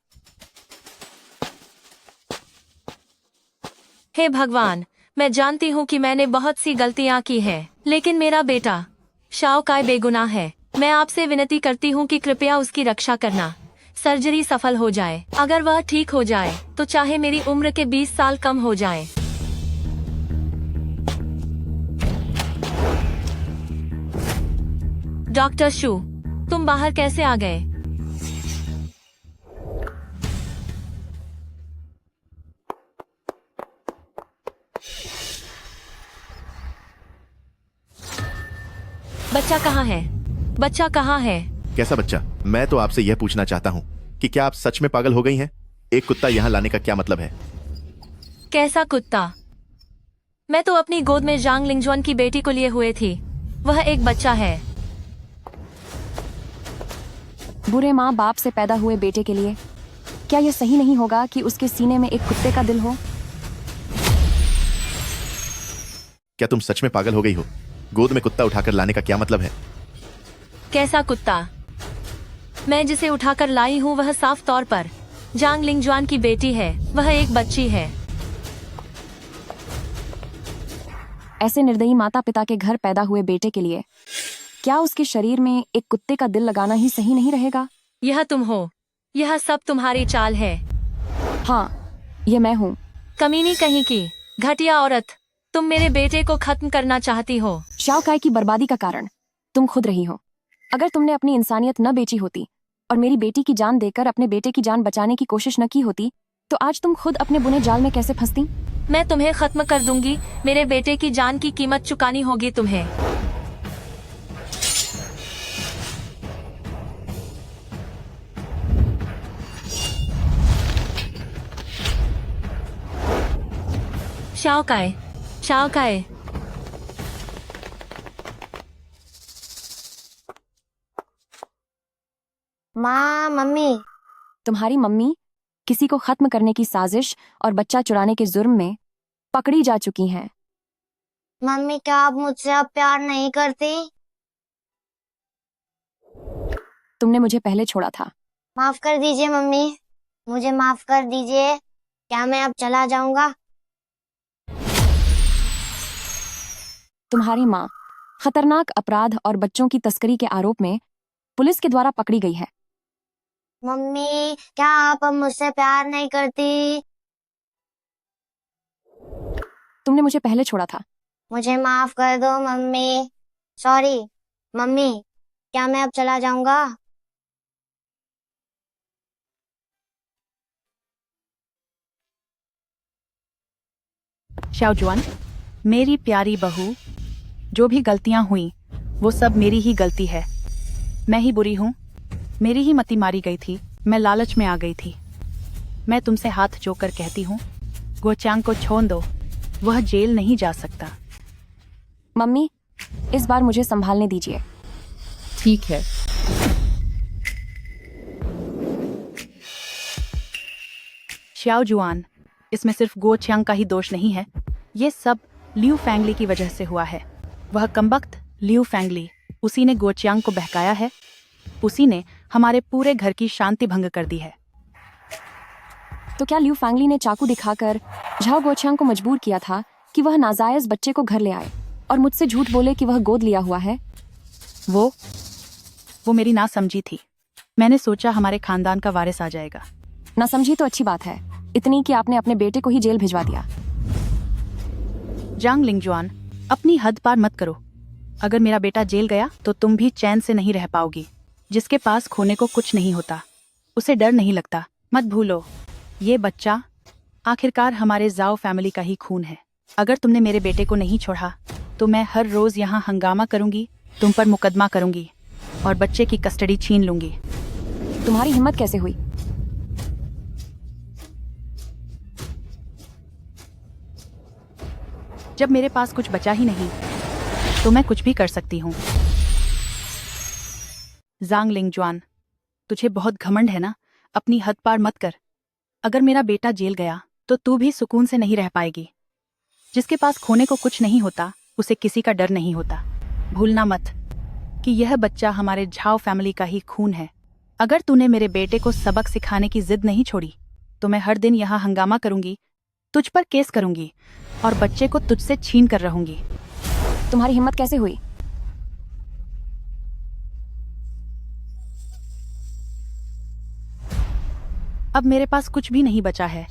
हे भगवान, मैं जानती हूँ कि मैंने बहुत सी गलतियाँ की हैं, लेकिन मेरा बेटा शाओ काय बेगुनाह है। मैं आपसे विनती करती हूँ कि कृपया उसकी रक्षा करना। सर्जरी सफल हो जाए। अगर वह ठीक हो जाए तो चाहे मेरी उम्र के 20 साल कम हो जाए। डॉक्टर शू, तुम बाहर कैसे आ गए? बच्चा कहाँ है? बच्चा कहाँ है? कैसा बच्चा? मैं तो आपसे यह पूछना चाहता हूँ कि क्या आप सच में पागल हो गई हैं? एक कुत्ता यहाँ लाने का क्या मतलब है? कैसा कुत्ता? मैं तो अपनी गोद में जांग लिंगजुआन की बेटी को लिए हुए थी। वह एक बच्चा है। बुरे माँ बाप से पैदा हुए बेटे के लिए क्या यह सही नहीं होगा कि उसके सीने में एक कुत्ते का दिल हो? क्या तुम सच में पागल हो गई हो? गोद में कुत्ता उठाकर लाने का क्या मतलब है? कैसा कुत्ता? मैं जिसे उठाकर लाई हूँ वह साफ तौर पर जांग लिंगजुआन की बेटी है। वह एक बच्ची है। ऐसे निर्दयी माता पिता के घर पैदा हुए बेटे के लिए क्या उसके शरीर में एक कुत्ते का दिल लगाना ही सही नहीं रहेगा? यह तुम हो। यह सब तुम्हारी चाल है। हाँ, ये मैं हूँ। कमीनी कहीं की घटिया औरत, तुम मेरे बेटे को खत्म करना चाहती हो। शाओ काय की बर्बादी का कारण तुम खुद रही हो। अगर तुमने अपनी इंसानियत न बेची होती और मेरी बेटी की जान देकर अपने बेटे की जान बचाने की कोशिश न की होती तो आज तुम खुद अपने बुने जाल में कैसे फंसती? मैं तुम्हें खत्म कर दूंगी। मेरे बेटे की जान की कीमत चुकानी होगी तुम्हें। शाओ काय, शाओ काय। माँ, मम्मी। तुम्हारी मम्मी किसी को खत्म करने की साजिश और बच्चा चुराने के जुर्म में पकड़ी जा चुकी हैं। मम्मी, क्या आप मुझसे अब प्यार नहीं करती? तुमने मुझे पहले छोड़ा था। माफ कर दीजिए मम्मी, मुझे माफ कर दीजिए। क्या मैं अब चला जाऊंगा? तुम्हारी माँ खतरनाक अपराध और बच्चों की तस्करी के आरोप में पुलिस के द्वारा पकड़ी गई है। मम्मी, क्या आप अब मुझसे प्यार नहीं करती? तुमने मुझे पहले छोड़ा था। मुझे माफ कर दो मम्मी। सॉरी मम्मी, क्या मैं अब चला जाऊंगा? शाओजुआन, मेरी प्यारी बहू, जो भी गलतियां हुई वो सब मेरी ही गलती है। मैं ही बुरी हूँ। मेरी ही मति मारी गई थी। मैं लालच में आ गई थी। मैं तुमसे हाथ जोड़कर कहती हूँ, गोचांग को छोड़ दो। वह जेल नहीं जा सकता। मम्मी, इस बार मुझे संभालने दीजिए। ठीक है। शाओजुआन, इसमें सिर्फ गो चियांग का ही दोष नहीं है। ये सब लियू फैंगली की वजह से हुआ है। वह कमबख्त लियू फैंगली, उसी ने गो चियांग को बहकाया है। उसी ने हमारे पूरे घर की शांति भंग कर दी है। तो क्या लियू फैंगली ने चाकू दिखाकर झाओ गोचियांग को मजबूर किया था कि वह नाजायज बच्चे को घर ले आए और मुझसे झूठ बोले कि वह गोद लिया हुआ है? वो मेरी ना समझी थी। मैंने सोचा हमारे खानदान का वारिस आ जाएगा। ना समझी तो अच्छी बात है, इतनी कि आपने अपने बेटे को ही जेल भिजवा दिया। जांग लिंगजुआन, अपनी हद पार मत करो। अगर मेरा बेटा जेल गया तो तुम भी चैन से नहीं रह पाओगी। जिसके पास खोने को कुछ नहीं होता उसे डर नहीं लगता। मत भूलो, ये बच्चा आखिरकार हमारे जाओ फैमिली का ही खून है। अगर तुमने मेरे बेटे को नहीं छोड़ा तो मैं हर रोज यहाँ हंगामा करूंगी, तुम पर मुकदमा करूंगी और बच्चे की कस्टडी छीन लूंगी। तुम्हारी हिम्मत कैसे हुई? जब मेरे पास कुछ बचा ही नहीं तो मैं कुछ भी कर सकती हूँ। जांग लिंगजुआन, तुझे बहुत घमंड है ना? अपनी हद पार मत कर। अगर मेरा बेटा जेल गया तो तू भी सुकून से नहीं रह पाएगी। जिसके पास खोने को कुछ नहीं होता उसे किसी का डर नहीं होता। भूलना मत कि यह बच्चा हमारे झाओ फैमिली का ही खून है। अगर तूने मेरे बेटे को सबक सिखाने की जिद नहीं छोड़ी तो मैं हर दिन यहाँ हंगामा करूंगी, तुझ पर केस करूंगी और बच्चे को तुझसे छीन कर रहूंगी। तुम्हारी हिम्मत कैसे हुई? अब मेरे पास कुछ भी नहीं बचा है।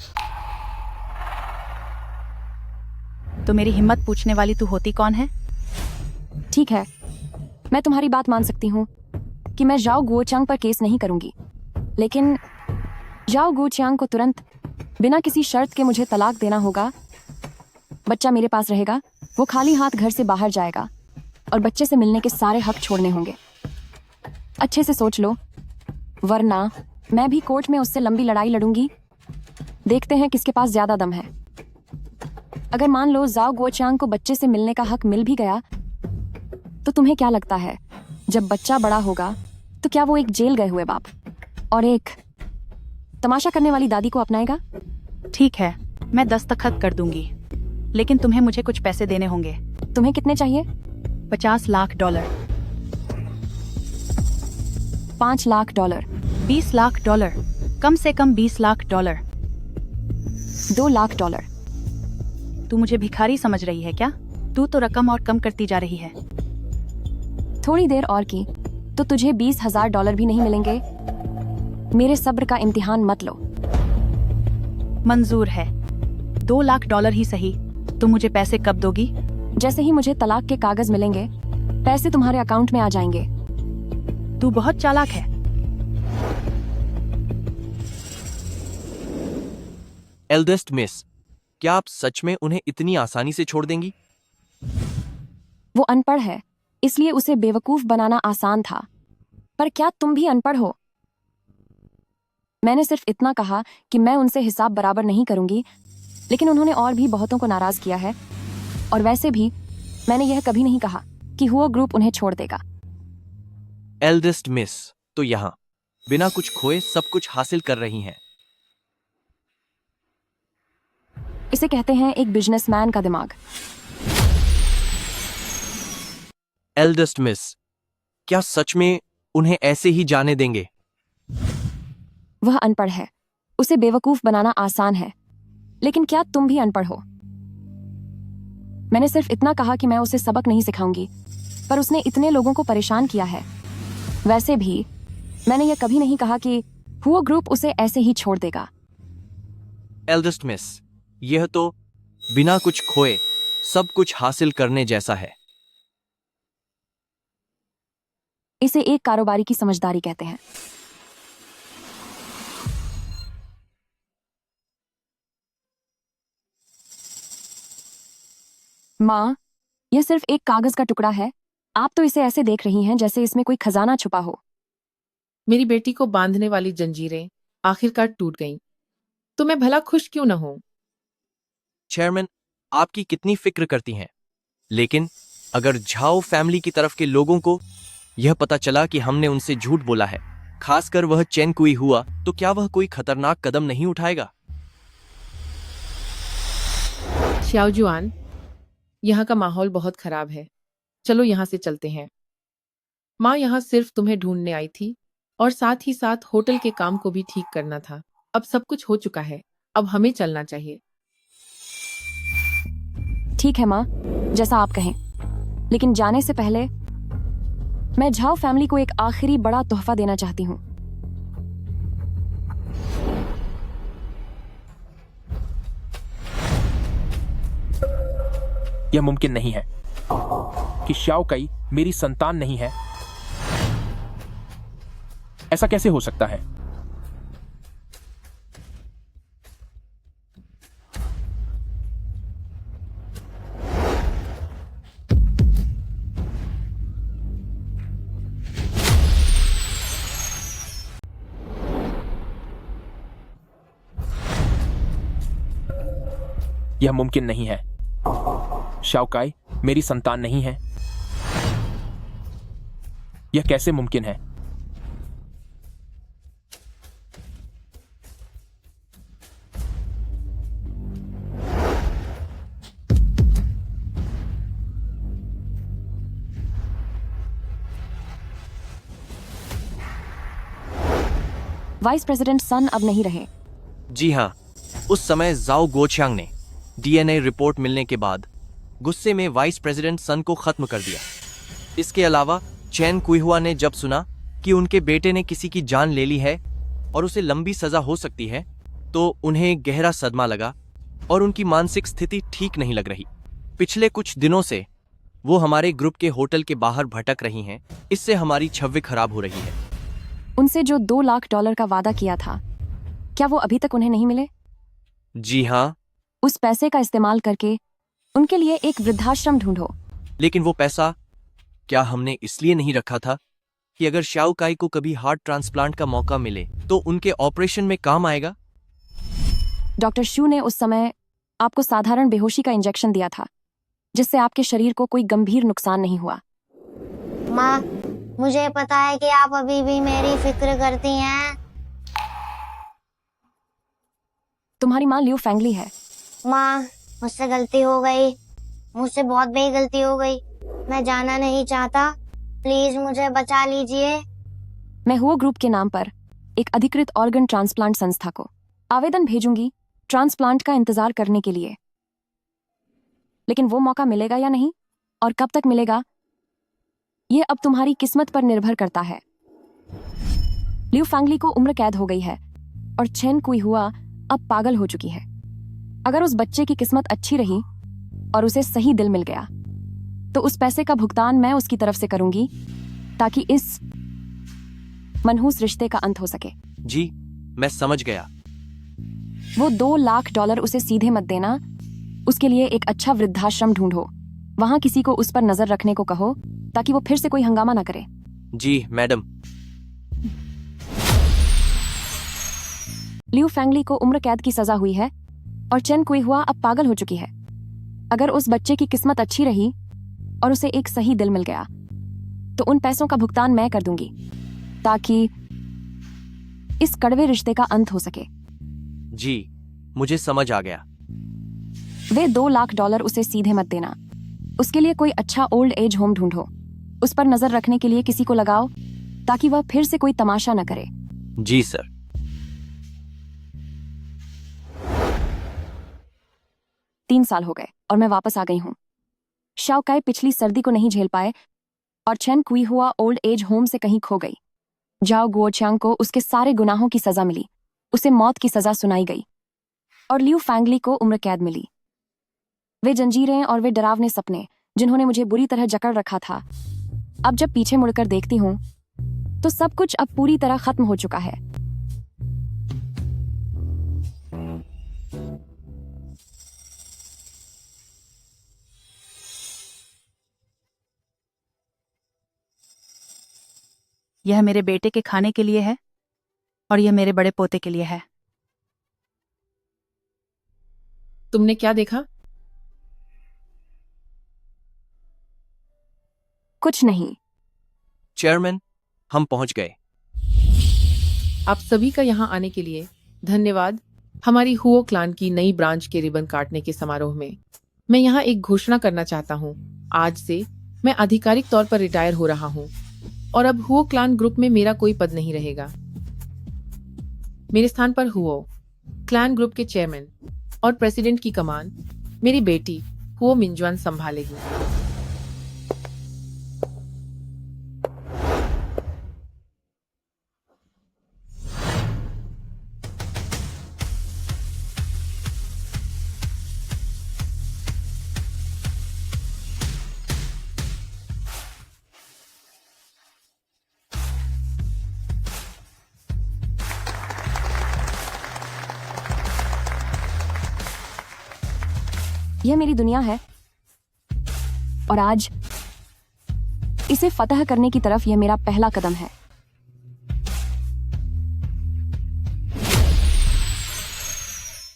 तो मेरी हिम्मत पूछने वाली तू होती कौन है? ठीक है, मैं तुम्हारी बात मान सकती हूँ कि मैं जाओ गुओचांग पर केस नहीं करूंगी, लेकिन जाओ गुओचांग को तुरंत बिना किसी शर्त के मुझे तलाक देना होगा। बच्चा मेरे पास रहेगा, वो खाली हाथ घर से बाहर जाएगा और बच्चे से मिलने के सारे हक छोड़ने होंगे। अच्छे से सोच लो, वरना मैं भी कोर्ट में उससे लंबी लड़ाई लड़ूंगी। देखते हैं किसके पास ज्यादा दम है। अगर मान लो जाओ गुओचांग को बच्चे से मिलने का हक मिल भी गया, तो तुम्हें क्या लगता है जब बच्चा बड़ा होगा तो क्या वो एक जेल गए हुए बाप और एक तमाशा करने वाली दादी को अपनाएगा? ठीक है, मैं दस्तखत कर दूंगी, लेकिन तुम्हें मुझे कुछ पैसे देने होंगे। तुम्हें कितने चाहिए? $50 लाख। 5 लाख डॉलर। 20 लाख डॉलर। कम से कम 20 लाख डॉलर। 2 लाख डॉलर। तू मुझे भिखारी समझ रही है क्या? तू तो रकम और कम करती जा रही है। थोड़ी देर और की तो तुझे $20,000 भी नहीं मिलेंगे। मेरे सब्र का इम्तिहान मत लो। मंजूर है, $2 लाख ही सही। तुम मुझे पैसे कब दोगी? जैसे ही मुझे तलाक के कागज मिलेंगे, पैसे तुम्हारे अकाउंट में आ जाएंगे। तू बहुत चालाक है। एल्डेस्ट मिस, क्या आप सच में उन्हें इतनी आसानी से छोड़ देंगी? वो अनपढ़ है, इसलिए उसे बेवकूफ बनाना आसान था। पर क्या तुम भी अनपढ़ हो? मैंने सिर्फ इतना कहा कि मैं उनसे हिसाब बराबर नहीं करूंगी, लेकिन उन्होंने और भी बहुतों को नाराज किया है। और वैसे भी मैंने यह कभी नहीं कहा कि हुआ ग्रुप उन्हें छोड़ देगा। एल्डेस्ट मिस तो यहाँ बिना कुछ खोए सब कुछ हासिल कर रही हैं। इसे कहते हैं एक बिजनेसमैन का दिमाग। एल्डेस्ट मिस, क्या सच में उन्हें ऐसे ही जाने देंगे? वह अनपढ़ है, उसे बेवकूफ बनाना आसान है, लेकिन क्या तुम भी अनपढ़ हो? मैंने सिर्फ इतना कहा कि मैं उसे सबक नहीं सिखाऊंगी, पर उसने इतने लोगों को परेशान किया है। वैसे भी मैंने यह कभी नहीं कहा कि हुआ ग्रुप उसे ऐसे ही छोड़ देगा। एल्डेस्ट मिस, यह तो बिना कुछ खोए सब कुछ हासिल करने जैसा है। इसे एक कारोबारी की समझदारी कहते हैं। माँ, यह सिर्फ एक कागज का टुकड़ा है। आप तो इसे ऐसे देख रही हैं जैसे इसमें कोई खजाना छुपा हो। मेरी बेटी को बांधने वाली जंजीरें आखिरकार टूट गईं, तो मैं भला खुश क्यों न हूं? चेयरमैन, आपकी कितनी फिक्र करती हैं, लेकिन अगर झाओ फैमिली की तरफ के लोगों को यह पता चला कि हमने उनसे झूठ बोला है, खासकर वह चेन कुई हुआ, तो क्या वह कोई खतरनाक कदम नहीं उठाएगा? श्याओजुआन, यहाँ का माहौल बहुत खराब है। चलो यहाँ से चलते हैं। माँ यहाँ सिर्फ तुम्हें ढूंढने आई थी और साथ ही साथ होटल के काम को भी ठीक करना था। अब सब कुछ हो चुका है, अब हमें चलना चाहिए। ठीक है माँ, जैसा आप कहें, लेकिन जाने से पहले मैं झाओ फैमिली को एक आखिरी बड़ा तोहफा देना चाहती हूँ। यह मुमकिन नहीं है कि शाओ कई मेरी संतान नहीं है। ऐसा कैसे हो सकता है? यह मुमकिन नहीं है। शाओकाई मेरी संतान नहीं है। यह कैसे मुमकिन है? वाइस प्रेसिडेंट सन अब नहीं रहे। जी हाँ, उस समय जाओ गोचांग ने डीएनए रिपोर्ट मिलने के बाद गुस्से में वाइस प्रेसिडेंट सन को खत्म कर दिया। इसके अलावा चैन कुईहुआ ने जब सुना कि उनके बेटे ने किसी की जान ले ली है, और उसे लंबी सजा हो सकती है, तो उन्हें गहरा सदमा लगा और उनकी मानसिक स्थिति ठीक नहीं लग रही। पिछले कुछ दिनों से वो हमारे ग्रुप के होटल के बाहर भटक रही हैं। इससे हमारी छवि खराब हो रही है। उनसे जो $2 लाख का वादा किया था, क्या वो अभी तक उन्हें नहीं मिले? जी हाँ। उस पैसे का इस्तेमाल करके उनके लिए एक वृद्धाश्रम ढूंढो। लेकिन वो पैसा क्या हमने इसलिए नहीं रखा था कि अगर शाओकाई को कभी हार्ट ट्रांसप्लांट का मौका मिले तो उनके ऑपरेशन में काम आएगा? डॉक्टर शू ने उस समय आपको साधारण बेहोशी का इंजेक्शन दिया था, जिससे आपके शरीर को कोई गंभीर नुकसान नहीं हुआ। माँ, मुझे पता है कि आप अभी भी मेरी फिक्र करती हैं। तुम्हारी माँ लियू फेंगली है। माँ, मुझसे गलती हो गई, मुझसे बहुत बड़ी गलती हो गई। मैं जाना नहीं चाहता, प्लीज मुझे बचा लीजिए। मैं हुओ ग्रुप के नाम पर एक अधिकृत ऑर्गन ट्रांसप्लांट संस्था को आवेदन भेजूंगी ट्रांसप्लांट का इंतजार करने के लिए। लेकिन वो मौका मिलेगा या नहीं और कब तक मिलेगा, ये अब तुम्हारी किस्मत पर निर्भर करता है। लियू फेंगली को उम्र कैद हो गई है और चेन कुई हुआ अब पागल हो चुकी है। अगर उस बच्चे की किस्मत अच्छी रही और उसे सही दिल मिल गया, तो उस पैसे का भुगतान मैं उसकी तरफ से करूंगी, ताकि इस मनहूस रिश्ते का अंत हो सके। जी, मैं समझ गया। वो $2 लाख उसे सीधे मत देना। उसके लिए एक अच्छा वृद्धाश्रम ढूंढो। वहां किसी को उस पर नजर रखने को कहो, ताकि वो फिर से कोई हंगामा ना करे। जी मैडम। लियू फेंगली को उम्र कैद की सजा हुई है और चेन कुई हुआ अब पागल हो चुकी है। अगर उस बच्चे की किस्मत अच्छी रही और उसे एक सही दिल मिल गया, तो उन पैसों का भुगतान मैं कर दूंगी, ताकि इस कड़वे रिश्ते का अंत हो सके। जी, मुझे समझ आ गया। वे $2 लाख उसे सीधे मत देना। उसके लिए कोई अच्छा ओल्ड एज होम ढूंढो। उस पर नजर रखने के लिए किसी को लगाओ, ताकि वह फिर से कोई तमाशा न करे। जी सर। तीन साल हो गए और मैं वापस आ गई हूँ। शाओकाई पिछली सर्दी को नहीं झेल पाए और चेन कुई हुआ ओल्ड एज होम से कहीं खो गई। जाओ गुओचांग को उसके सारे गुनाहों की सजा मिली। उसे मौत की सजा सुनाई गई और लियू फेंगली को उम्र कैद मिली। वे जंजीरें और वे डरावने सपने, जिन्होंने मुझे बुरी तरह जकड़ रखा था, अब जब पीछे मुड़कर देखती हूँ, तो सब कुछ अब पूरी तरह खत्म हो चुका है। यह मेरे बेटे के खाने के लिए है और यह मेरे बड़े पोते के लिए है। तुमने क्या देखा? कुछ नहीं। चेयरमैन, हम पहुंच गए। आप सभी का यहाँ आने के लिए धन्यवाद। हमारी हुओ क्लान की नई ब्रांच के रिबन काटने के समारोह में मैं यहाँ एक घोषणा करना चाहता हूँ। आज से मैं आधिकारिक तौर पर रिटायर हो रहा हूँ और अब हुओ क्लान ग्रुप में मेरा कोई पद नहीं रहेगा। मेरे स्थान पर हुओ क्लान ग्रुप के चेयरमैन और प्रेसिडेंट की कमान मेरी बेटी हुओ मिंजुआन संभालेगी। यह मेरी दुनिया है और आज इसे फतह करने की तरफ यह मेरा पहला कदम है।